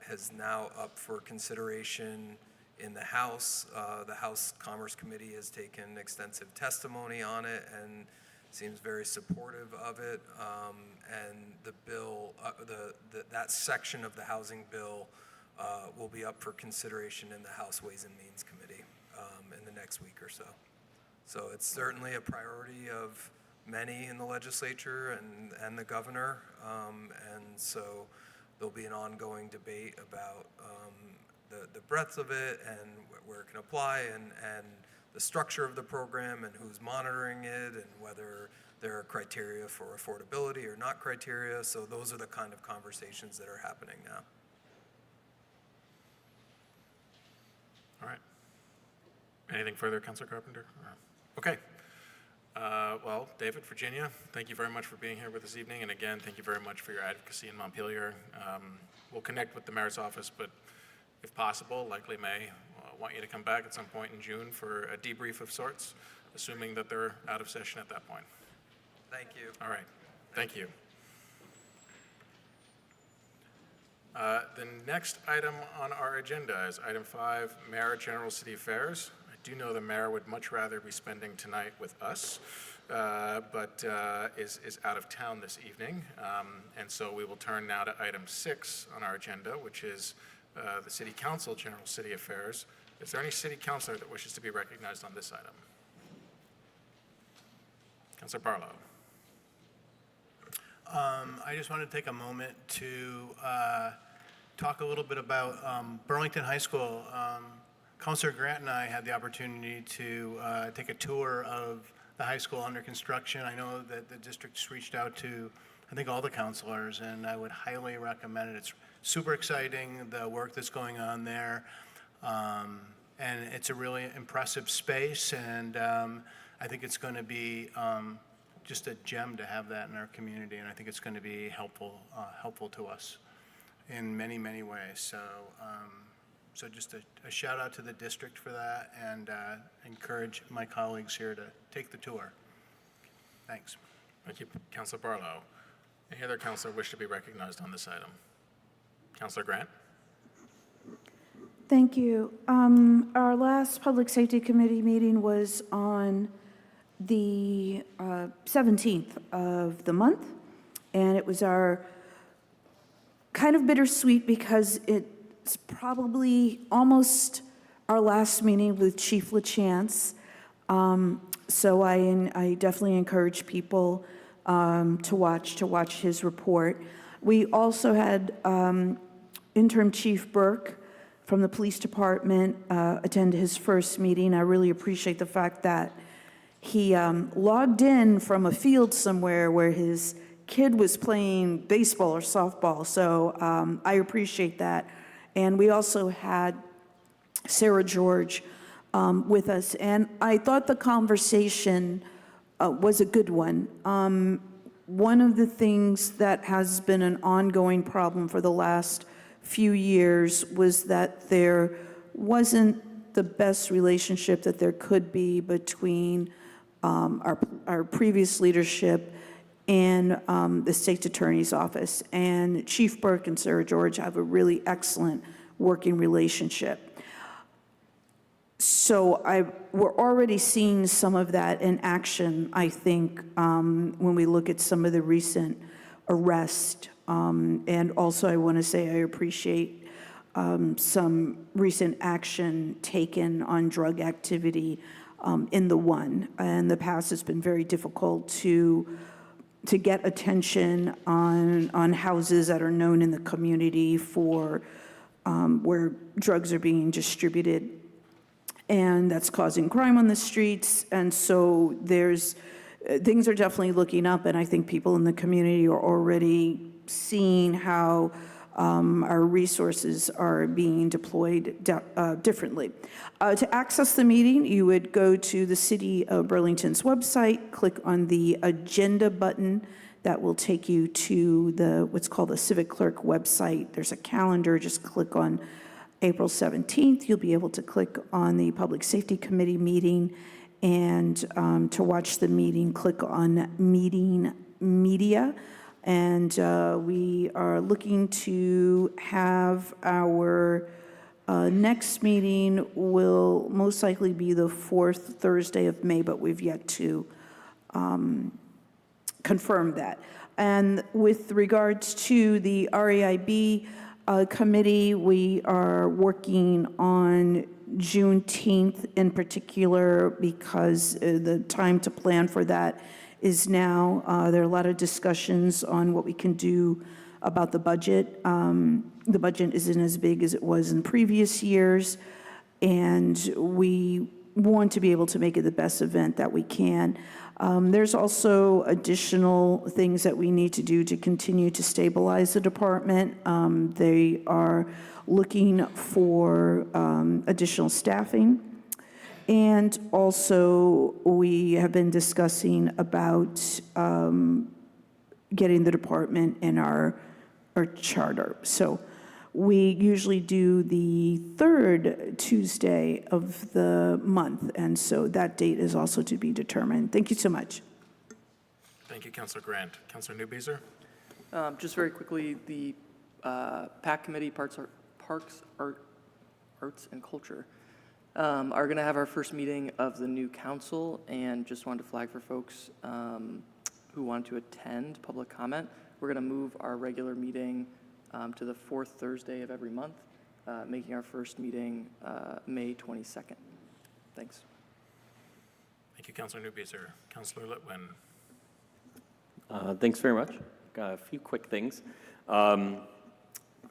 has now up for consideration in the House. The House Commerce Committee has taken extensive testimony on it and seems very supportive of it. And the bill, that section of the housing bill will be up for consideration in the House Ways and Means Committee in the next week or so. So it's certainly a priority of many in the legislature and the governor. And so there'll be an ongoing debate about the breadth of it and where it can apply and the structure of the program and who's monitoring it and whether there are criteria for affordability or not criteria. So those are the kind of conversations that are happening now. All right. Anything further, Councilor Carpenter? Okay. Well, David, Virginia, thank you very much for being here with us this evening. And again, thank you very much for your advocacy in Montpelier. We'll connect with the mayor's office, but if possible, likely may want you to come back at some point in June for a debrief of sorts, assuming that they're out of session at that point. Thank you. All right. Thank you. The next item on our agenda is item 5, Mayor General City Affairs. I do know the mayor would much rather be spending tonight with us, but is out of town this evening. And so we will turn now to item 6 on our agenda, which is the City Council General City Affairs. Is there any city councilor that wishes to be recognized on this item? Councilor Barlow. I just want to take a moment to talk a little bit about Burlington High School. Councilor Grant and I had the opportunity to take a tour of the high school under construction. I know that the district's reached out to, I think, all the councilors, and I would highly recommend it. It's super exciting, the work that's going on there. And it's a really impressive space, and I think it's going to be just a gem to have that in our community, and I think it's going to be helpful to us in many, many ways. So, so just a shout out to the district for that, and encourage my colleagues here to take the tour. Thanks. Thank you, Councilor Barlow. Any other councilor wish to be recognized on this item? Councilor Grant? Thank you. Our last Public Safety Committee meeting was on the 17th of the month, and it was our kind of bittersweet because it's probably almost our last meeting with Chief LaChance. So I definitely encourage people to watch his report. We also had Interim Chief Burke from the police department attend his first meeting. I really appreciate the fact that he logged in from a field somewhere where his kid was playing baseball or softball. So I appreciate that. And we also had Sarah George with us. And I thought the conversation was a good one. one of the things that has been an ongoing problem for the last few years was that there wasn't the best relationship that there could be between our previous leadership and the state's attorney's office. And Chief Burke and Sarah George have a really excellent working relationship. So we're already seeing some of that in action, I think, when we look at some of the recent arrests. And also I want to say I appreciate some recent action taken on drug activity in the one. In the past, it's been very difficult to get attention on houses that are known in the community for where drugs are being distributed, and that's causing crime on the streets. And so things are definitely looking up, and I think people in the community are already seeing how our resources are being deployed differently. To access the meeting, you would go to the City of Burlington's website, click on the agenda button. That will take you to what's called the Civic Clerk website. There's a calendar, just click on April 17th. You'll be able to click on the Public Safety Committee meeting, and to watch the meeting, click on Meeting Media. And we are looking to have our next meeting will most likely be the 4th Thursday of May, but we've yet to confirm that. And with regards to the RAIB committee, we are working on Juneteenth in particular because the time to plan for that is now. There are a lot of discussions on what we can do about the budget. The budget isn't as big as it was in previous years, and we want to be able to make it the best event that we can. There's also additional things that we need to do to continue to stabilize the department. They are looking for additional staffing. And also, we have been discussing about getting the department in our charter. So we usually do the 3rd Tuesday of the month, and so that date is also to be determined. Thank you so much. Thank you, Councilor Grant. Councilor Newbeezer? Just very quickly, the PAC Committee, Arts, and Culture, are going to have our first meeting of the new council, and just wanted to flag for folks who want to attend public comment. We're going to move our regular meeting to the 4th Thursday of every month, making our first meeting May 22nd. Thanks. Thank you, Councilor Newbeezer. Councilor Litwin? Thanks very much. Got a few quick things.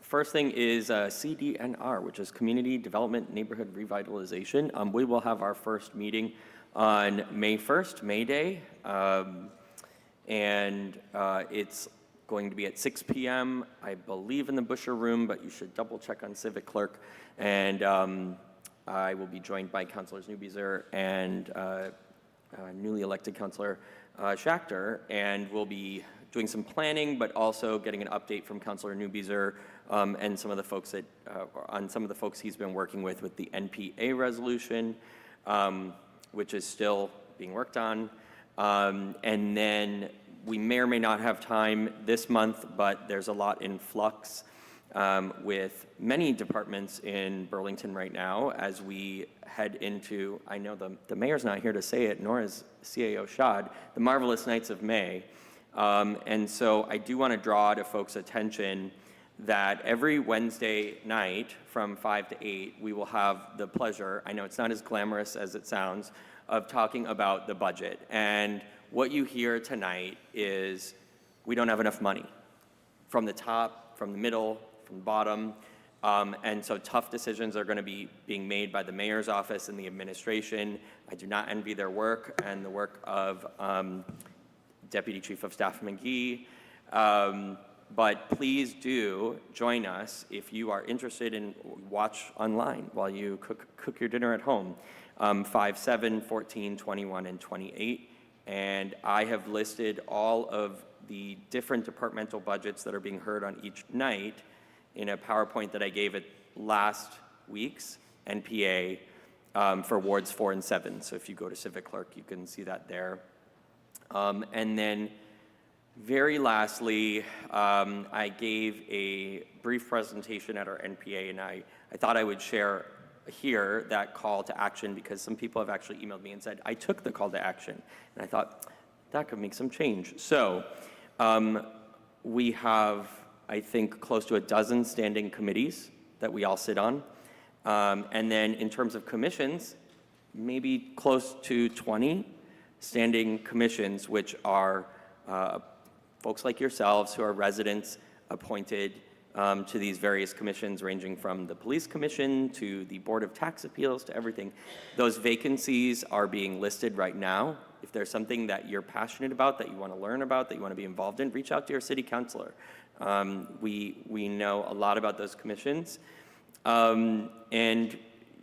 First thing is CDNR, which is Community Development Neighborhood Revitalization. We will have our first meeting on May 1st, May Day, and it's going to be at 6 p.m., I believe in the Busher Room, but you should double check on Civic Clerk. And I will be joined by Councilors Newbeezer and newly elected Councilor Schachter, and we'll be doing some planning, but also getting an update from Councilor Newbeezer and some of the folks on some of the folks he's been working with the NPA resolution, which is still being worked on. And then we may or may not have time this month, but there's a lot in flux with many departments in Burlington right now as we head into, I know the mayor's not here to say it, nor is CAO Shad, the Marvelous Nights of May. And so I do want to draw to folks' attention that every Wednesday night from 5 to 8, we will have the pleasure, I know it's not as glamorous as it sounds, of talking about the budget. And what you hear tonight is we don't have enough money from the top, from the middle, from the bottom. And so tough decisions are going to be being made by the mayor's office and the administration. I do not envy their work and the work of Deputy Chief of Staff McGee. But please do join us if you are interested in watch online while you cook your dinner at home. 5, 7, 14, 21, and 28. And I have listed all of the different departmental budgets that are being heard on each night in a PowerPoint that I gave at last week's NPA for wards 4 and 7. So if you go to Civic Clerk, you can see that there. And then very lastly, I gave a brief presentation at our NPA, and I thought I would share here that call to action because some people have actually emailed me and said, I took the call to action. And I thought, that could make some change. So we have, I think, close to a dozen standing committees that we all sit on. And then in terms of commissions, maybe close to 20 standing commissions, which are folks like yourselves who are residents appointed to these various commissions, ranging from the Police Commission to the Board of Tax Appeals to everything. Those vacancies are being listed right now. If there's something that you're passionate about, that you want to learn about, that you want to be involved in, reach out to your city councilor. We know a lot about those commissions, and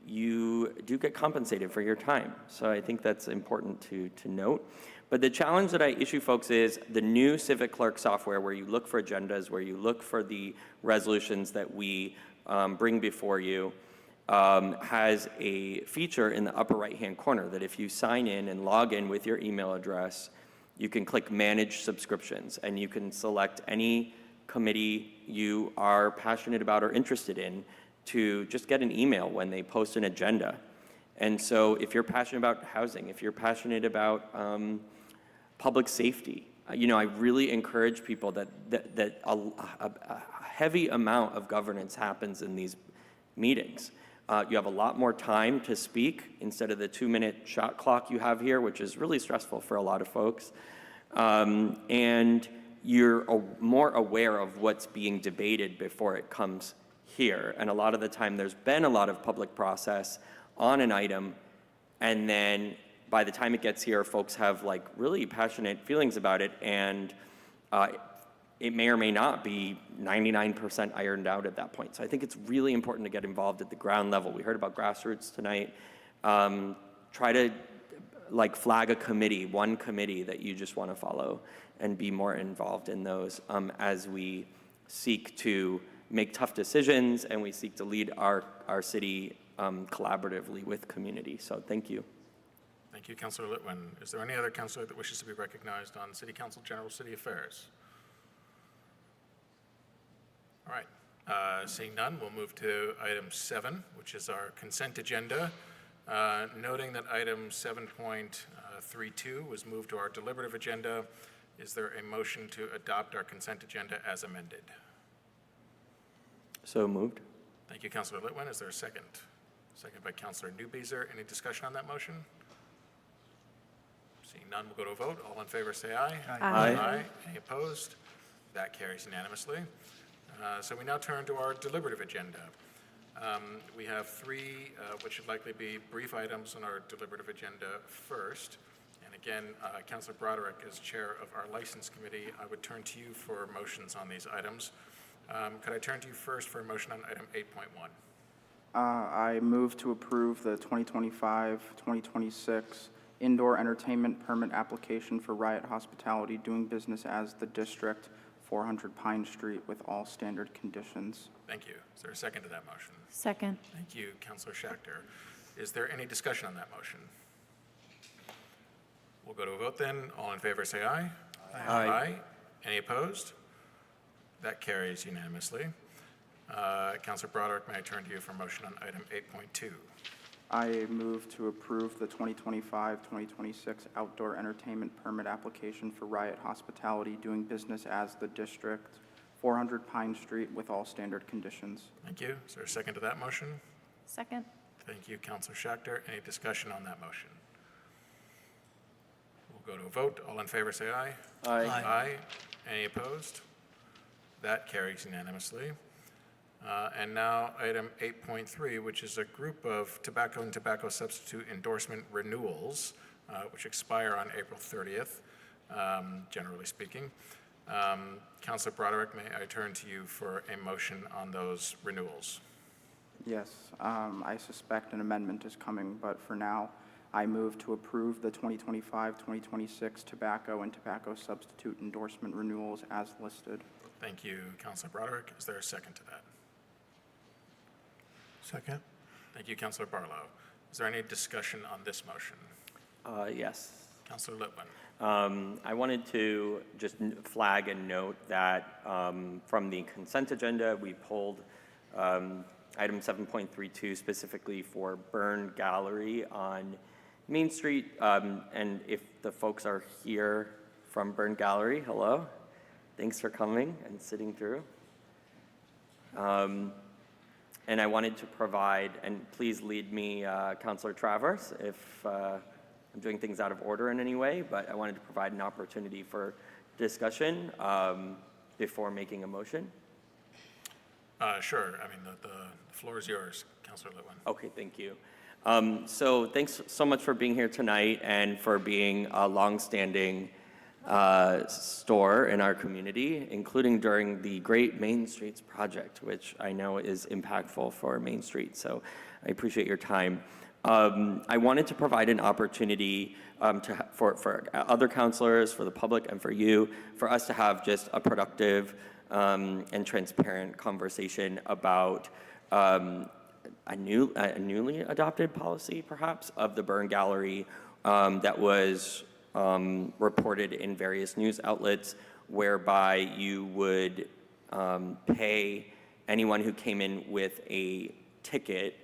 you do get compensated for your time. So I think that's important to note. But the challenge that I issue folks is the new Civic Clerk software, where you look for agendas, where you look for the resolutions that we bring before you, has a feature in the upper right-hand corner that if you sign in and log in with your email address, you can click Manage Subscriptions, and you can select any committee you are passionate about or interested in to just get an email when they post an agenda. And so if you're passionate about housing, if you're passionate about public safety, you know, I really encourage people that a heavy amount of governance happens in these meetings. You have a lot more time to speak instead of the 2-minute shot clock you have here, which is really stressful for a lot of folks. And you're more aware of what's being debated before it comes here. And a lot of the time there's been a lot of public process on an item, and then by the time it gets here, folks have like really passionate feelings about it, and it may or may not be 99% ironed out at that point. So I think it's really important to get involved at the ground level. We heard about grassroots tonight. Try to like flag a committee, one committee that you just want to follow, and be more involved in those as we seek to make tough decisions and we seek to lead our city collaboratively with community. So thank you. Thank you, Councilor Litwin. Is there any other councilor that wishes to be recognized on City Council General City Affairs? All right, seeing none, we'll move to item 7, which is our consent agenda. Noting that item 7.32 was moved to our deliberative agenda, is there a motion to adopt our consent agenda as amended? So moved. Thank you, Councilor Litwin. Is there a second? Second by Councilor Newbeezer. Any discussion on that motion? Seeing none, we'll go to a vote. All in favor, say aye. Aye. Aye. Any opposed? That carries unanimously. So we now turn to our deliberative agenda. We have 3, which should likely be brief items on our deliberative agenda first. And again, Councilor Broderick, as chair of our license committee, I would turn to you for motions on these items. Could I turn to you first for a motion on item 8.1? I move to approve the 2025-2026 indoor entertainment permit application for Riot Hospitality doing business as the District, 400 Pine Street, with all standard conditions. Thank you. Is there a second to that motion? Second. Thank you, Councilor Schachter. Is there any discussion on that motion? We'll go to a vote then. All in favor, say aye. Aye. Aye. Any opposed? That carries unanimously. Councilor Broderick, may I turn to you for a motion on item 8.2? I move to approve the 2025-2026 outdoor entertainment permit application for Riot Hospitality doing business as the District, 400 Pine Street, with all standard conditions. Thank you. Is there a second to that motion? Second. Thank you, Councilor Schachter. Any discussion on that motion? We'll go to a vote. All in favor, say aye. Aye. Aye. Any opposed? That carries unanimously. And now item 8.3, which is a group of tobacco and tobacco substitute endorsement renewals, which expire on April 30th, generally speaking. Councilor Broderick, may I turn to you for a motion on those renewals? Yes, I suspect an amendment is coming, but for now, I move to approve the 2025-2026 tobacco and tobacco substitute endorsement renewals as listed. Thank you, Councilor Broderick. Is there a second to that? Second. Thank you, Councilor Barlow. Is there any discussion on this motion? Yes. Councilor Litwin. I wanted to just flag and note that from the consent agenda, we pulled item 7.32 specifically for Burn Gallery on Main Street. And if the folks are here from Burn Gallery, hello. Thanks for coming and sitting through. And I wanted to provide, and please lead me, Councilor Travers, if I'm doing things out of order in any way, but I wanted to provide an opportunity for discussion before making a motion. Sure. I mean, the floor is yours, Councilor Litwin. Okay, thank you. So thanks so much for being here tonight and for being a longstanding store in our community, including during the Great Main Streets project, which I know is impactful for Main Street. So I appreciate your time. I wanted to provide an opportunity for other counselors, for the public, and for you, for us to have just a productive and transparent conversation about a newly adopted policy, perhaps, of the Burn Gallery that was reported in various news outlets, whereby you would pay anyone who came in with a ticket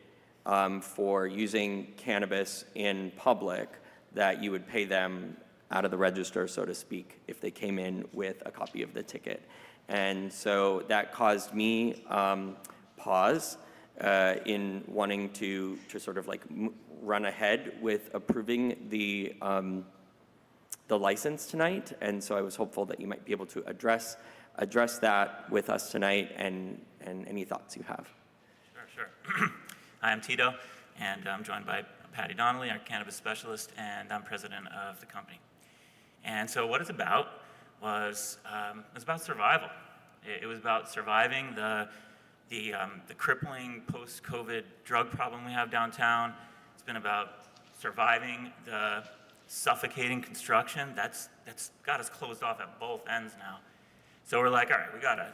for using cannabis in public, that you would pay them out of the register, so to speak, if they came in with a copy of the ticket. And so that caused me pause in wanting to sort of like run ahead with approving the license tonight. And so I was hopeful that you might be able to address that with us tonight and any thoughts you have. Sure. Hi, I'm Tito, and I'm joined by Patty Donnelly, our cannabis specialist, and I'm president of the company. And so what it's about was about survival. It was about surviving the crippling post-COVID drug problem we have downtown. It's been about surviving the suffocating construction that's got us closed off at both ends now. So we're like, all right, we gotta,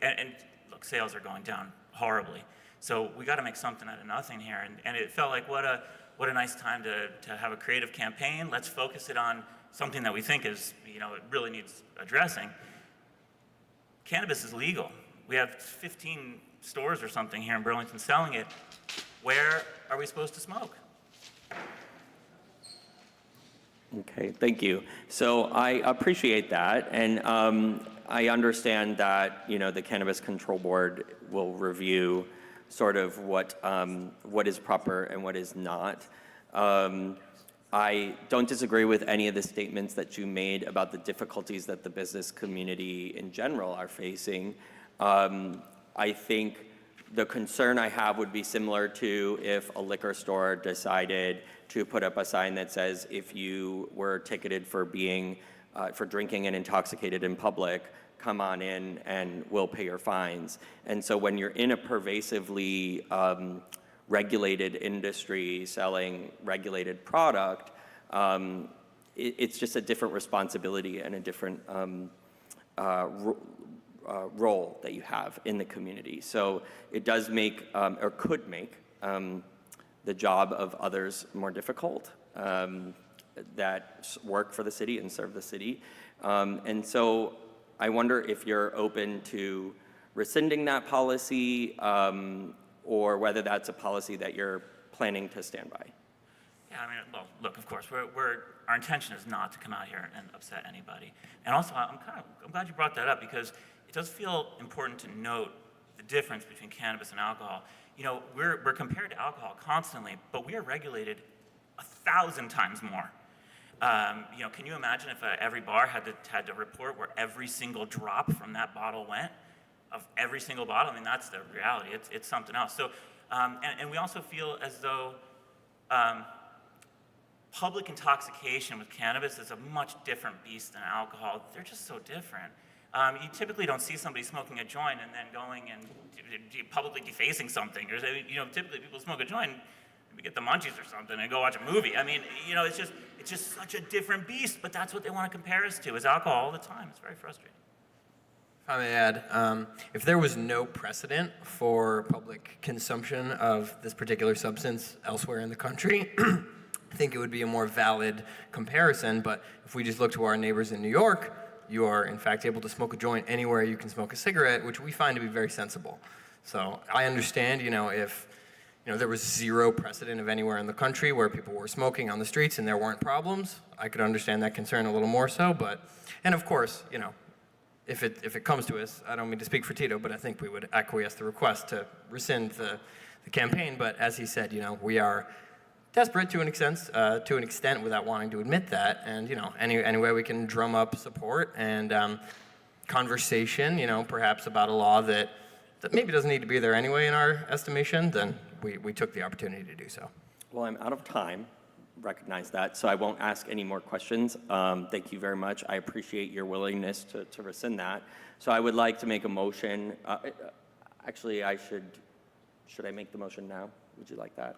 and look, sales are going down horribly. So we gotta make something out of nothing here. And it felt like what a nice time to have a creative campaign. Let's focus it on something that we think is, it really needs addressing. Cannabis is legal. We have 15 stores or something here in Burlington selling it. Where are we supposed to smoke? Okay, thank you. So I appreciate that, and I understand that the Cannabis Control Board will review sort of what is proper and what is not. I don't disagree with any of the statements that you made about the difficulties that the business community in general are facing. I think the concern I have would be similar to if a liquor store decided to put up a sign that says, if you were ticketed for drinking and intoxicated in public, come on in and we'll pay your fines. And so when you're in a pervasively regulated industry selling regulated product, it's just a different responsibility and a different role that you have in the community. So it does make, or could make, the job of others more difficult that work for the city and serve the city. And so I wonder if you're open to rescinding that policy, or whether that's a policy that you're planning to stand by. Yeah, well, look, of course, our intention is not to come out here and upset anybody. And also, I'm glad you brought that up, because it does feel important to note the difference between cannabis and alcohol. We're compared to alcohol constantly, but we are regulated 1,000 times more. Can you imagine if every bar had to report where every single drop from that bottle went, of every single bottle? That's the reality. It's something else. So, and we also feel as though public intoxication with cannabis is a much different beast than alcohol. They're just so different. You typically don't see somebody smoking a joint and then going and publicly defacing something. Typically people smoke a joint, maybe get the munchies or something and go watch a movie. I mean, you know, it's just such a different beast, but that's what they want to compare us to, is alcohol all the time. It's very frustrating. If I may add, if there was no precedent for public consumption of this particular substance elsewhere in the country, I think it would be a more valid comparison. But if we just look to our neighbors in New York, you are in fact able to smoke a joint anywhere you can smoke a cigarette, which we find to be very sensible. So I understand, if there was zero precedent of anywhere in the country where people were smoking on the streets and there weren't problems, I could understand that concern a little more so. And of course, if it comes to us, I don't mean to speak for Tito, but I think we would acquiesce the request to rescind the campaign. But as he said, we are desperate to an extent without wanting to admit that. And any way we can drum up support and conversation, perhaps about a law that maybe doesn't need to be there anyway in our estimation, then we took the opportunity to do so. Well, I'm out of time. Recognize that, so I won't ask any more questions. Thank you very much. I appreciate your willingness to rescind that. So I would like to make a motion. Actually, should I make the motion now? Would you like that?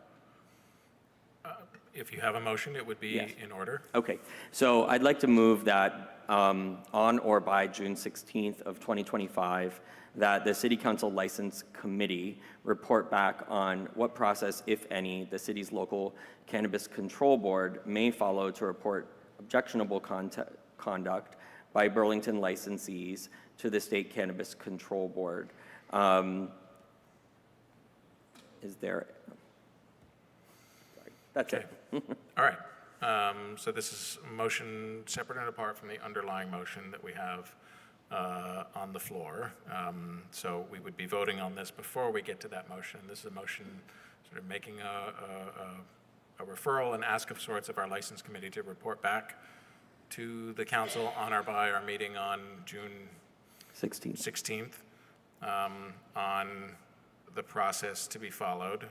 If you have a motion, it would be in order. Okay, so I'd like to move that on or by June 16th of 2025, that the City Council License Committee report back on what process, if any, the city's local Cannabis Control Board may follow to report objectionable conduct by Burlington licensees to the State Cannabis Control Board. Is there? Sorry, that's it. All right. So this is a motion separate and apart from the underlying motion that we have on the floor. So we would be voting on this before we get to that motion. This is a motion sort of making a referral and ask of sorts of our license committee to report back to the council on or by our meeting on June 16th on the process to be followed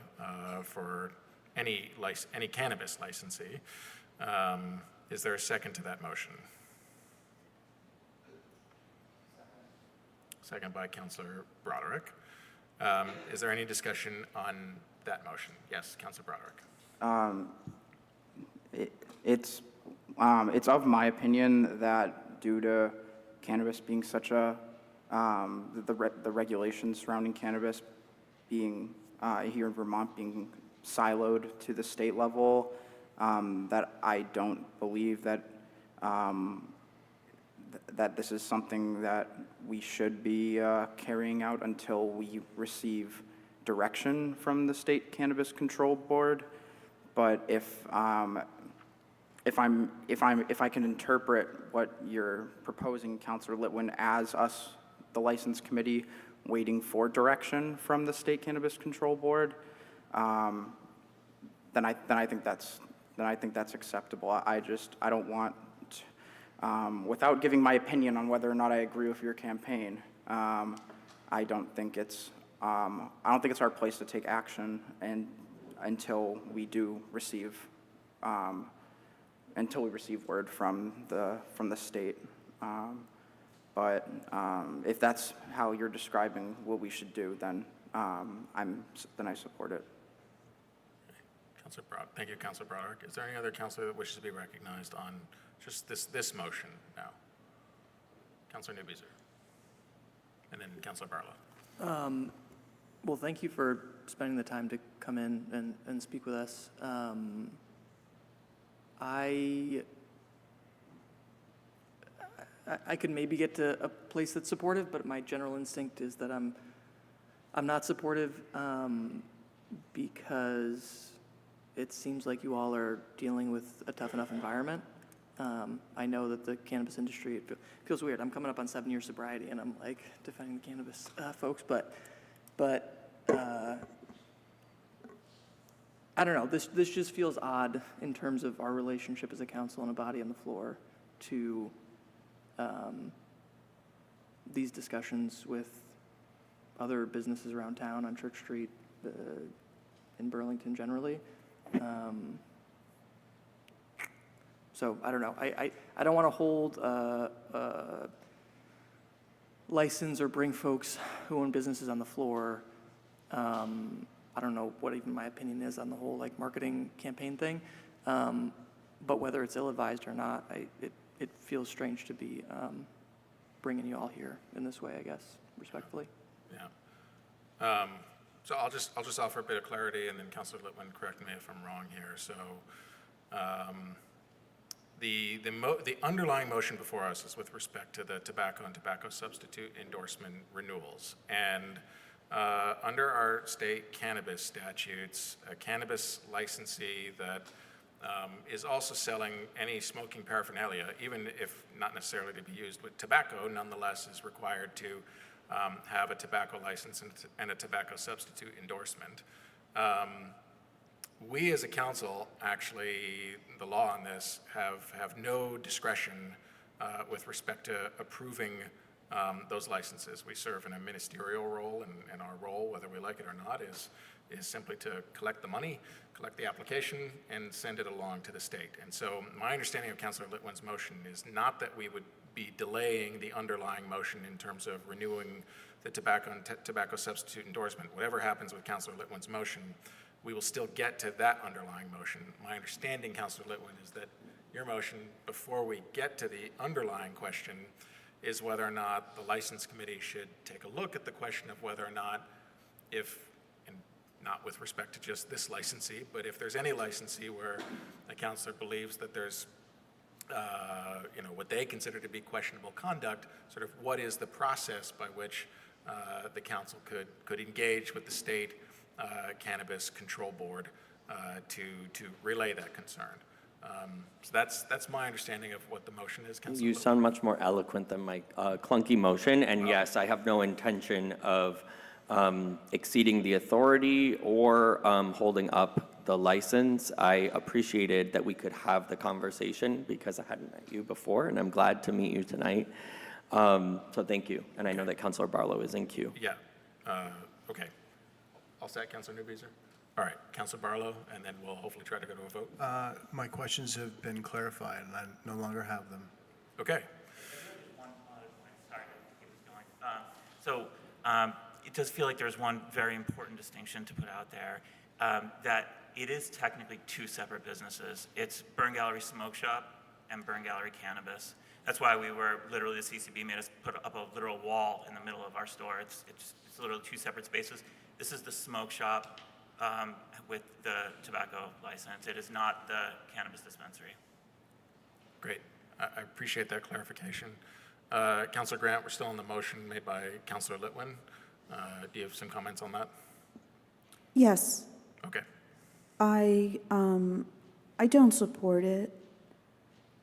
for any cannabis licensee. Is there a second to that motion? Second by Councilor Broderick. Is there any discussion on that motion? Yes, Councilor Broderick. It's of my opinion that due to cannabis being such the regulations surrounding cannabis being here in Vermont being siloed to the state level, that I don't believe that that this is something that we should be carrying out until we receive direction from the State Cannabis Control Board. But if I can interpret what you're proposing, Councilor Litwin, as us, the License Committee, waiting for direction from the State Cannabis Control Board, then I think that's acceptable. I don't want, without giving my opinion on whether or not I agree with your campaign, I don't think it's our place to take action until we receive word from the state. But if that's how you're describing what we should do, then I support it. Thank you, Councilor Broderick. Is there any other councilor that wishes to be recognized on just this motion now? Councilor Newbeezer. And then Councilor Barlow. Well, thank you for spending the time to come in and speak with us. I could maybe get to a place that's supportive, but my general instinct is that I'm not supportive because it seems like you all are dealing with a tough enough environment. I know that the cannabis industry, it feels weird. I'm coming up on 7 years sobriety and I'm like defending the cannabis folks, but I don't know, this just feels odd in terms of our relationship as a council and a body on the floor to these discussions with other businesses around town on Church Street, in Burlington generally. So I don't know. I don't want to hold license or bring folks who own businesses on the floor I don't know what even my opinion is on the whole like marketing campaign thing, but whether it's ill-advised or not, it feels strange to be bringing you all here in this way, I guess, respectfully. Yeah. So I'll just offer a bit of clarity, and then Councilor Litwin, correct me if I'm wrong here. So the underlying motion before us is with respect to the tobacco and tobacco substitute endorsement renewals. And under our state cannabis statutes, a cannabis licensee that is also selling any smoking paraphernalia, even if not necessarily to be used with tobacco, nonetheless is required to have a tobacco license and a tobacco substitute endorsement. We as a council, actually, the law on this, have no discretion with respect to approving those licenses. We serve in a ministerial role, and our role, whether we like it or not, is simply to collect the money, collect the application, and send it along to the state. And so my understanding of Councilor Litwin's motion is not that we would be delaying the underlying motion in terms of renewing the tobacco and tobacco substitute endorsement. Whatever happens with Councilor Litwin's motion, we will still get to that underlying motion. My understanding, Councilor Litwin, is that your motion, before we get to the underlying question, is whether or not the license committee should take a look at the question of whether or not, if, and not with respect to just this licensee, but if there's any licensee where a councilor believes that there's what they consider to be questionable conduct, sort of what is the process by which the council could engage with the state cannabis control board to relay that concern. So that's my understanding of what the motion is, Councilor. You sound much more eloquent than my clunky motion, and yes, I have no intention of exceeding the authority or holding up the license. I appreciated that we could have the conversation because I hadn't met you before, and I'm glad to meet you tonight. So thank you, and I know that Councilor Barlow is in queue. Yeah, okay. All set, Councilor Newbeezer? All right, Councilor Barlow, and then we'll hopefully try to go to a vote. My questions have been clarified, and I no longer have them. Okay. Sorry, keep this going. It does feel like there's one very important distinction to put out there, that it is technically two separate businesses. It's Burn Gallery Smoke Shop and Burn Gallery Cannabis. That's why we were literally, the CCB made us put up a literal wall in the middle of our store. It's literally two separate spaces. This is the smoke shop with the tobacco license. It is not the cannabis dispensary. Great. I appreciate that clarification. Councilor Grant, we're still on the motion made by Councilor Litwin. Do you have some comments on that? Yes. Okay. I don't support it.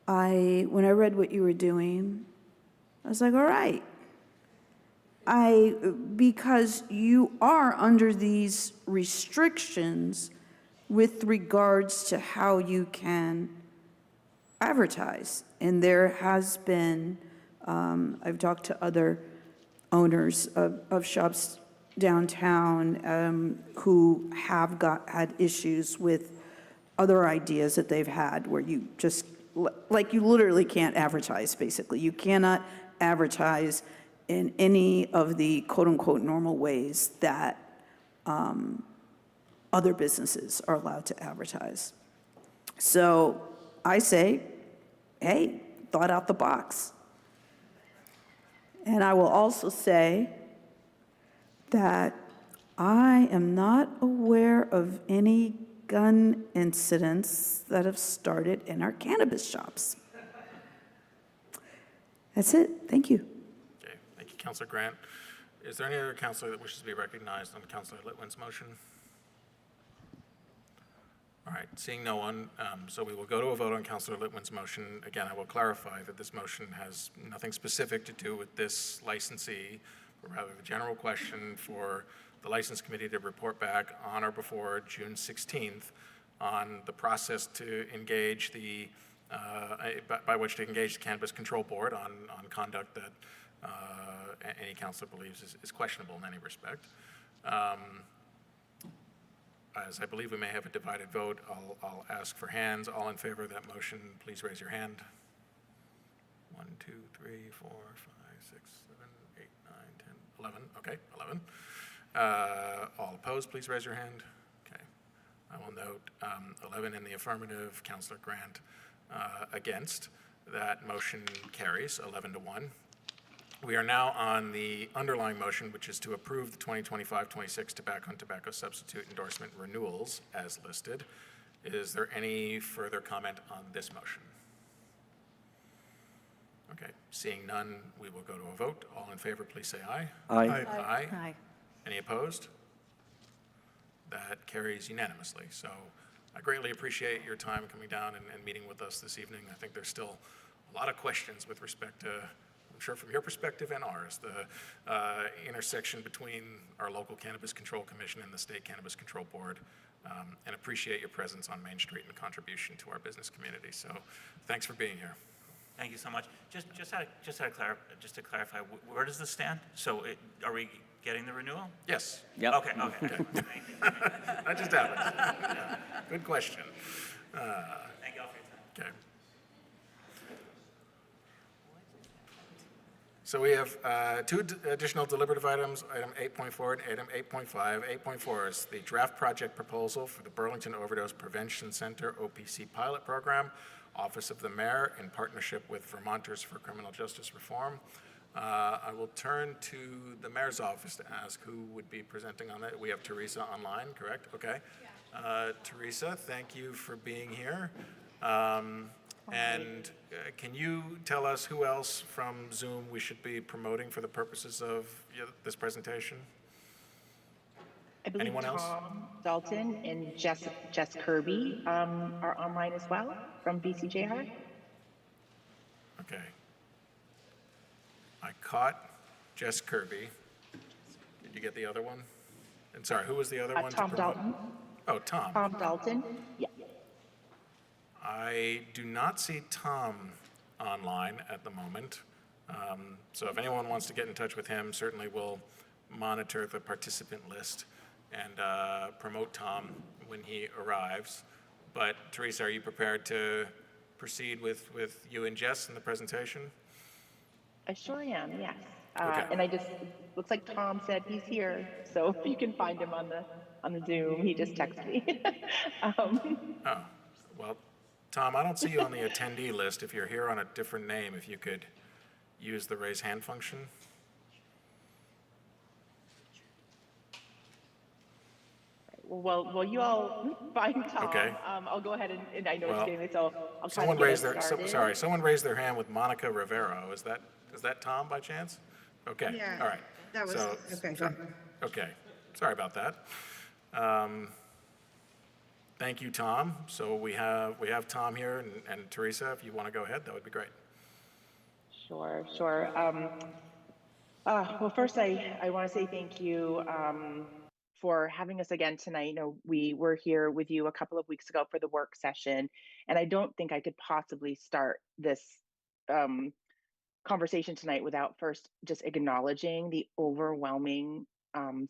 When I read what you were doing, I was like, all right. Because you are under these restrictions with regards to how you can advertise. And there has been, I've talked to other owners of shops downtown who have had issues with other ideas that they've had where you just, like you literally can't advertise, basically. You cannot advertise in any of the quote-unquote normal ways that other businesses are allowed to advertise. So I say, hey, thought out the box. And I will also say that I am not aware of any gun incidents that have started in our cannabis shops. That's it. Thank you. Okay, thank you, Councilor Grant. Is there any other councilor that wishes to be recognized on Councilor Litwin's motion? All right, seeing no one, so we will go to a vote on Councilor Litwin's motion. Again, I will clarify that this motion has nothing specific to do with this licensee, but rather the general question for the License Committee to report back on or before June 16th on the process to engage the, by which to engage the Cannabis Control Board on conduct that any councilor believes is questionable in any respect. As I believe we may have a divided vote, I'll ask for hands. All in favor of that motion, please raise your hand. 1, 2, 3, 4, 5, 6, 7, 8, 9, 10, 11. Okay, 11. All opposed, please raise your hand. Okay. I will note 11 in the affirmative, Councillor Grant against. That motion carries 11-1. We are now on the underlying motion, which is to approve the 2025-26 tobacco and tobacco substitute endorsement renewals as listed. Is there any further comment on this motion? Okay, seeing none, we will go to a vote. All in favor, please say aye. Aye. Aye. Aye. Any opposed? That carries unanimously. So I greatly appreciate your time coming down and meeting with us this evening. I think there's still a lot of questions with respect to, I'm sure from your perspective and ours, the intersection between our local Cannabis Control Commission and the State Cannabis Control Board, and appreciate your presence on Main Street and contribution to our business community. So thanks for being here. Thank you so much. Just to clarify, where does this stand? So are we getting the renewal? Yes. Yep. Okay. That just happened. Good question. Thank you all for your time. Okay. So we have two additional deliberative items, item 8.4 and item 8.5. 8.4 is the draft project proposal for the Burlington Overdose Prevention Center OPC pilot program, Office of the Mayor, in partnership with Vermonters for Criminal Justice Reform. I will turn to the Mayor's office to ask who would be presenting on that. We have Teresa online, correct? Okay. Teresa, thank you for being here. And can you tell us who else from Zoom we should be promoting for the purposes of this presentation? I believe Anyone else? Tom Dalton and Jess Kirby are online as well from BCJR. Okay. I caught Jess Kirby. Did you get the other one? And sorry, who was the other one? Tom Dalton. Oh, Tom. Tom Dalton, yeah. I do not see Tom online at the moment. So if anyone wants to get in touch with him, certainly we'll monitor the participant list and promote Tom when he arrives. But Teresa, are you prepared to proceed with you and Jess in the presentation? I sure am, yes. Okay. And looks like Tom said he's here, so if you can find him on the Zoom, he just texted me. Oh, well, Tom, I don't see you on the attendee list. If you're here on a different name, if you could use the raise hand function. Well, you all find Tom. Okay. I'll go ahead and I know Well, what you're doing, so I'll try someone to get raised us their started. someone raised their hand with Monica Rivero. Is that Tom by chance? Okay. Yeah, All right. that was- okay, go ahead. Okay. Sorry about that. Thank you, Tom. So we have Tom here, and Teresa, if you want to go ahead, that would be great. Sure. Well, first, I want to say thank you for having us again tonight. You know, we were here with you a couple of weeks ago for the work session, and I don't think I could possibly start this conversation tonight without first just acknowledging the overwhelming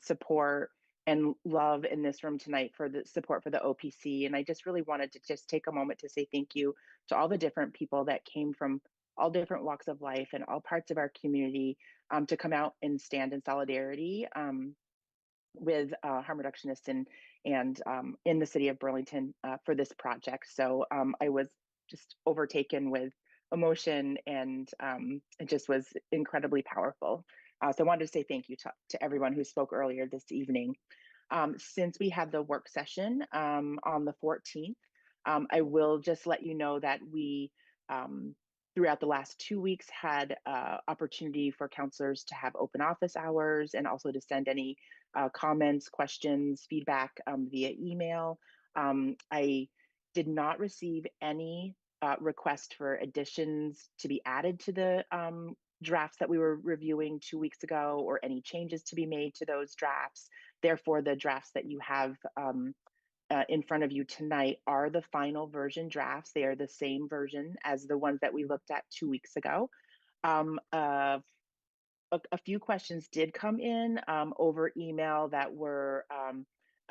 support and love in this room tonight for the support for the OPC. And I just really wanted to just take a moment to say thank you to all the different people that came from all different walks of life and all parts of our community to come out and stand in solidarity with harm reductionists and in the city of Burlington for this project. So I was just overtaken with emotion, and it just was incredibly powerful. So I wanted to say thank you to everyone who spoke earlier this evening. Since we had the work session on the 14th, I will just let you know that we, throughout the last 2 weeks, had opportunity for counselors to have open office hours and also to send any comments, questions, feedback via email. I did not receive any request for additions to be added to the drafts that we were reviewing 2 weeks ago, or any changes to be made to those drafts. Therefore, the drafts that you have in front of you tonight are the final version drafts. They are the same version as the ones that we looked at 2 weeks ago. A few questions did come in over email that were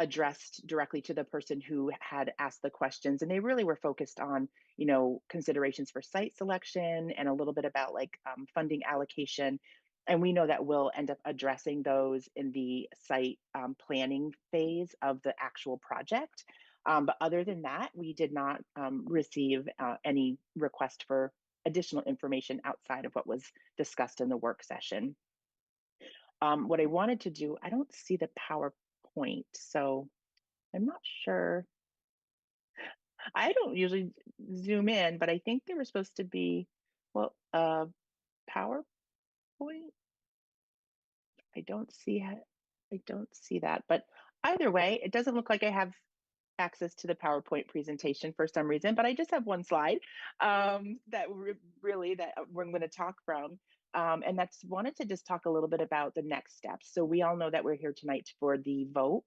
addressed directly to the person who had asked the questions, and they really were focused on, you know, considerations for site selection and a little bit about like funding allocation. And we know that we'll end up addressing those in the site planning phase of the actual project. But other than that, we did not receive any request for additional information outside of what was discussed in the work session. What I wanted to do, I don't see the PowerPoint, so I'm not sure. I don't usually zoom in, but I think they were supposed to be, well, PowerPoint. I don't see it. I don't see that, but either way, it doesn't look like I have access to the PowerPoint presentation for some reason, but I just have one slide that really that we're going to talk from. And that's wanted to just talk a little bit about the next steps. So we all know that we're here tonight for the vote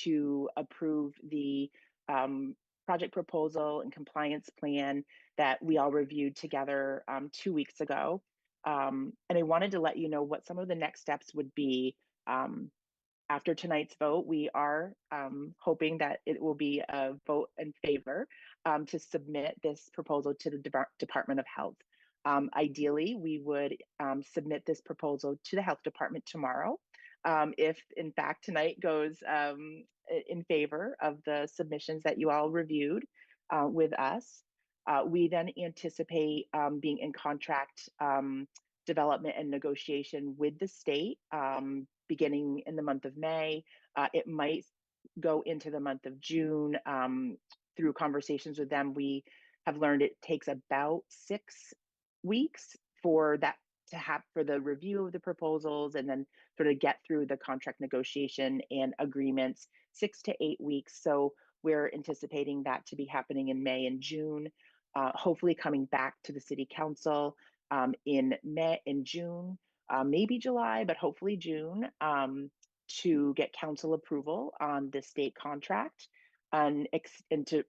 to approve the project proposal and compliance plan that we all reviewed together 2 weeks ago. And I wanted to let you know what some of the next steps would be. After tonight's vote, we are hoping that it will be a vote in favor to submit this proposal to the Department of Health. Ideally, we would submit this proposal to the Health Department tomorrow. If in fact tonight goes in favor of the submissions that you all reviewed with us, we then anticipate being in contract development and negotiation with the state beginning in the month of May. It might go into the month of June. Through conversations with them, we have learned it takes about 6 weeks for that to have for the review of the proposals and then sort of get through the contract negotiation and agreements, 6 to 8 weeks. So we're anticipating that to be happening in May and June, hopefully coming back to the City Council in June, maybe July, but hopefully June, to get council approval on the state contract and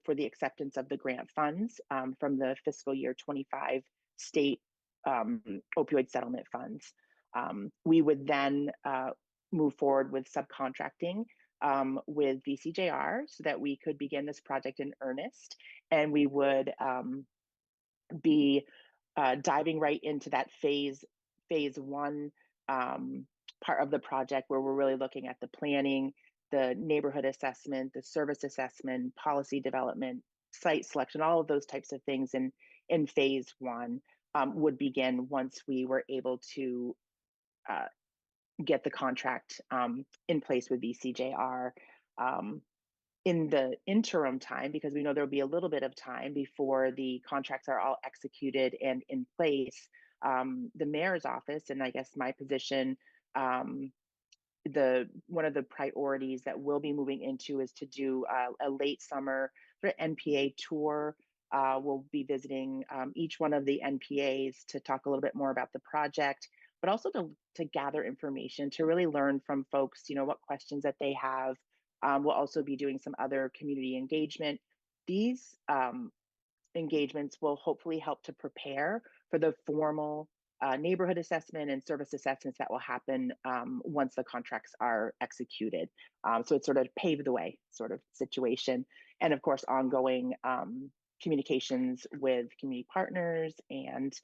for the acceptance of the grant funds from the fiscal year 25 state opioid settlement funds. We would then move forward with subcontracting with VCJR so that we could begin this project in earnest, and we would be diving right into that phase one part of the project where we're really looking at the planning, the neighborhood assessment, the service assessment, policy development, site selection, all of those types of things in phase one would begin once we were able to get the contract in place with VCJR. In the interim time, because we know there'll be a little bit of time before the contracts are all executed and in place, the mayor's office, and I guess my position, one of the priorities that we'll be moving into is to do a late summer sort of NPA tour. We'll be visiting each one of the NPAs to talk a little bit more about the project, but also to gather information, to really learn from folks, what questions that they have. We'll also be doing some other community engagement. These engagements will hopefully help to prepare for the formal neighborhood assessment and service assessments that will happen once the contracts are executed. So it's sort of pave the way sort of situation. And of course, ongoing communications with community partners and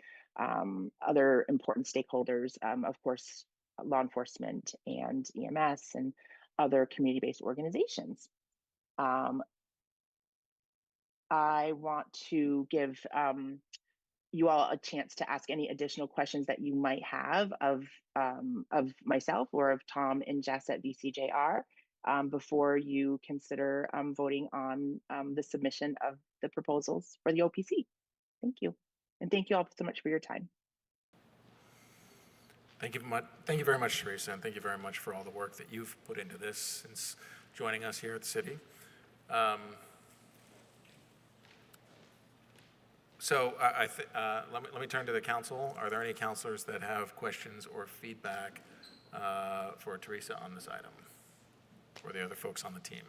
other important stakeholders, of course, law enforcement and EMS and other community-based organizations. I want to give you all a chance to ask any additional questions that you might have of myself or of Tom and Jess at VCJR before you consider voting on the submission of the proposals for the OPC. Thank you. And thank you all so much for your time. Thank you very much, Teresa, and thank you very much for all the work that you've put into this since joining us here at the city. So let me turn to the council. Are there any councilors that have questions or feedback for Teresa on this item, or the other folks on the team?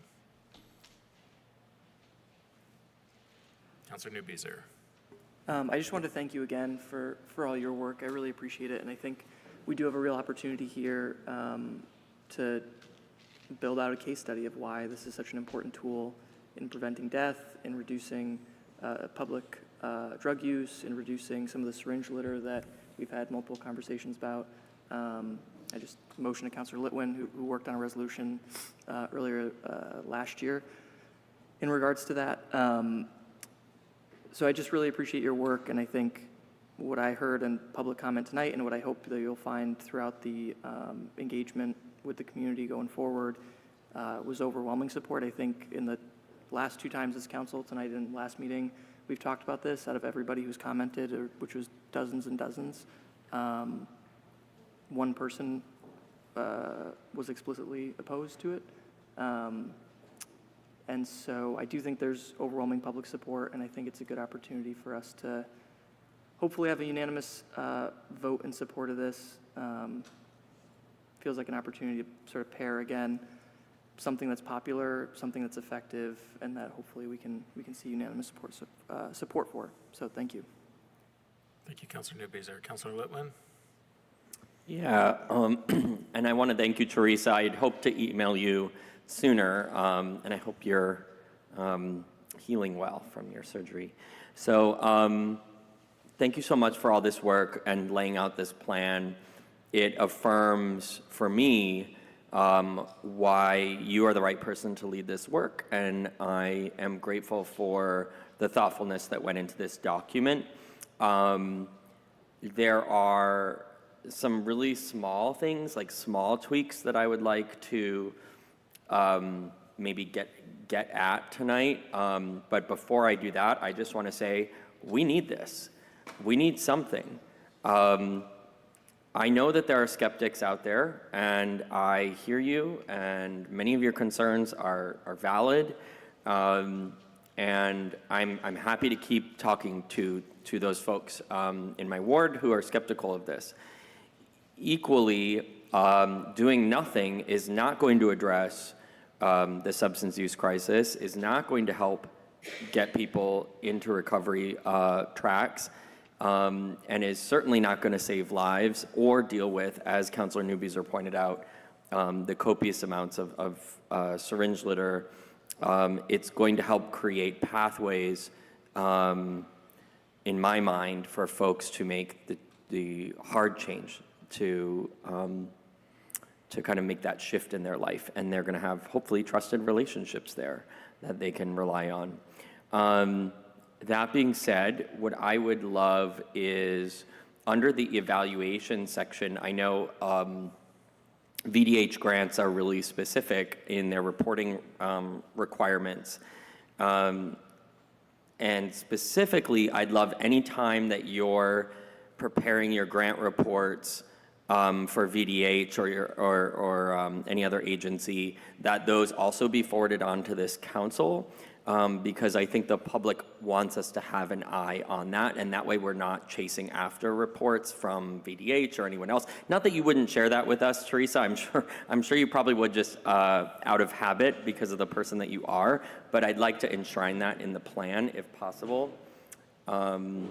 Councilor Newbeezer. I just wanted to thank you again for all your work. I really appreciate it, and I think we do have a real opportunity here to build out a case study of why this is such an important tool in preventing death, in reducing public drug use, in reducing some of the syringe litter that we've had multiple conversations about. I just motioned to Councilor Litwin, who worked on a resolution earlier last year in regards to that. So I just really appreciate your work, and I think what I heard in public comment tonight and what I hope that you'll find throughout the engagement with the community going forward was overwhelming support. I think in the last 2 times as council, tonight and last meeting, we've talked about this. Out of everybody who's commented, which was dozens and dozens, 1 person was explicitly opposed to it. And so I do think there's overwhelming public support, and I think it's a good opportunity for us to hopefully have a unanimous vote in support of this. Feels like an opportunity to sort of pair again something that's popular, something that's effective, and that hopefully we can see unanimous support for. So thank you. Thank you, Councilor Newby. Is there Councilor Litwin? Yeah, and I want to thank you, Teresa. I'd hoped to email you sooner, and I hope you're healing well from your surgery. So thank you so much for all this work and laying out this plan. It affirms for me why you are the right person to lead this work, and I am grateful for the thoughtfulness that went into this document. There are some really small things, like small tweaks, that I would like to maybe get at tonight. But before I do that, I just want to say we need this. We need something. I know that there are skeptics out there, and I hear you, and many of your concerns are valid. And I'm happy to keep talking to those folks in my ward who are skeptical of this. Equally, doing nothing is not going to address the substance use crisis, is not going to help get people into recovery tracks, and is certainly not going to save lives or deal with, as Councilor Newbeeser pointed out, the copious amounts of syringe litter. It's going to help create pathways, in my mind, for folks to make the hard change to kind of make that shift in their life, and they're going to have hopefully trusted relationships there that they can rely on. That being said, what I would love is under the evaluation section, I know VDH grants are really specific in their reporting requirements. And specifically, I'd love any time that you're preparing your grant reports for VDH or any other agency, that those also be forwarded on to this council, because I think the public wants us to have an eye on that, and that way we're not chasing after reports from VDH or anyone else. Not that you wouldn't share that with us, Teresa. I'm sure you probably would, just out of habit because of the person that you are, but I'd like to enshrine that in the plan if possible. And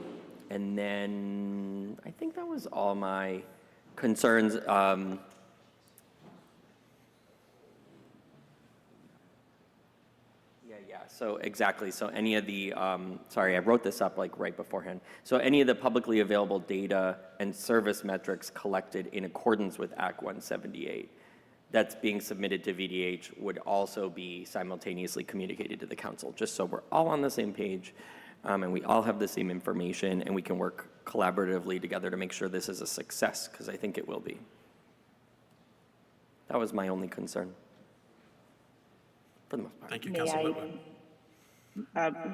then I think that was all my concerns. So exactly, so any of the, sorry, I wrote this up like right beforehand. So any of the publicly available data and service metrics collected in accordance with Act 178 that's being submitted to VDH would also be simultaneously communicated to the council, just so we're all on the same page, and we all have the same information, and we can work collaboratively together to make sure this is a success, because I think it will be. That was my only concern, for the most part. Thank you, Councilor Whitman.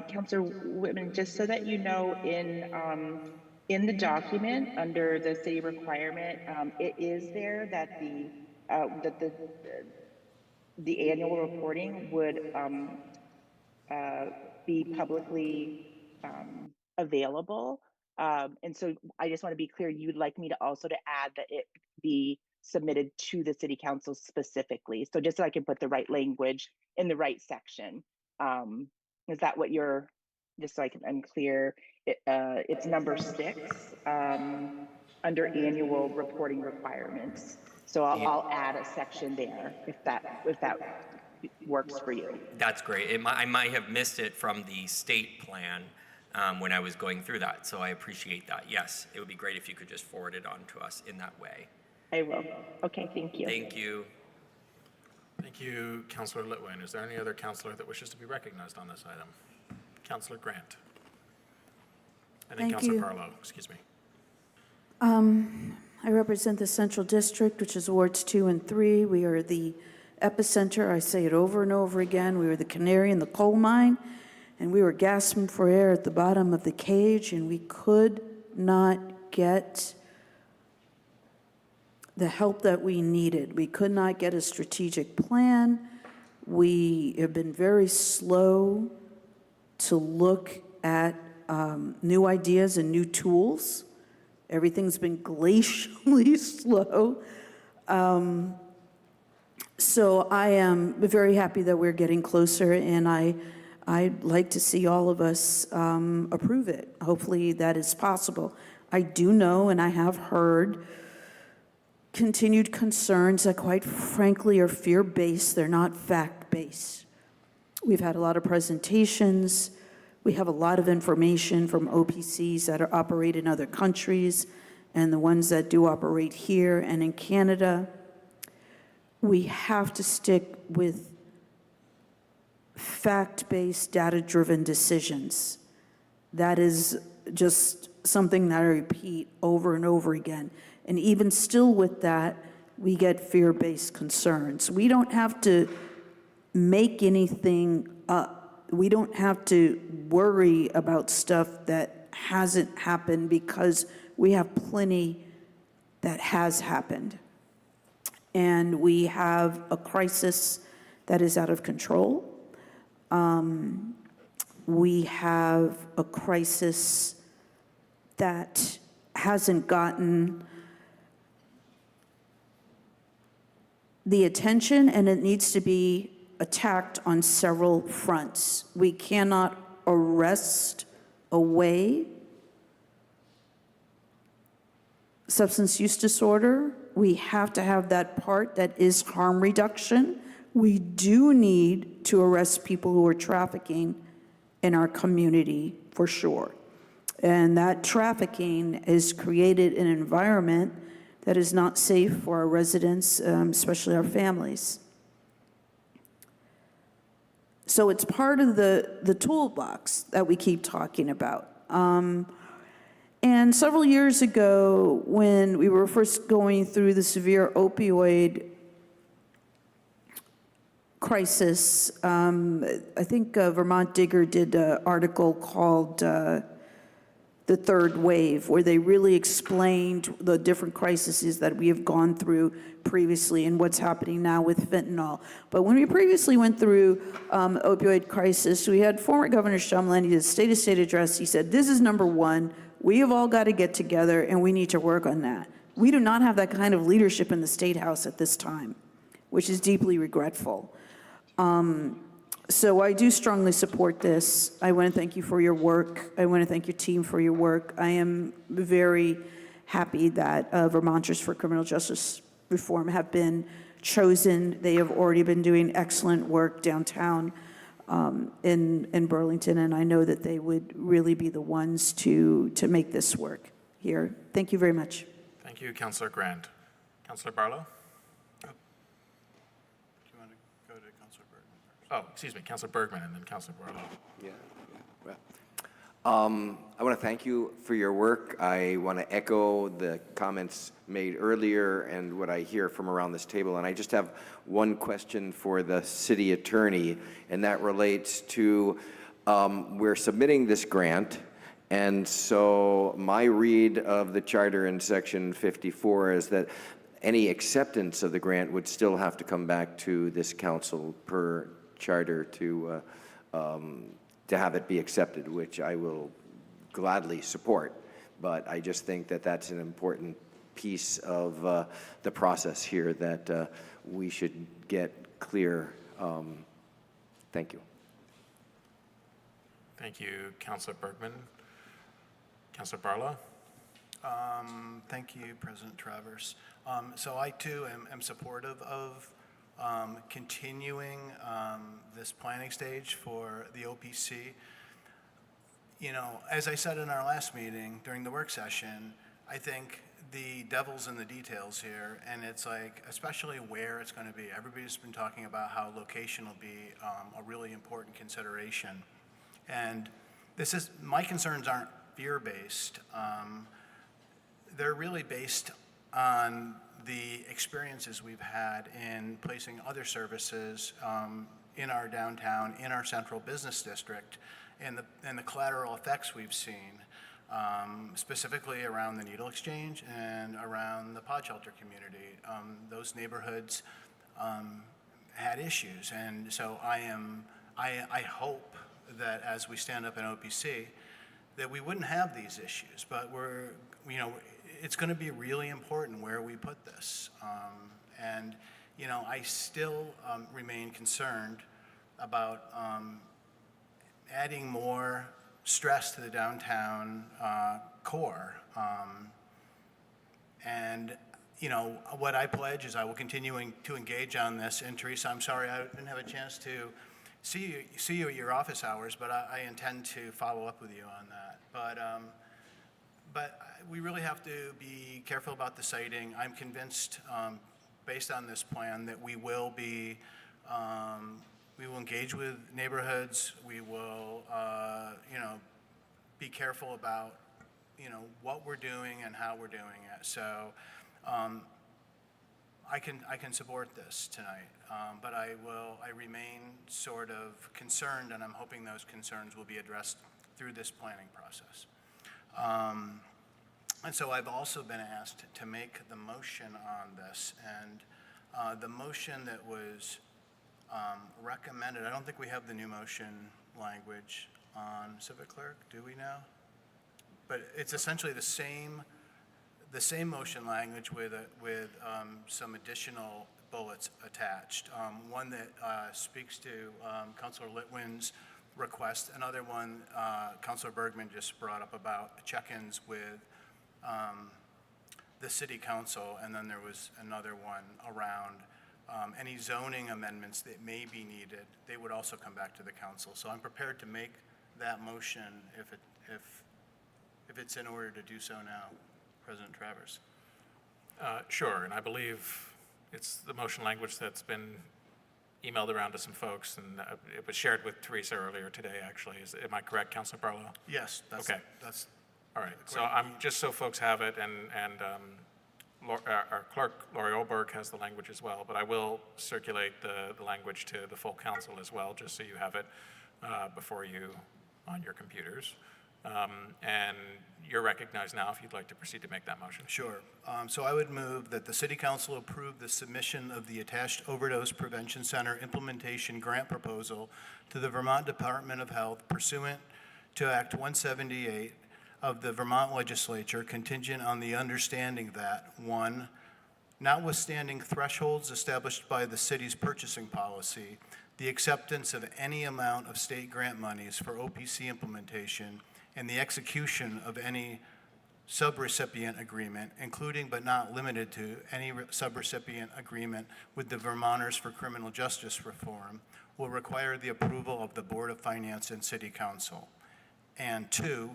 Councilor Whitman, just so that you know, in the document under the city requirement, it is there that the annual reporting would be publicly available. And so I just want to be clear, you'd like me to also to add that it be submitted to the city council specifically. So just so I can put the right language in the right section. Is that what you're, just so I'm clear, it's number 6 under annual reporting requirements. So I'll add a section there if that works for you. That's great. I might have missed it from the state plan when I was going through that, so I appreciate that. Yes, it would be great if you could just forward it on to us in that way. I will. Okay, thank you. Thank you. Thank you, Councillor Litwin. Is there any other councillor that wishes to be recognized on this item? Councillor Grant. And then Thank Councillor you. Barlow, excuse me. I represent the Central District, which is Wards 2 and 3. We are the epicenter. I say it over and over again. We were the canary in the coal mine, and we were gasping for air at the bottom of the cage, and we could not get the help that we needed. We could not get a strategic plan. We have been very slow to look at new ideas and new tools. Everything's been glacially slow. So I am very happy that we're getting closer, and I'd like to see all of us approve it. Hopefully that is possible. I do know, and I have heard, continued concerns that quite frankly are fear-based. They're not fact-based. We've had a lot of presentations. We have a lot of information from OPCs that are operate in other countries and the ones that do operate here and in Canada. We have to stick with fact-based, data-driven decisions. That is just something that I repeat over and over again. And even still with that, we get fear-based concerns. We don't have to make anything up. We don't have to worry about stuff that hasn't happened because we have plenty that has happened. And we have a crisis that is out of control. We have a crisis that hasn't gotten the attention, and it needs to be attacked on several fronts. We cannot arrest away substance use disorder. We have to have that part that is harm reduction. We do need to arrest people who are trafficking in our community for sure. And that trafficking has created an environment that is not safe for our residents, especially our families. So it's part of the toolbox that we keep talking about. And several years ago, when we were first going through the severe opioid crisis, I think Vermont Digger did an article called The Third Wave, where they really explained the different crises that we have gone through previously and what's happening now with fentanyl. But when we previously went through opioid crisis, we had former Governor Shumlin, he did a state-of-state address. He said, this is number one. We have all got to get together, and we need to work on that. We do not have that kind of leadership in the State House at this time, which is deeply regretful. So I do strongly support this. I want to thank you for your work. I want to thank your team for your work. I am very happy that Vermonters for Criminal Justice Reform have been chosen. They have already been doing excellent work downtown in Burlington, and I know that they would really be the ones to make this work here. Thank you very much. Thank you, Councillor Grant. Councillor Barlow? Oh, excuse me, Councillor Bergman and then Councillor Barlow. I want to thank you for your work. I want to echo the comments made earlier and what I hear from around this table. And I just have one question for the city attorney, and that relates to we're submitting this grant. And so my read of the charter in section 54 is that any acceptance of the grant would still have to come back to this council per charter to have it be accepted, which I will gladly support. But I just think that that's an important piece of the process here that we should get clear. Thank you. Thank you, Councillor Bergman. Councillor Barlow? Thank you, President Travers. So I too am supportive of continuing this planning stage for the OPC. You know, as I said in our last meeting during the work session, I think the devil's in the details here, and it's like, especially where it's going to be. Everybody's been talking about how location will be a really important consideration. And my concerns aren't fear-based. They're really based on the experiences we've had in placing other services in our downtown, in our central business district, and the collateral effects we've seen, specifically around the needle exchange and around the pod shelter community. Those neighborhoods had issues, and so I hope that as we stand up in OPC, that we wouldn't have these issues, but it's going to be really important where we put this. And I still remain concerned about adding more stress to the downtown core. And what I pledge is I will continue to engage on this. And Teresa, I'm sorry I didn't have a chance to see you at your office hours, but I intend to follow up with you on that. But we really have to be careful about the siting. I'm convinced, based on this plan, that we will engage with neighborhoods. We will, be careful about, what we're doing and how we're doing it. So, I can support this tonight, but I remain sort of concerned, and I'm hoping those concerns will be addressed through this planning process. And so I've also been asked to make the motion on this, and the motion that was recommended, I don't think we have the new motion language on Civic Clerk, do we now? But it's essentially the same motion language with some additional bullets attached. One that speaks to Councilor Litwin's request. Another one, Councilor Bergman just brought up about check-ins with the City Council, and then there was another one around any zoning amendments that may be needed. They would also come back to the council. So I'm prepared to make that motion if it's in order to do so now. President Travers. Sure, and I believe it's the motion language that's been emailed around to some folks, and it was shared with Teresa earlier today, actually. Am I correct, Councilor Barlow? Yes, okay. That's all right. So I'm just so folks have it, and our clerk, Lori Olberg, has the language as well, but I will circulate the language to the full council as well, just so you have it before you on your computers. And you're recognized now if you'd like to proceed to make that motion. Sure. So I would move that the City Council approve the submission of the attached Overdose Prevention Center implementation grant proposal to the Vermont Department of Health pursuant to Act 178 of the Vermont Legislature, contingent on the understanding that, 1, notwithstanding thresholds established by the city's purchasing policy, the acceptance of any amount of state grant monies for OPC implementation and the execution of any subrecipient agreement, including but not limited to any subrecipient agreement with the Vermonters for Criminal Justice Reform, will require the approval of the Board of Finance and City Council. And 2,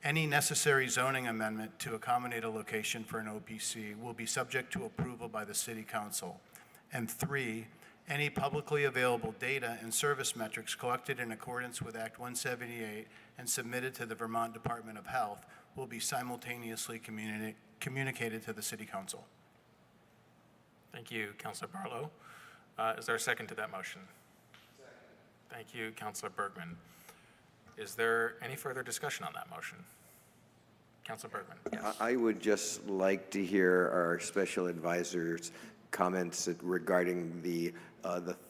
any necessary zoning amendment to accommodate a location for an OPC will be subject to approval by the City Council. And 3, any publicly available data and service metrics collected in accordance with Act 178 and submitted to the Vermont Department of Health will be simultaneously communicated to the City Council. Thank you, Councilor Barlow. Is there a second to that motion? Second. Thank you, Councilor Bergman. Is there any further discussion on that motion? Councilor Bergman. Yes. I would just like to hear our special advisor's comments regarding the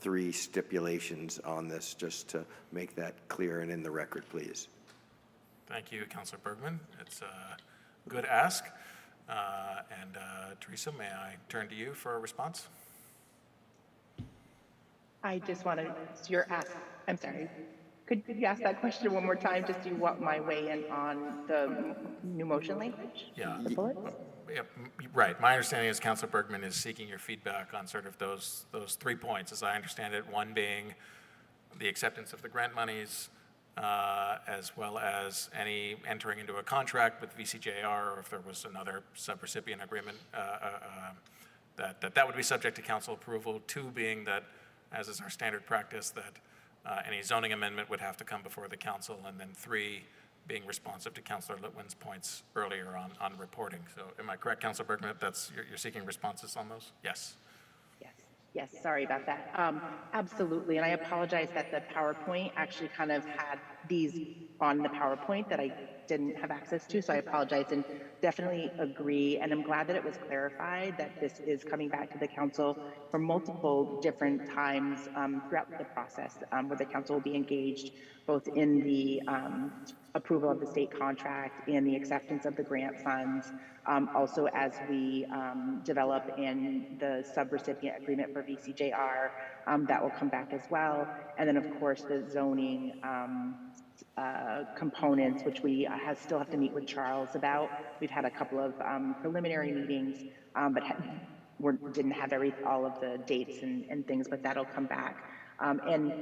3 stipulations on this, just to make that clear and in the record, please. Thank you, Councilor Bergman. It's a good ask. And Teresa, may I turn to you for a response? I just want to, I'm sorry. Could you ask that question one more time, just do you want my weigh in on the new motion language? Yeah. The bullets? Yeah, right. My understanding is Councilor Bergman is seeking your feedback on sort of those 3 points, as I understand it. One being the acceptance of the grant monies, as well as any entering into a contract with VCJR, or if there was another subrecipient agreement, that would be subject to council approval. 2 being that, as is our standard practice, that any zoning amendment would have to come before the council, and then 3 being responsive to Councilor Litwin's points earlier on reporting. So am I correct, Councilor Bergman, that's, you're seeking responses on those? Yes. Yes, sorry about that. Absolutely, and I apologize that the PowerPoint actually kind of had these on the PowerPoint that I didn't have access to, so I apologize, and definitely agree, and I'm glad that it was clarified that this is coming back to the council for multiple different times throughout the process, where the council will be engaged both in the approval of the state contract and the acceptance of the grant funds, also as we develop in the subrecipient agreement for VCJR, that will come back as well. And then of course the zoning components, which we still have to meet with Charles about. We've had a couple of preliminary meetings, but didn't have all of the dates and things, but that'll come back. And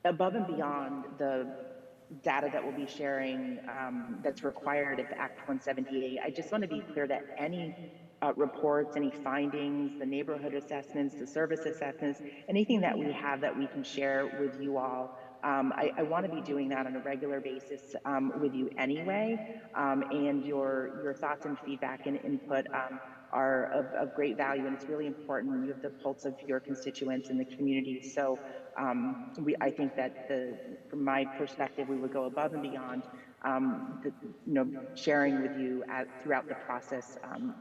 above and beyond the data that we'll be sharing that's required at the Act 178, I just want to be clear that any reports, any findings, the neighborhood assessments, the service assessments, anything that we have that we can share with you all, I want to be doing that on a regular basis with you anyway, and your thoughts and feedback and input are of great value, and it's really important. You have the pulse of your constituents in the community, so I think that from my perspective, we would go above and beyond, sharing with you throughout the process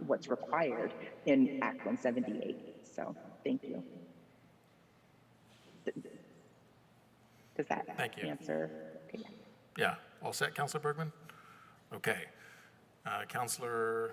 what's required in Act 178. So, thank you. Does that answer? Okay. Yeah, all set, Councilor Bergman? Okay. Councilor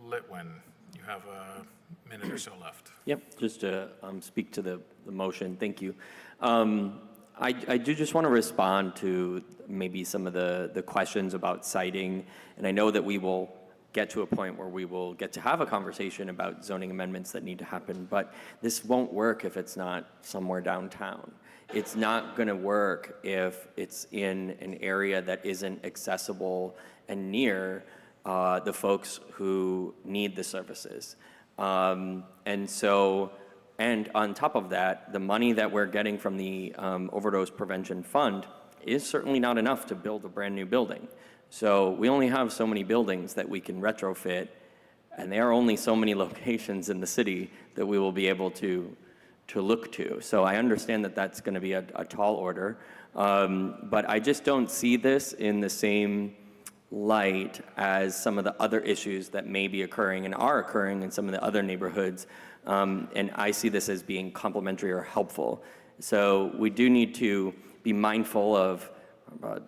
Litwin, you have a minute or so left. Yep, just to speak to the motion, thank you. I do just want to respond to maybe some of the questions about citing, and I know that we will get to a point where we will get to have a conversation about zoning amendments that need to happen, but this won't work if it's not somewhere downtown. It's not going to work if it's in an area that isn't accessible and near the folks who need the services. And on top of that, the money that we're getting from the Overdose Prevention Fund is certainly not enough to build a brand new building. So we only have so many buildings that we can retrofit, and there are only so many locations in the city that we will be able to look to. So I understand that that's going to be a tall order, but I just don't see this in the same light as some of the other issues that may be occurring and are occurring in some of the other neighborhoods, and I see this as being complementary or helpful. So we do need to be mindful of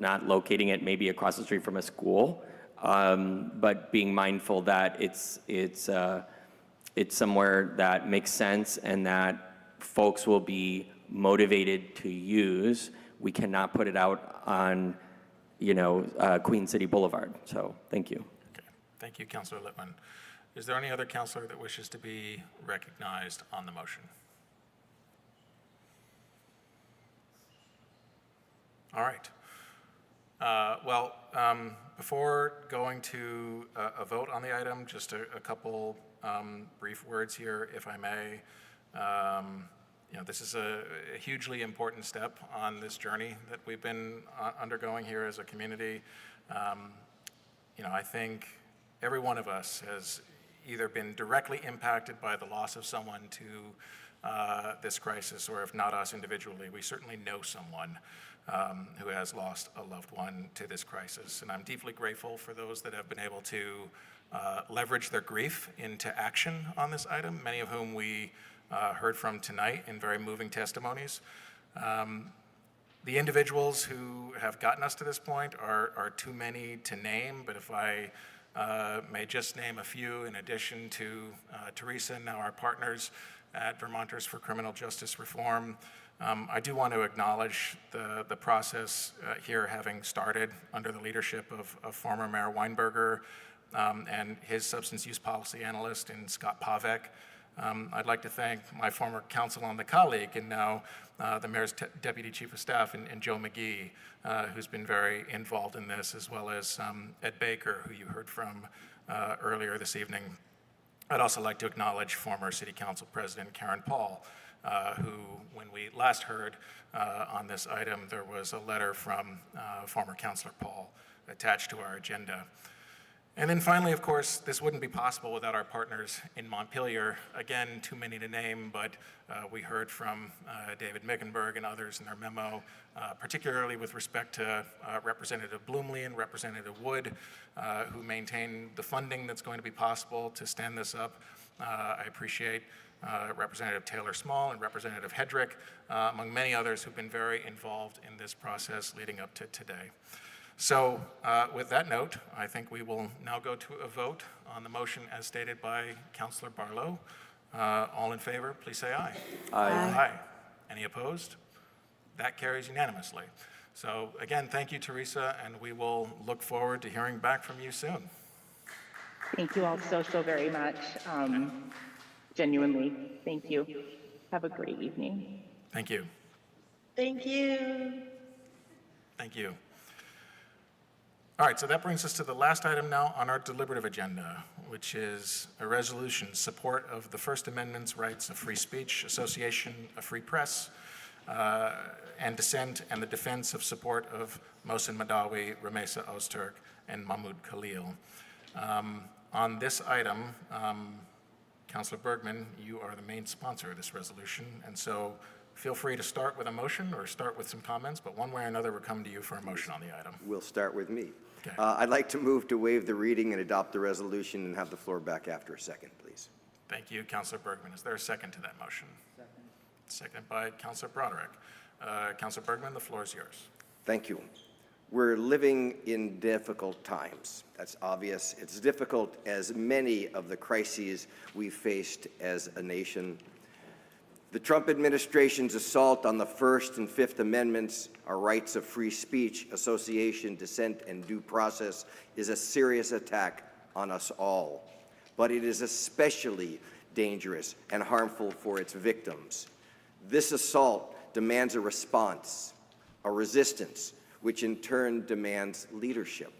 not locating it maybe across the street from a school, but being mindful that it's somewhere that makes sense and that folks will be motivated to use. We cannot put it out on, Queen City Boulevard. So, thank you. Okay, thank you, Councilor Litwin. Is there any other councilor that wishes to be recognized on the motion? All right. Before going to a vote on the item, just a couple brief words here, if I may. This is a hugely important step on this journey that we've been undergoing here as a community. I think every one of us has either been directly impacted by the loss of someone to this crisis, or if not us individually, we certainly know someone who has lost a loved one to this crisis. And I'm deeply grateful for those that have been able to leverage their grief into action on this item, many of whom we heard from tonight in very moving testimonies. The individuals who have gotten us to this point are too many to name, but if I may just name a few in addition to Teresa and now our partners at Vermonters for Criminal Justice Reform. I do want to acknowledge the process here having started under the leadership of former Mayor Weinberger and his substance use policy analyst in Scott Pavek. I'd like to thank my former counsel on the colleague and now the Mayor's Deputy Chief of Staff and Joe McGee, who's been very involved in this, as well as Ed Baker, who you heard from earlier this evening. I'd also like to acknowledge former City Council President Karen Paul, who, when we last heard on this item, there was a letter from former Councilor Paul attached to our agenda. And then finally, of course, this wouldn't be possible without our partners in Montpelier. Again, too many to name, but we heard from David Mickenberg and others in their memo, particularly with respect to Representative Bloomley and Representative Wood, who maintain the funding that's going to be possible to stand this up. I appreciate Representative Taylor Small and Representative Hedrick, among many others who've been very involved in this process leading up to today. So with that note, I think we will now go to a vote on the motion as stated by Councilor Barlow. All in favor, please say aye. Aye. Aye. Any opposed? That carries unanimously. So again, thank you, Teresa, and we will look forward to hearing back from you soon. Thank you all so very much. Genuinely, thank you. Have a great evening. Thank you. Thank you. Thank you. All right, so that brings us to the last item now on our deliberative agenda, which is a resolution support of the First Amendment's rights of free speech, association, a free press, and dissent, and the defense of support of Mohsen Mahdawi, Rumeysa Ozturk, and Mahmoud Khalil. On this item, Councilor Bergman, you are the main sponsor of this resolution, and so feel free to start with a motion or start with some comments, but one way or another, we're coming to you for a motion on the item. We'll start with me. Okay. I'd like to move to waive the reading and adopt the resolution and have the floor back after a second, please. Thank you, Councilor Bergman. Is there a second to that motion? Second. Second by Councilor Broderick. Councilor Bergman, the floor is yours. Thank you. We're living in difficult times. That's obvious. It's difficult as many of the crises we've faced as a nation. The Trump administration's assault on the First and Fifth Amendments, our rights of free speech, association, dissent, and due process, is a serious attack on us all. But it is especially dangerous and harmful for its victims. This assault demands a response, a resistance, which in turn demands leadership.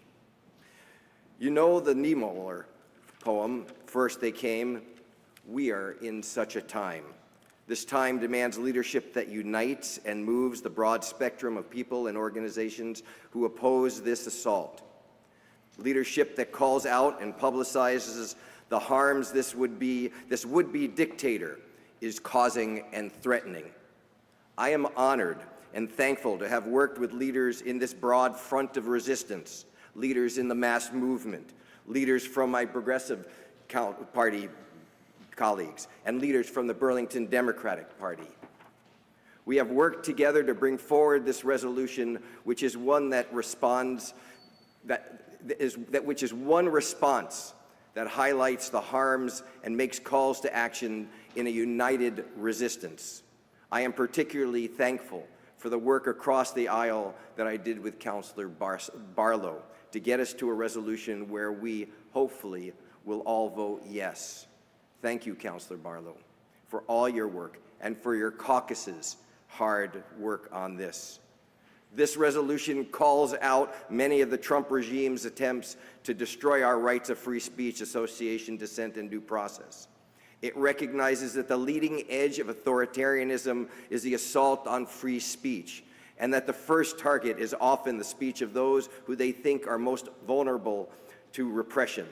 You know the Niemöller poem, First They Came. We are in such a time. This time demands leadership that unites and moves the broad spectrum of people and organizations who oppose this assault. Leadership that calls out and publicizes the harms this would-be dictator is causing and threatening. I am honored and thankful to have worked with leaders in this broad front of resistance, leaders in the mass movement, leaders from my Progressive Party colleagues, and leaders from the Burlington Democratic Party. We have worked together to bring forward this resolution, which is one that responds, which is one response that highlights the harms and makes calls to action in a united resistance. I am particularly thankful for the work across the aisle that I did with Councilor Barlow to get us to a resolution where we hopefully will all vote yes. Thank you, Councilor Barlow, for all your work and for your caucus's hard work on this. This resolution calls out many of the Trump regime's attempts to destroy our rights of free speech, association, dissent, and due process. It recognizes that the leading edge of authoritarianism is the assault on free speech, and that the first target is often the speech of those who they think are most vulnerable to repression.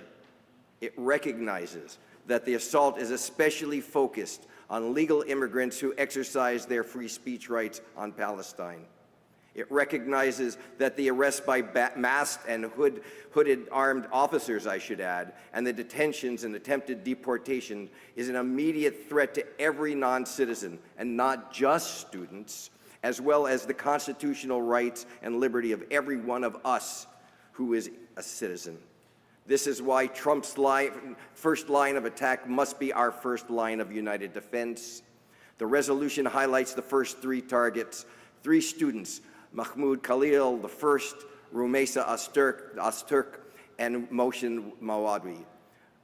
It recognizes that the assault is especially focused on legal immigrants who exercise their free speech rights on Palestine. It recognizes that the arrest by masked and hooded armed officers, I should add, and the detentions and attempted deportation is an immediate threat to every non-citizen, and not just students, as well as the constitutional rights and liberty of every one of us who is a citizen. This is why Trump's first line of attack must be our first line of united defense. The resolution highlights the first three targets, three students, Mahmoud Khalil, the first, Rumeysa Ozturk, and Mohsen Mahdawi.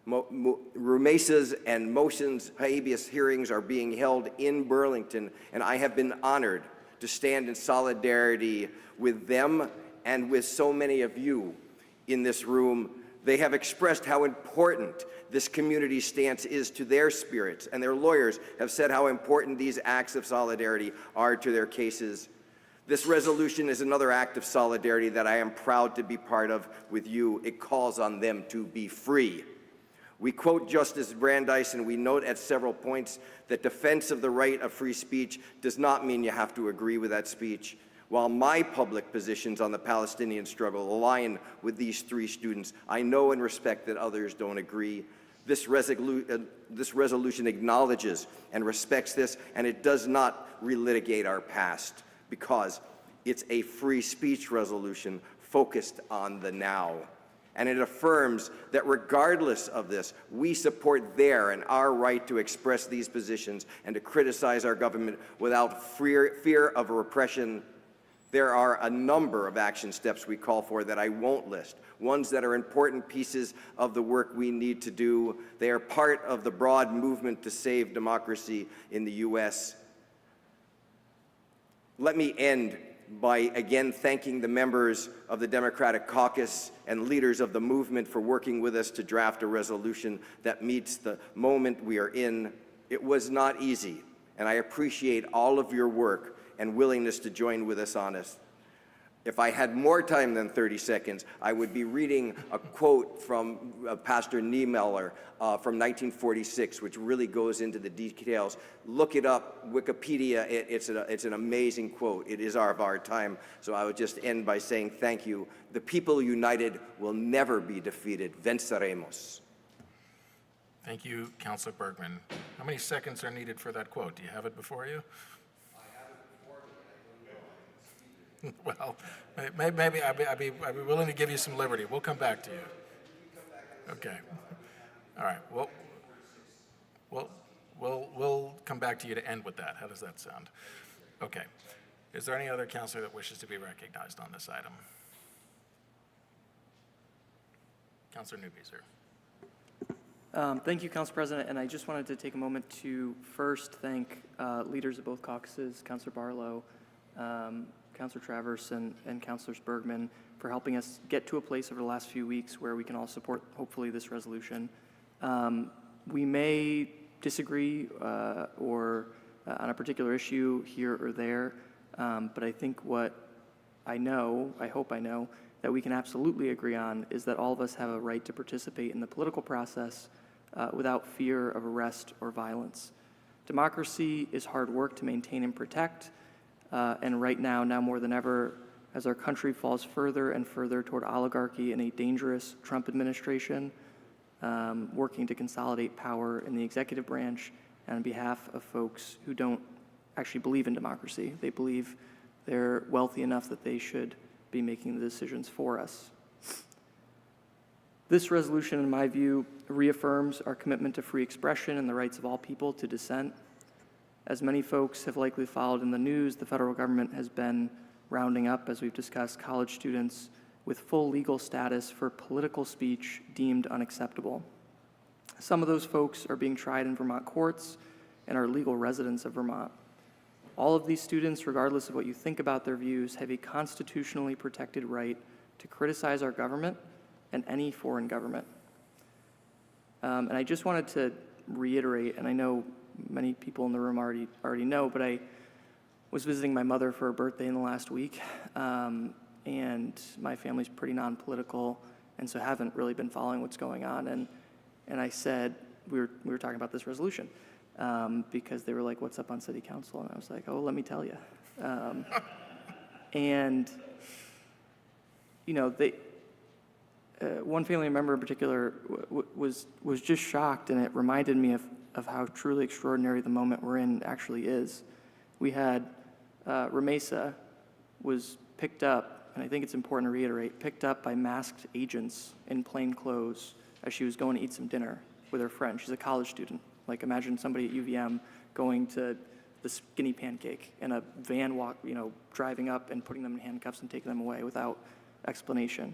Rumeysa's and Mohsen's habeas hearings are being held in Burlington, and I have been honored to stand in solidarity with them and with so many of you in this room. They have expressed how important this community stance is to their spirits, and their lawyers have said how important these acts of solidarity are to their cases. This resolution is another act of solidarity that I am proud to be part of with you. It calls on them to be free. We quote Justice Brandeis, and we note at several points that defense of the right of free speech does not mean you have to agree with that speech. While my public positions on the Palestinian struggle align with these three students, I know and respect that others don't agree. This resolution acknowledges and respects this, and it does not relitigate our past, because it's a free speech resolution focused on the now. And it affirms that regardless of this, we support their and our right to express these positions and to criticize our government without fear of repression. There are a number of action steps we call for that I won't list, ones that are important pieces of the work we need to do. They are part of the broad movement to save democracy in the U.S. Let me end by again thanking the members of the Democratic Caucus and leaders of the movement for working with us to draft a resolution that meets the moment we are in. It was not easy, and I appreciate all of your work and willingness to join with us on this. If I had more time than 30 seconds, I would be reading a quote from Pastor Niemeyer from 1946, which really goes into the details. Look it up, Wikipedia, it's an amazing quote. It is of our time. So I would just end by saying thank you. The people united will never be defeated. Venceremos. Thank you, Councilor Bergman. How many seconds are needed for that quote? Do you have it before you? Well, maybe I'd be willing to give you some liberty. We'll come back to you. Okay. All right. We'll come back to you to end with that. How does that sound? Okay. Is there any other counselor that wishes to be recognized on this item? Councilor Newby, sir. Thank you, Council President, and I just wanted to take a moment to first thank leaders of both caucuses, Councilor Barlow, Councilor Travers, and Councilors Bergman, for helping us get to a place over the last few weeks where we can all support, hopefully, this resolution. We may disagree or on a particular issue here or there, but I think what I hope I know, that we can absolutely agree on is that all of us have a right to participate in the political process without fear of arrest or violence. Democracy is hard work to maintain and protect, and right now more than ever, as our country falls further and further toward oligarchy and a dangerous Trump administration, working to consolidate power in the executive branch and on behalf of folks who don't actually believe in democracy. They believe they're wealthy enough that they should be making the decisions for us. This resolution, in my view, reaffirms our commitment to free expression and the rights of all people to dissent. As many folks have likely followed in the news, the federal government has been rounding up, as we've discussed, college students with full legal status for political speech deemed unacceptable. Some of those folks are being tried in Vermont courts and are legal residents of Vermont. All of these students, regardless of what you think about their views, have a constitutionally protected right to criticize our government and any foreign government. And I just wanted to reiterate, and I know many people in the room already know, but I was visiting my mother for her birthday in the last week, and my family's pretty non-political, and so haven't really been following what's going on. And I said, we were talking about this resolution, because they were like, what's up on city council? And I was like, oh, let me tell you. And, you know, one family member in particular was just shocked, and it reminded me of how truly extraordinary the moment we're in actually is. We had Rumeysa was picked up, and I think it's important to reiterate, picked up by masked agents in plain clothes as she was going to eat some dinner with her friend. She's a college student. Like, imagine somebody at UVM going to the Skinny Pancake and a van driving up and putting them in handcuffs and taking them away without explanation.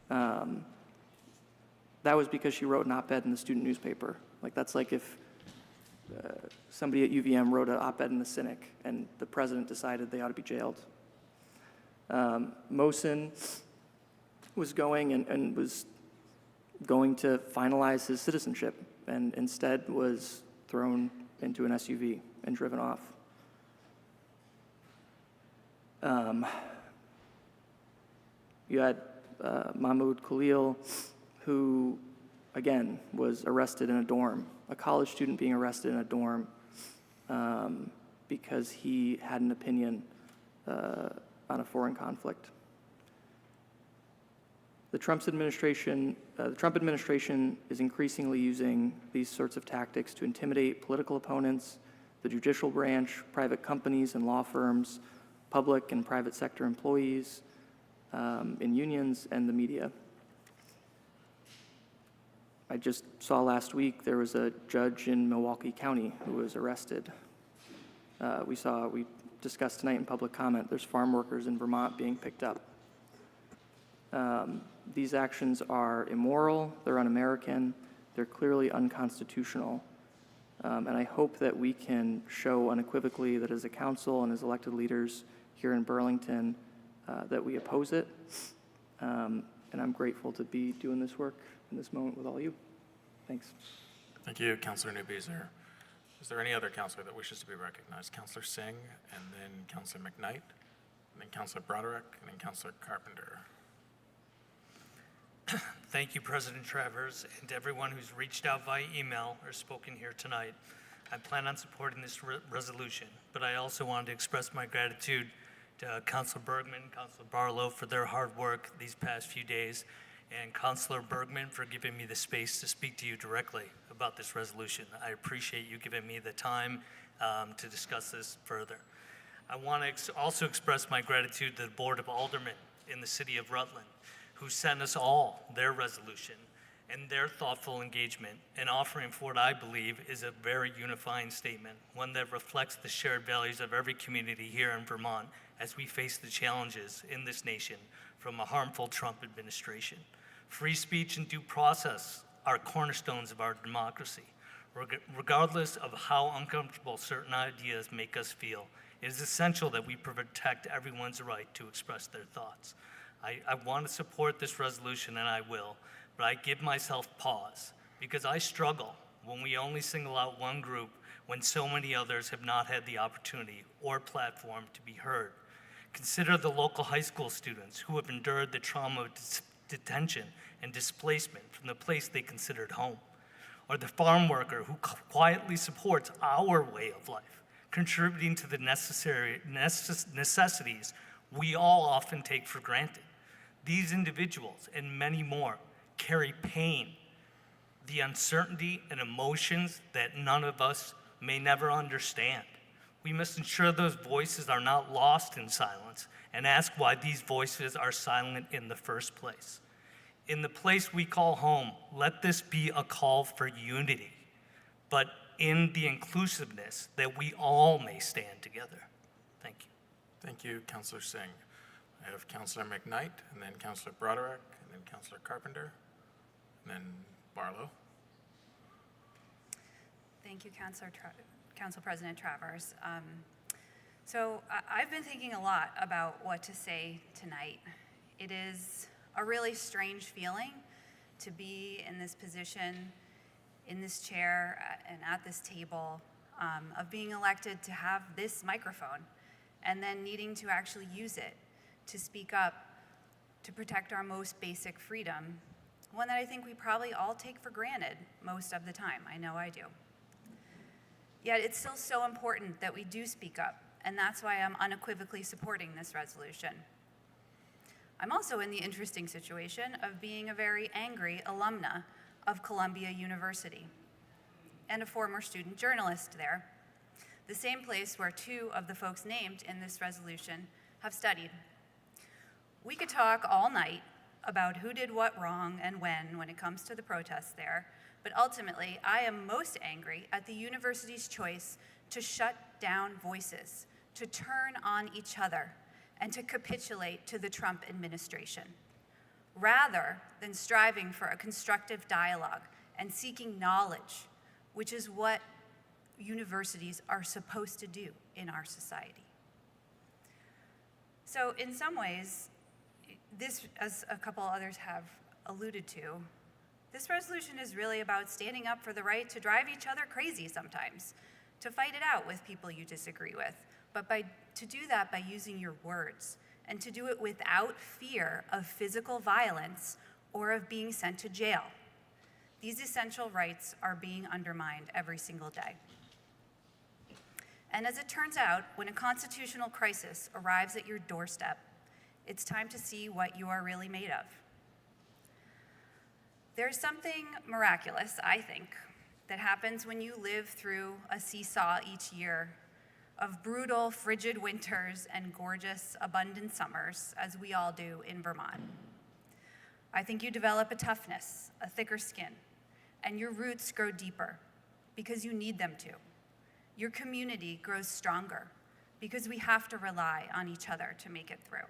That that was because she wrote an op-ed in the student newspaper. Like, that's like if somebody at UVM wrote an op-ed in the Cynic and the president decided they ought to be jailed. Mohsen was going and was going to finalize his citizenship and instead was thrown into an SUV and driven off. You had Mahmoud Khalil, who, again, was arrested in a dorm, a college student being arrested in a dorm because he had an opinion on a foreign conflict. The Trump administration is increasingly using these sorts of tactics to intimidate political opponents, the judicial branch, private companies and law firms, public and private sector employees, in unions, and the media. I just saw last week there was a judge in Milwaukee County who was arrested. We discussed tonight in public comment, there's farm workers in Vermont being picked up. These actions are immoral, they're un-American, they're clearly unconstitutional. And I hope that we can show unequivocally that as a council and as elected leaders here in Burlington, that we oppose it. And I'm grateful to be doing this work in this moment with all you. Thanks. Thank you, Councilor Newbeezer. Is there any other councilor that wishes to be recognized? Councilor Singh, and then Councilor McKnight, and then Councilor Broderick, and then Councilor Carpenter. Thank you, President Travers, and to everyone who's reached out via email or spoken here tonight. I plan on supporting this resolution, but I also wanted to express my gratitude to Councilor Bergman, Councilor Barlow for their hard work these past few days, and Councilor Bergman for giving me the space to speak to you directly about this resolution. I appreciate you giving me the time to discuss this further. I want to also express my gratitude to the Board of Aldermen in the city of Rutland, who sent us all their resolution and their thoughtful engagement in offering for what I believe is a very unifying statement, one that reflects the shared values of every community here in Vermont as we face the challenges in this nation from a harmful Trump administration. Free speech and due process are cornerstones of our democracy. Regardless of how uncomfortable certain ideas make us feel, it is essential that we protect everyone's right to express their thoughts. I want to support this resolution, and I will, but I give myself pause because I struggle when we only single out one group when so many others have not had the opportunity or platform to be heard. Consider the local high school students who have endured the trauma of detention and displacement from the place they considered home, or the farm worker who quietly supports our way of life, contributing to the necessities we all often take for granted. These individuals and many more carry pain, the uncertainty and emotions that none of us may never understand. We must ensure those voices are not lost in silence and ask why these voices are silent in the first place. In the place we call home, let this be a call for unity, but in the inclusiveness that we all may stand together. Thank you. Thank you, Councilor Singh. I have Councilor McKnight, and then Councilor Broderick, and then Councilor Carpenter, and then Barlow. Thank you, Council President Travers. So I've been thinking a lot about what to say tonight. It is a really strange feeling to be in this position, in this chair, and at this table, of being elected to have this microphone and then needing to actually use it to speak up, to protect our most basic freedom, one that I think we probably all take for granted most of the time. I know I do. Yet it's still so important that we do speak up, and that's why I'm unequivocally supporting this resolution. I'm also in the interesting situation of being a very angry alumna of Columbia University and a former student journalist there, the same place where two of the folks named in this resolution have studied. We could talk all night about who did what wrong and when it comes to the protests there, but ultimately I am most angry at the university's choice to shut down voices, to turn on each other, and to capitulate to the Trump administration. rather than striving for a constructive dialogue and seeking knowledge, which is what universities are supposed to do in our society. So in some ways, this, as a couple others have alluded to, this resolution is really about standing up for the right to drive each other crazy sometimes, to fight it out with people you disagree with, but to do that by using your words, and to do it without fear of physical violence or of being sent to jail. These essential rights are being undermined every single day. And as it turns out, when a constitutional crisis arrives at your doorstep, it's time to see what you are really made of. There's something miraculous, I think, that happens when you live through a seesaw each year of brutal, frigid winters and gorgeous, abundant summers, as we all do in Vermont. I think you develop a toughness, a thicker skin, and your roots grow deeper because you need them to. Your community grows stronger because we have to rely on each other to make it through.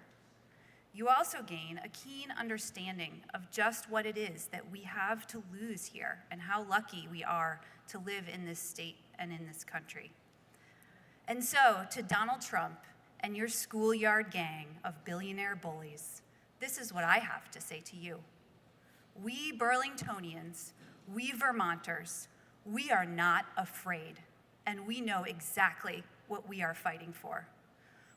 You also gain a keen understanding of just what it is that we have to lose here and how lucky we are to live in this state and in this country. And so, to Donald Trump and your schoolyard gang of billionaire bullies, this is what I have to say to you. We Burlingtonians, we Vermonters, we are not afraid, and we know exactly what we are fighting for.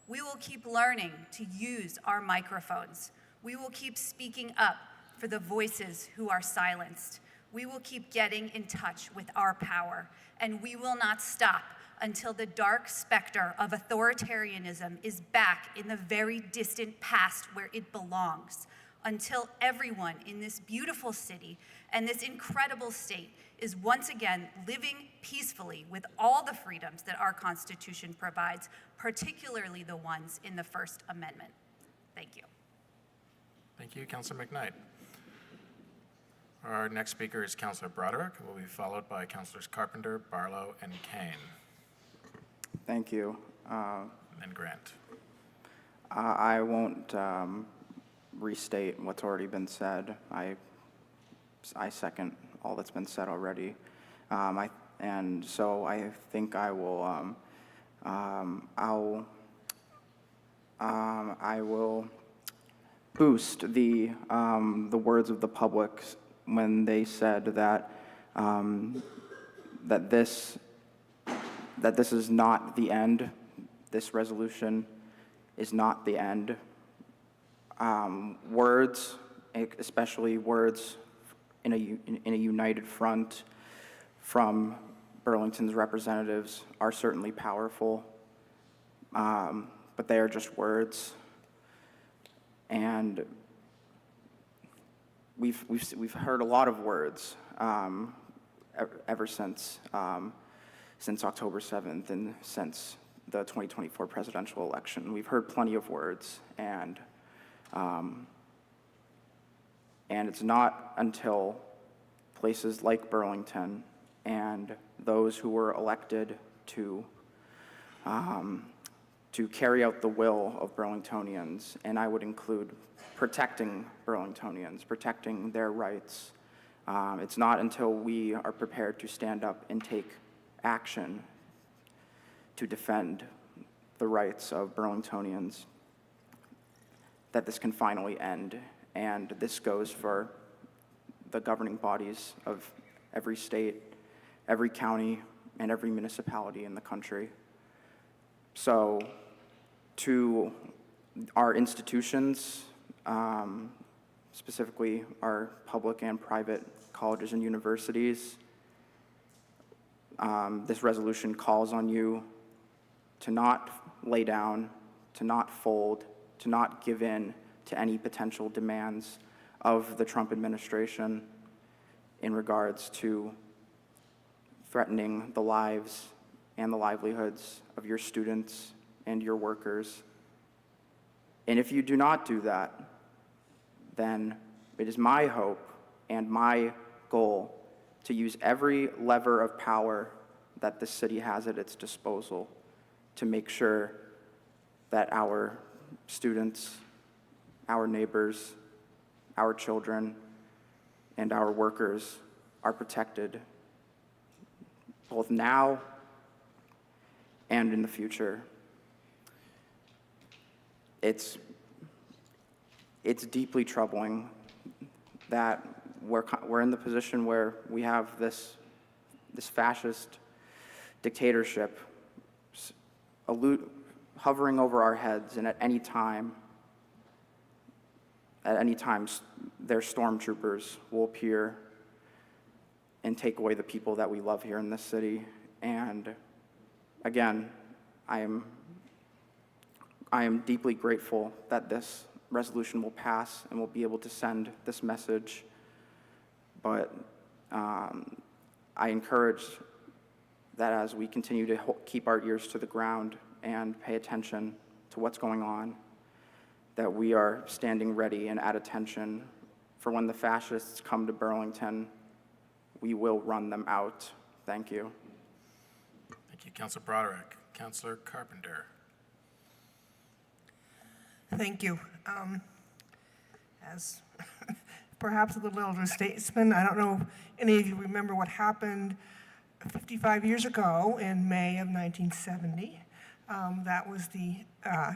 We will keep learning to use our microphones. We will keep speaking up for the voices who are silenced. We will keep getting in touch with our power, and we will not stop until the dark specter of authoritarianism is back in the very distant past where it belongs, until everyone in this beautiful city and this incredible state is once again living peacefully with all the freedoms that our Constitution provides, particularly the ones in the First Amendment. Thank you. Thank you, Councilor McKnight. Our next speaker is Councilor Broderick, who will be followed by Councilors Carpenter, Barlow, and Kane. Thank you. And Grant. I won't restate what's already been said. I second all that's been said already. And so I think I will, I will boost the words of the public when they said that that this is not the end. This resolution is not the end. Words, especially words in a united front from Burlington's representatives, are certainly powerful, but they are just words. And we've heard a lot of words ever since October 7th and since the 2024 presidential election. We've heard plenty of words, and it's not until places like Burlington and those who were elected to carry out the will of Burlingtonians, and I would include protecting Burlingtonians, protecting their rights. It's not until we are prepared to stand up and take action to defend the rights of Burlingtonians that this can finally end. And this goes for the governing bodies of every state, every county, and every municipality in the country. So to our institutions, specifically our public and private colleges and universities, this resolution calls on you to not lay down, to not fold, to not give in to any potential demands of the Trump administration in regards to threatening the lives and the livelihoods of your students and your workers. And if you do not do that, then it is my hope and my goal to use every lever of power that the city has at its disposal to make sure that our students, our neighbors, our children, and our workers are protected, both now and in the future. It's deeply troubling that we're in the position where we have this fascist dictatorship hovering over our heads, and at any time, their stormtroopers will appear and take away the people that we love here in this city. And again, I am deeply grateful that this resolution will pass and we'll be able to send this message. But I encourage that as we continue to keep our ears to the ground and pay attention to what's going on, that we are standing ready and at attention for when the fascists come to Burlington, we will run them out. Thank you. Thank you, Councilor Broderick. Councilor Carpenter. Thank you. As perhaps a little elder statesman, I don't know if any of you remember what happened 55 years ago in May of 1970. That was the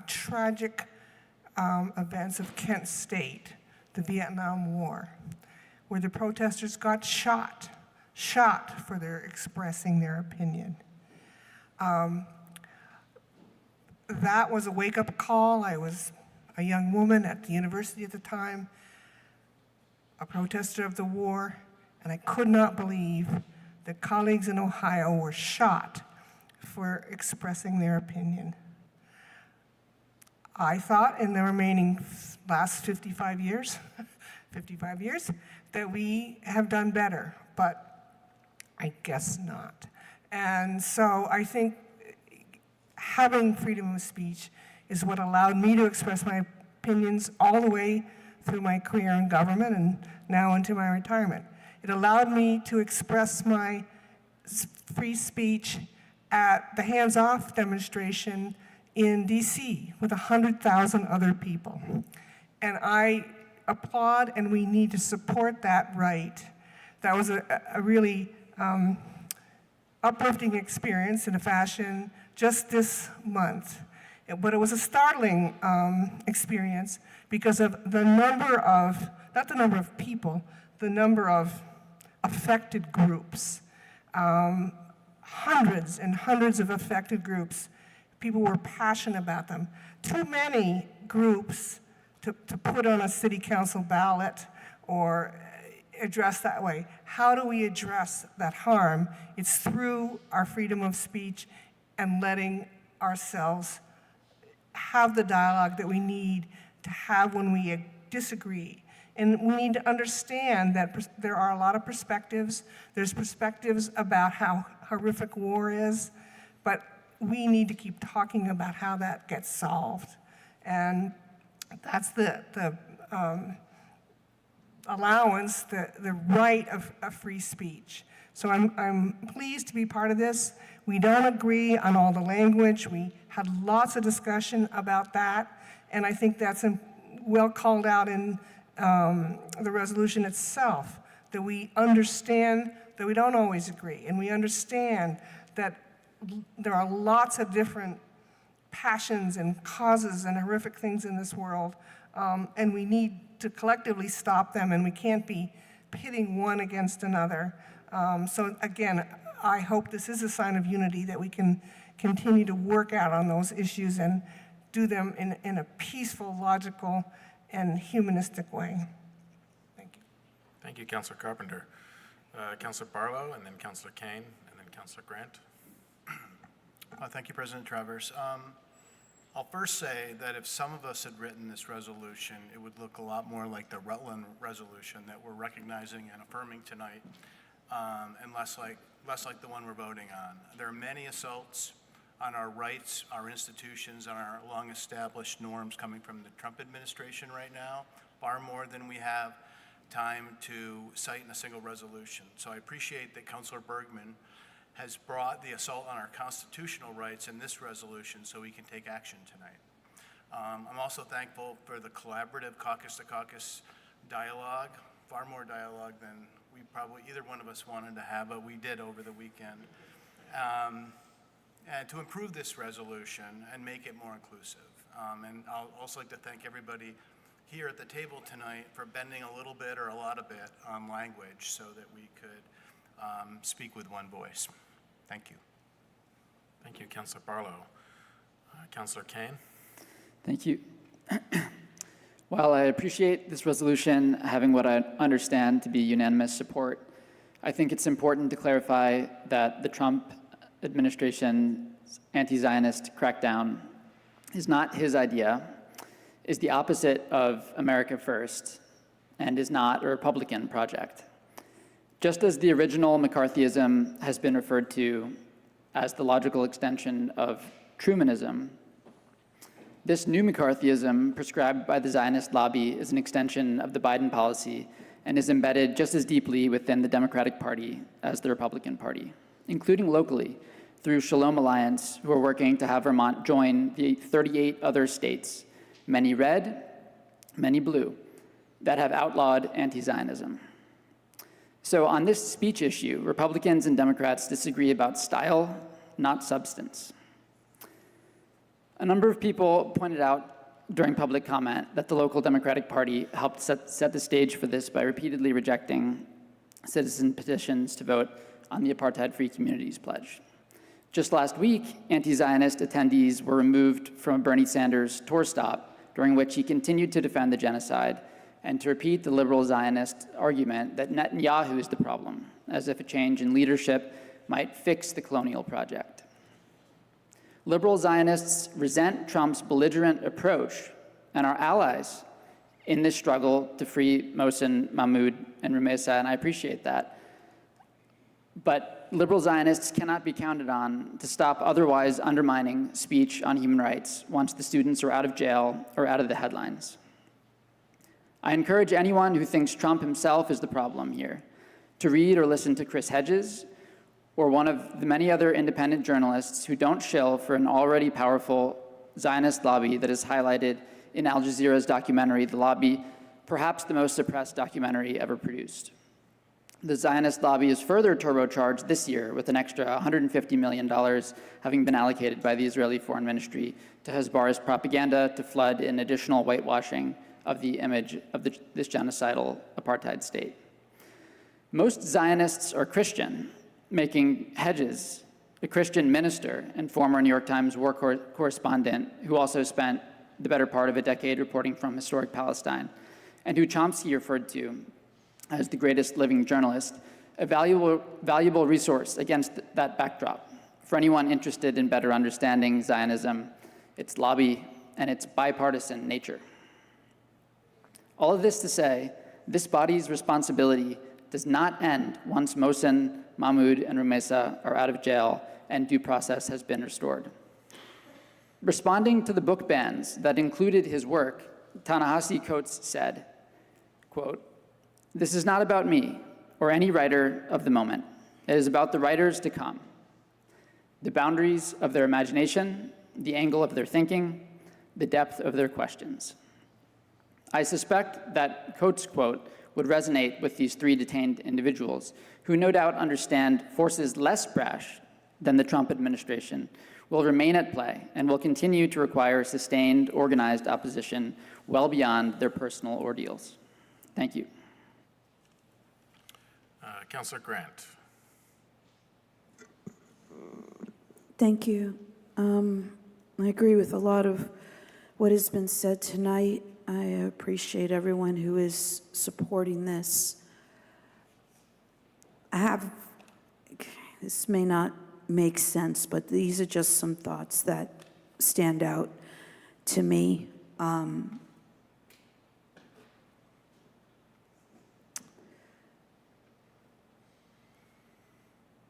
tragic events of Kent State, the Vietnam War, where the protesters got shot for their expressing their opinion. That was a wake-up call. I was a young woman at the university at the time, a protester of the war, and I could not believe that colleagues in Ohio were shot for expressing their opinion. I thought in the remaining last 55 years, that we have done better, but I guess not. And so I think having freedom of speech is what allowed me to express my opinions all the way through my career in government and now into my retirement. It allowed me to express my free speech at the Hands Off demonstration in DC with 100,000 other people. And I applaud, and we need to support that right. That was a really uplifting experience in a fashion just this month. But it was a startling experience because of the number of, not the number of people, the number of affected groups. Hundreds and hundreds of affected groups. People were passionate about them. Too many groups to put on a city council ballot or address that way. How do we address that harm? It's through our freedom of speech and letting ourselves have the dialogue that we need to have when we disagree. And we need to understand that there are a lot of perspectives. There's perspectives about how horrific war is, but we need to keep talking about how that gets solved. And that's the allowance, the right of free speech. So I'm pleased to be part of this. We don't agree on all the language. We had lots of discussion about that, and I think that's well called out in the resolution itself, that we understand that we don't always agree, and we understand that there are lots of different passions and causes and horrific things in this world, and we need to collectively stop them, and we can't be pitting one against another. So again, I hope this is a sign of unity, that we can continue to work out on those issues and do them in a peaceful, logical, and humanistic way. Thank you. Thank you, Councilor Carpenter. Councilor Barlow, and then Councilor Kane, and then Councilor Grant. Thank you, President Travers. I'll first say that if some of us had written this resolution, it would look a lot more like the Rutland resolution that we're recognizing and affirming tonight, and less like the one we're voting on. There are many assaults on our rights, our institutions, and our long-established norms coming from the Trump administration right now, far more than we have time to cite in a single resolution. So I appreciate that Councilor Bergman has brought the assault on our constitutional rights in this resolution so we can take action tonight. I'm also thankful for the collaborative caucus-to-caucus dialogue, far more dialogue than we probably, either one of us wanted to have, but we did over the weekend. And to improve this resolution and make it more inclusive. And I'll also like to thank everybody here at the table tonight for bending a little bit or a lot of bit on language so that we could speak with one voice. Thank you. Thank you, Councilor Barlow. Councilor Kane? Thank you. While I appreciate this resolution having what I understand to be unanimous support, I think it's important to clarify that the Trump administration's anti-Zionist crackdown is not his idea, is the opposite of America First, and is not a Republican project. Just as the original McCarthyism has been referred to as the logical extension of Trumanism, this new McCarthyism prescribed by the Zionist lobby is an extension of the Biden policy and is embedded just as deeply within the Democratic Party as the Republican Party, including locally through Shalom Alliance, who are working to have Vermont join the 38 other states, many red, many blue, that have outlawed anti-Zionism. So on this speech issue, Republicans and Democrats disagree about style, not substance. A number of people pointed out during public comment that the local Democratic Party helped set the stage for this by repeatedly rejecting citizen petitions to vote on the Apartheid-Free Communities Pledge. Just last week, anti-Zionist attendees were removed from a Bernie Sanders tour stop, during which he continued to defend the genocide and to repeat the liberal Zionist argument that Netanyahu is the problem, as if a change in leadership might fix the colonial project. Liberal Zionists resent Trump's belligerent approach and are allies in this struggle to free Mohsen, Mahmoud, and Rumeysa, and I appreciate that. But liberal Zionists cannot be counted on to stop otherwise undermining speech on human rights once the students are out of jail or out of the headlines. I encourage anyone who thinks Trump himself is the problem here to read or listen to Chris Hedges or one of the many other independent journalists who don't shill for an already powerful Zionist lobby that is highlighted in Al Jazeera's documentary, The Lobby, perhaps the most suppressed documentary ever produced. The Zionist lobby is further turbocharged this year with an extra $150 million having been allocated by the Israeli Foreign Ministry to Hezbollah's propaganda to flood in additional whitewashing of the image of this genocidal apartheid state. Most Zionists are Christian, making Hedges a Christian minister and former New York Times war correspondent who also spent the better part of a decade reporting from historic Palestine, and who Chomsky referred to as the greatest living journalist, a valuable resource against that backdrop for anyone interested in better understanding Zionism, its lobby, and its bipartisan nature. All of this to say, this body's responsibility does not end once Mohsen, Mahmoud, and Rumeysa are out of jail and due process has been restored. Responding to the book bans that included his work, Ta-Nehisi Coates said, quote, "This is not about me or any writer of the moment. It is about the writers to come, the boundaries of their imagination, the angle of their thinking, the depth of their questions." I suspect that Coates' quote would resonate with these three detained individuals who no doubt understand forces less brash than the Trump administration will remain at play and will continue to require sustained, organized opposition well beyond their personal ordeals. Thank you. Councilor Grant. Thank you. I agree with a lot of what has been said tonight. I appreciate everyone who is supporting this. This may not make sense, but these are just some thoughts that stand out to me.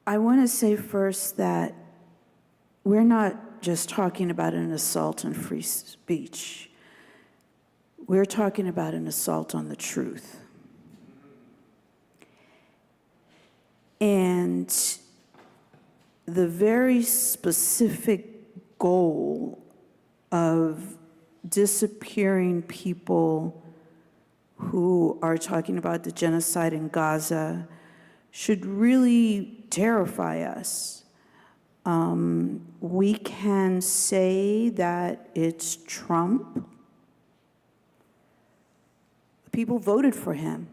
I want to say first that we're not just talking about an assault on free speech. We're talking about an assault on the truth. And the very specific goal of disappearing people who are talking about the genocide in Gaza should really terrify us. We can say that it's Trump. People voted for him.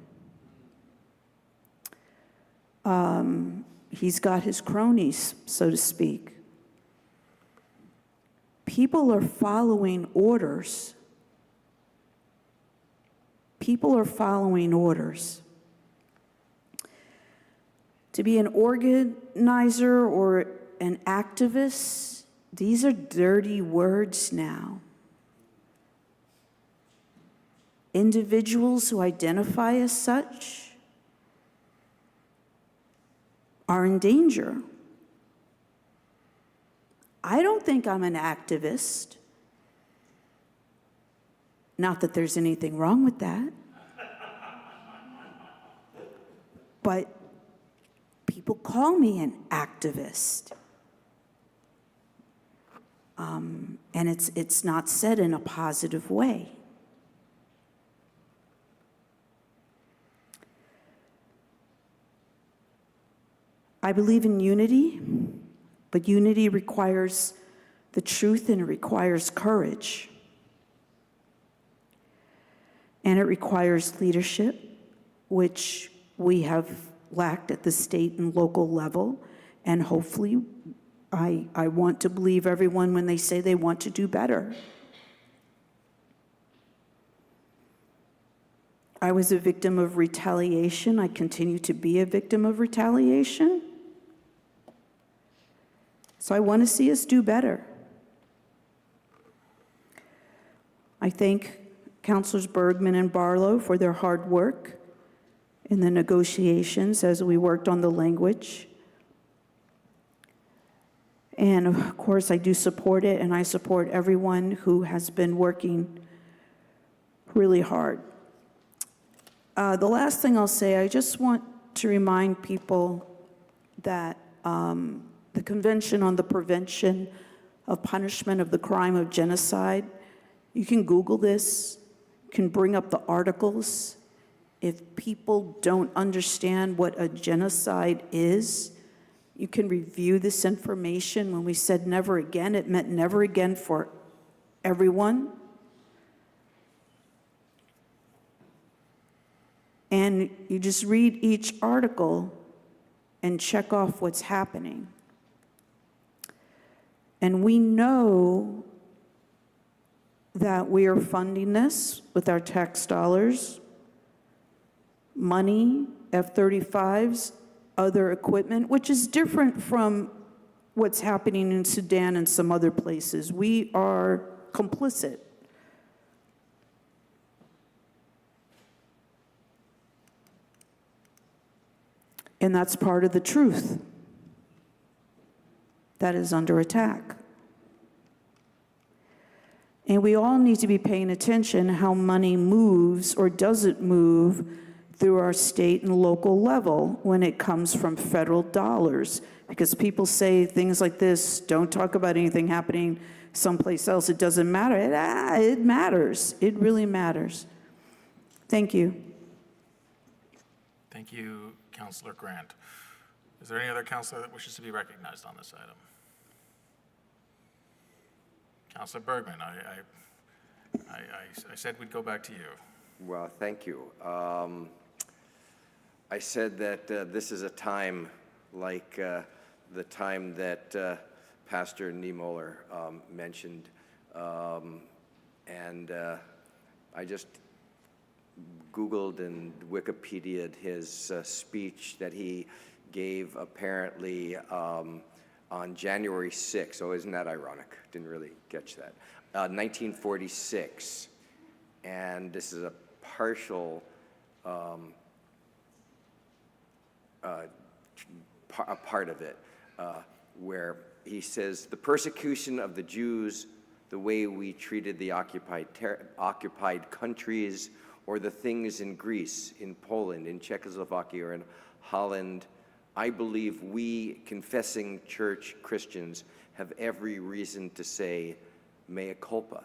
He's got his cronies, so to speak. People are following orders. People are following orders. To be an organizer or an activist, these are dirty words now. Individuals who identify as such are in danger. I don't think I'm an activist. Not that there's anything wrong with that. But people call me an activist. And it's not said in a positive way. I believe in unity, but unity requires the truth and it requires courage. And it requires leadership, which we have lacked at the state and local level. And hopefully, I want to believe everyone when they say they want to do better. I was a victim of retaliation. I continue to be a victim of retaliation. So I want to see us do better. I thank Councilors Bergman and Barlow for their hard work in the negotiations as we worked on the language. And of course, I do support it, and I support everyone who has been working really hard. The last thing I'll say, I just want to remind people that the Convention on the Prevention of Punishment of the Crime of Genocide, you can Google this, you can bring up the articles. If people don't understand what a genocide is, you can review this information. When we said never again, it meant never again for everyone. And you just read each article and check off what's happening. And we know that we are funding this with our tax dollars, money, F-35s, other equipment, which is different from what's happening in Sudan and some other places. We are complicit. And that's part of the truth that is under attack. And we all need to be paying attention how money moves or doesn't move through our state and local level when it comes from federal dollars. Because people say things like this, don't talk about anything happening someplace else, it doesn't matter. It matters, it really matters. Thank you. Thank you, Councilor Grant. Is there any other councilor that wishes to be recognized on this item? Councilor Bergman, I said we'd go back to you. Well, thank you. I said that this is a time like the time that Pastor Niemöller mentioned. And I just Googled and Wikipedia'd his speech that he gave apparently on January 6th. Oh, isn't that ironic? Didn't really catch that. 1946. And this is a partial part of it, where he says, the persecution of the Jews, the way we treated the occupied countries, or the things in Greece, in Poland, in Czechoslovakia, or in Holland, I believe we, confessing church Christians, have every reason to say, mea culpa,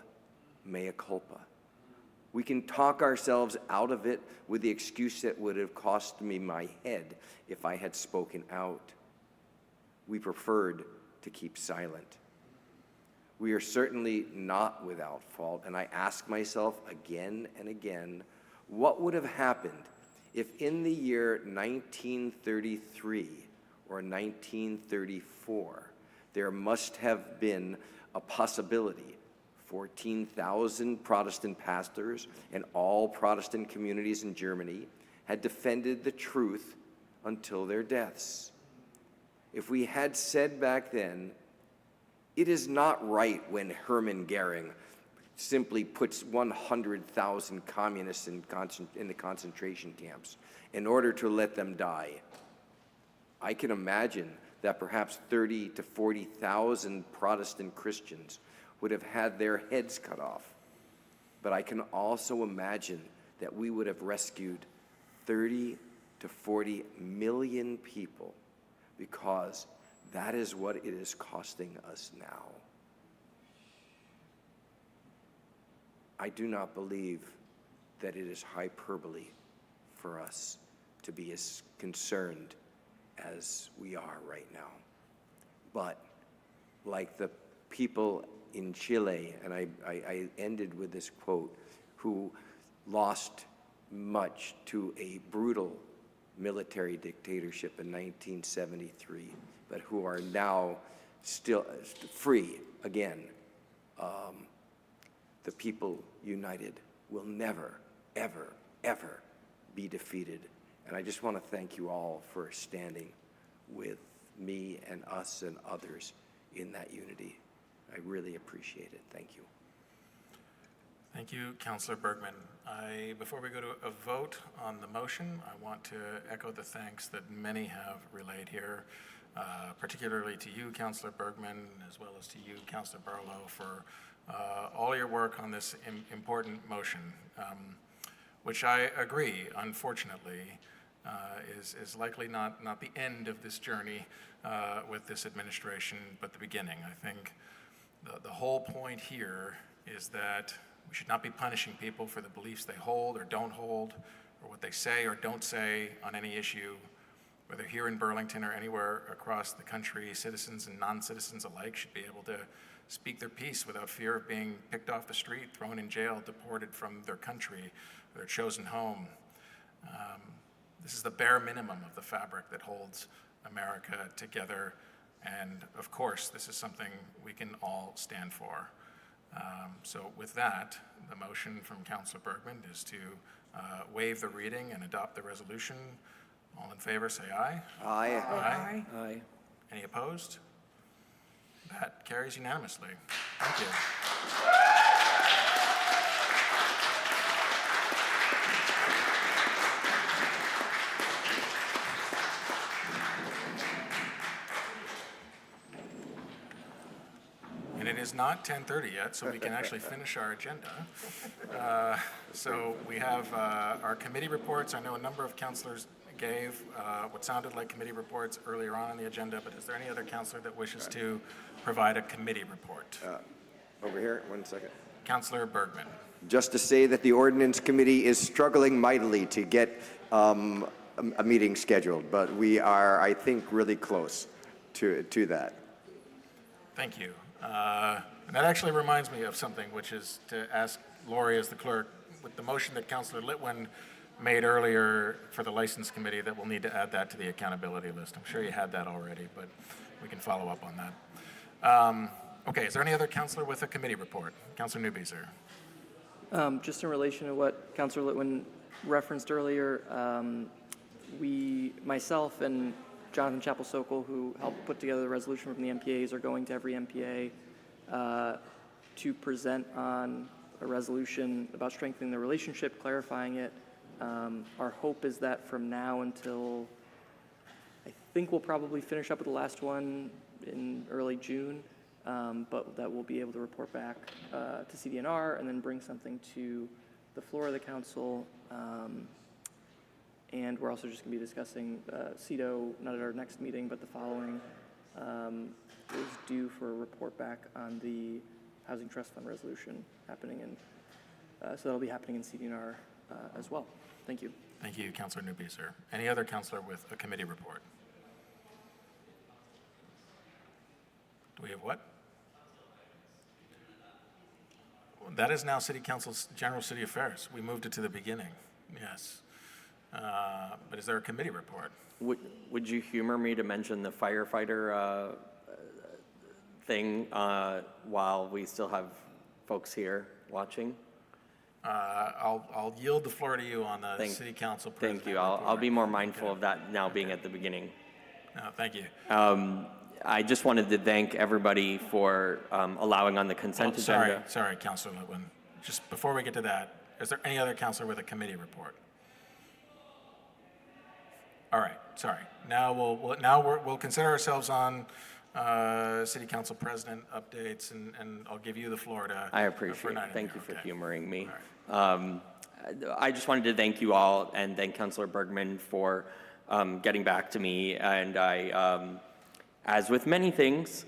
mea culpa. We can talk ourselves out of it with the excuse that would have cost me my head if I had spoken out. We preferred to keep silent. We are certainly not without fault, and I ask myself again and again, what would have happened if in the year 1933 or 1934, there must have been a possibility 14,000 Protestant pastors and all Protestant communities in Germany had defended the truth until their deaths. If we had said back then, it is not right when Hermann Goering simply puts 100,000 communists in the concentration camps in order to let them die, I can imagine that perhaps 30 to 40,000 Protestant Christians would have had their heads cut off. But I can also imagine that we would have rescued 30 to 40 million people, because that is what it is costing us now. I do not believe that it is hyperbole for us to be as concerned as we are right now. But like the people in Chile, and I ended with this quote, who lost much to a brutal military dictatorship in 1973, but who are now still free again. The people united will never, ever, ever be defeated. And I just want to thank you all for standing with me and us and others in that unity. I really appreciate it. Thank you. Thank you, Councillor Bergman. Before we go to a vote on the motion, I want to echo the thanks that many have relayed here, particularly to you, Councillor Bergman, as well as to you, Councillor Barlow, for all your work on this important motion, which I agree, unfortunately, is likely not the end of this journey with this administration, but the beginning. I think the whole point here is that we should not be punishing people for the beliefs they hold or don't hold, or what they say or don't say on any issue, whether here in Burlington or anywhere across the country. Citizens and non-citizens alike should be able to speak their piece without fear of being picked off the street, thrown in jail, deported from their country, their chosen home. This is the bare minimum of the fabric that holds America together, and of course, this is something we can all stand for. So with that, the motion from Councillor Bergman is to waive the reading and adopt the resolution. All in favor, say aye. Aye. Aye. Aye. Any opposed? That carries unanimously. Thank you. And it is not 10:30 yet, so we can actually finish our agenda. So we have our committee reports. I know a number of councillors gave what sounded like committee reports earlier on in the agenda, but is there any other councillor that wishes to provide a committee report? Over here, 1 second. Councillor Bergman. Just to say that the Ordinance Committee is struggling mightily to get a meeting scheduled, but we are, I think, really close to that. Thank you. And that actually reminds me of something, which is to ask Lori as the clerk, with the motion that Councillor Litwin made earlier for the License Committee, that we'll need to add that to the accountability list. I'm sure you had that already, but we can follow up on that. Okay, is there any other councillor with a committee report? Councillor Newbeeser. Just in relation to what Councillor Litwin referenced earlier, myself and Jonathan Chappell-Sokol, who helped put together the resolution from the MPAs, are going to every MPA to present on a resolution about strengthening the relationship, clarifying it. Our hope is that from now until, I think we'll probably finish up with the last one in early June, but that we'll be able to report back to CDNR and then bring something to the floor of the council. And we're also just going to be discussing CEDO, not at our next meeting, but the following, is due for a report back on the Housing Trust Fund resolution happening in So that'll be happening in CDNR as well. Thank you. Thank you, Councilor Newby, sir. Any other councilor with a committee report? Do we have what? That is now City Council's General City Affairs. We moved it to the beginning, yes. But is there a committee report? Would you humor me to mention the firefighter thing while we still have folks here watching? I'll yield the floor to you on the City Council President. Thank you. I'll be more mindful of that now being at the beginning. No, thank you. I just wanted to thank everybody for allowing on the consent agenda. Sorry, Councilor Litwin. Just before we get to that, is there any other councilor with a committee report? All right, sorry. Now we'll consider ourselves on City Council President updates, and I'll give you the floor to. I appreciate it. Thank you for humoring me. I just wanted to thank you all and thank Councilor Bergman for getting back to me. And as with many things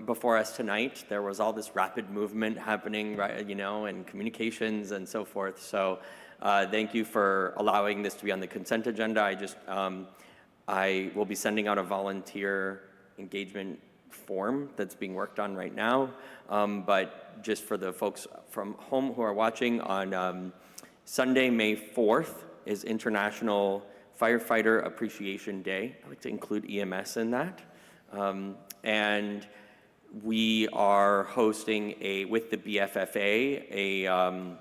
before us tonight, there was all this rapid movement happening, right, and communications and so forth. So thank you for allowing this to be on the consent agenda. I will be sending out a volunteer engagement form that's being worked on right now. But just for the folks from home who are watching, on Sunday, May 4th is International Firefighter Appreciation Day. I like to include EMS in that. And we are hosting with the BFFA,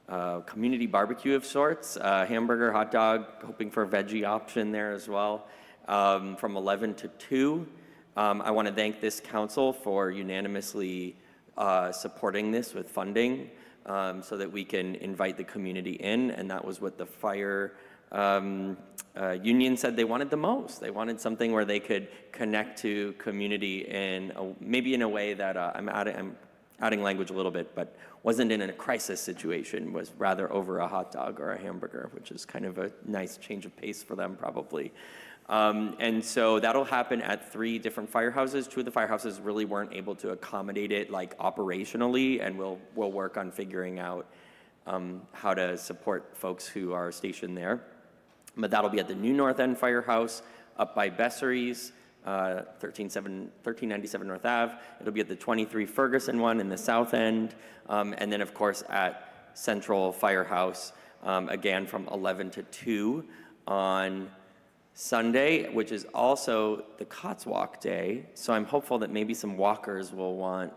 a community barbecue of sorts, hamburger, hot dog, hoping for a veggie option there as well, from 11 to 2. I want to thank this council for unanimously supporting this with funding so that we can invite the community in, and that was what the fire union said they wanted the most. They wanted something where they could connect to community maybe in a way that I'm adding language a little bit, but wasn't in a crisis situation, was rather over a hot dog or a hamburger, which is kind of a nice change of pace for them probably. And so that'll happen at 3 different firehouses. 2 of the firehouses really weren't able to accommodate it operationally, and we'll work on figuring out how to support folks who are stationed there. But that'll be at the New North End Firehouse up by Besseries, 1397 North Ave. It'll be at the 23 Ferguson one in the South End. And then, of course, at Central Firehouse, again from 11 to 2 on Sunday, which is also the Cotswalk Day. So I'm hopeful that maybe some walkers will want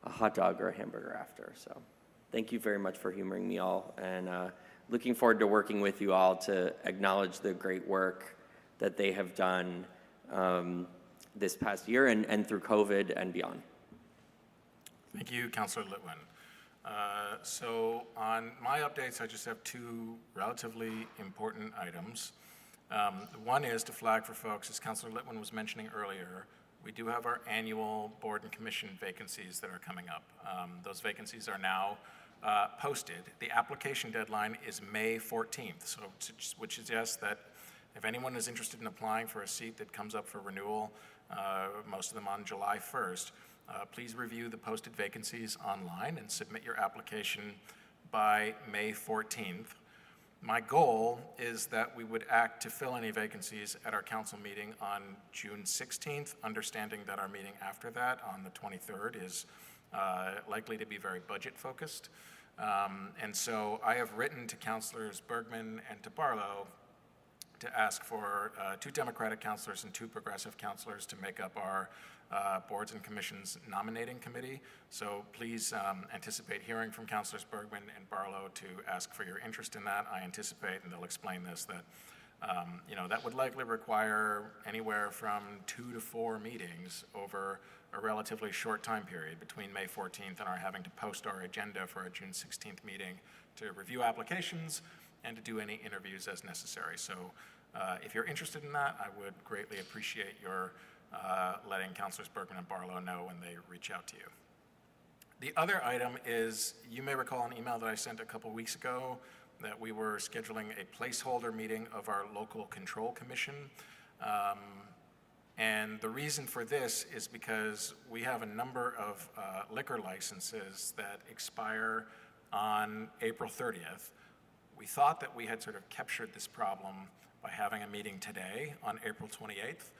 a hot dog or a hamburger after. So thank you very much for humoring me all, and looking forward to working with you all to acknowledge the great work that they have done this past year and through COVID and beyond. Thank you, Councilor Litwin. So on my updates, I just have 2 relatively important items. One is to flag for folks, as Councilor Litwin was mentioning earlier, we do have our annual board and commission vacancies that are coming up. Those vacancies are now posted. The application deadline is May 14th, so which suggests that if anyone is interested in applying for a seat that comes up for renewal, most of them on July 1st, please review the posted vacancies online and submit your application by May 14th. My goal is that we would act to fill any vacancies at our council meeting on June 16th, understanding that our meeting after that on the 23rd is likely to be very budget focused. And so I have written to Councilors Bergman and to Barlow to ask for 2 Democratic councilors and 2 progressive councilors to make up our boards and commissions nominating committee. So please anticipate hearing from Councilors Bergman and Barlow to ask for your interest in that. I anticipate, and they'll explain this, that that would likely require anywhere from 2 to 4 meetings over a relatively short time period between May 14th and our having to post our agenda for our June 16th meeting to review applications and to do any interviews as necessary. So if you're interested in that, I would greatly appreciate your letting Councilors Bergman and Barlow know when they reach out to you. The other item is, you may recall an email that I sent a couple weeks ago that we were scheduling a placeholder meeting of our local control commission. And the reason for this is because we have a number of liquor licenses that expire on April 30th. We thought that we had sort of captured this problem by having a meeting today on April 28th,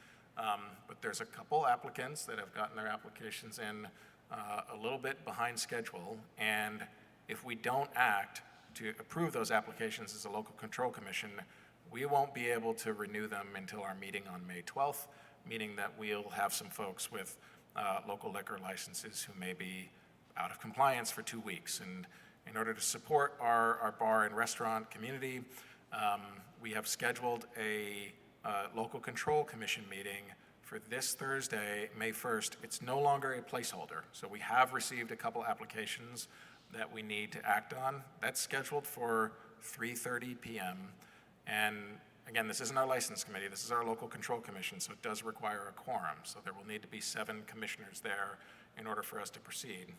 but there's a couple applicants that have gotten their applications in a little bit behind schedule, and if we don't act to approve those applications as a local control commission, we won't be able to renew them until our meeting on May 12th, meaning that we'll have some folks with local liquor licenses who may be out of compliance for 2 weeks. And in order to support our bar and restaurant community, we have scheduled a local control commission meeting for this Thursday, May 1st. It's no longer a placeholder. So we have received a couple applications that we need to act on. That's scheduled for 3:30 p.m. And again, this isn't our license committee, this is our local control commission, so it does require a quorum. So there will need to be 7 commissioners there in order for us to proceed.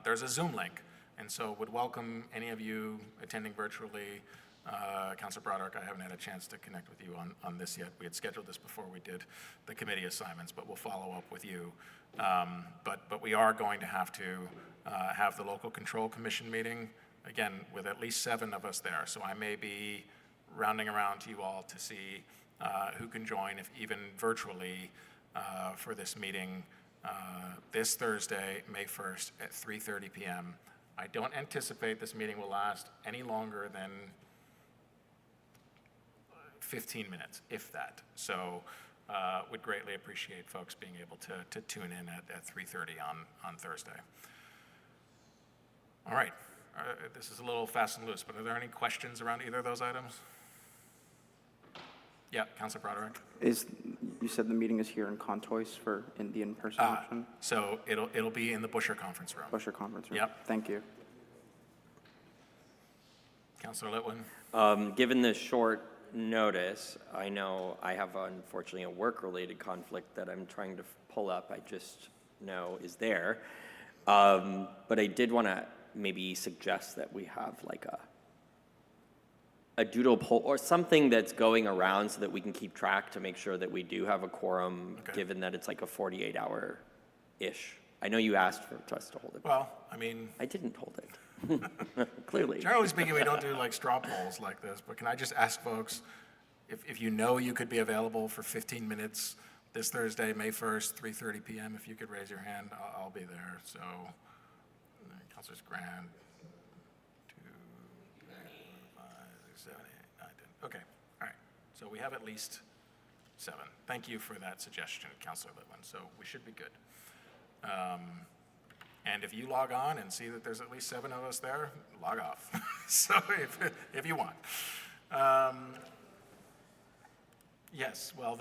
There's a Zoom link, and so would welcome any of you attending virtually. Councilor Broderick, I haven't had a chance to connect with you on this yet. We had scheduled this before we did the committee assignments, but we'll follow up with you. But we are going to have to have the local control commission meeting, again, with at least 7 of us there. So I may be rounding around to you all to see who can join, if even virtually, for this meeting this Thursday, May 1st at 3:30 p.m. I don't anticipate this meeting will last any longer than 15 minutes, if that. So would greatly appreciate folks being able to tune in at 3:30 on Thursday. All right, this is a little fast and loose, but are there any questions around either of those items? Yeah, Councilor Broderick. You said the meeting is here in Contois in the in-person option? So it'll be in the Busher Conference Room. Busher Conference Room. Yep. Thank you. Councilor Litwin. Given the short notice, I know I have unfortunately a work-related conflict that I'm trying to pull up. I just know is there. But I did want to maybe suggest that we have like a doodle poll or something that's going around so that we can keep track to make sure that we do have a quorum, given that it's like a 48-hour-ish. I know you asked for us to hold it. Well, I mean, I didn't hold it. Clearly. Generally speaking, we don't do like straw polls like this, but can I just ask folks, if you know you could be available for 15 minutes this Thursday, May 1st, 3:30 p.m., if you could raise your hand, I'll be there. So, Councilors Grant, 2, 3, 4, 5, 6, 7, 8, 9, 10. Okay, all right. So we have at least 7. Thank you for that suggestion, Councilor Litwin. So we should be good. And if you log on and see that there's at least 7 of us there, log off. So if you want. Yes, well,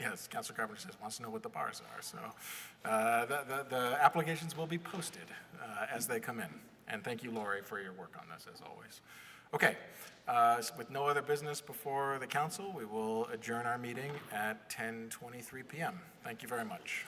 yes, Councilor Carpenter says wants to know what the bars are. So the applications will be posted as they come in. And thank you, Lori, for your work on this, as always. Okay, with no other business before the council, we will adjourn our meeting at 10:23 p.m. Thank you very much.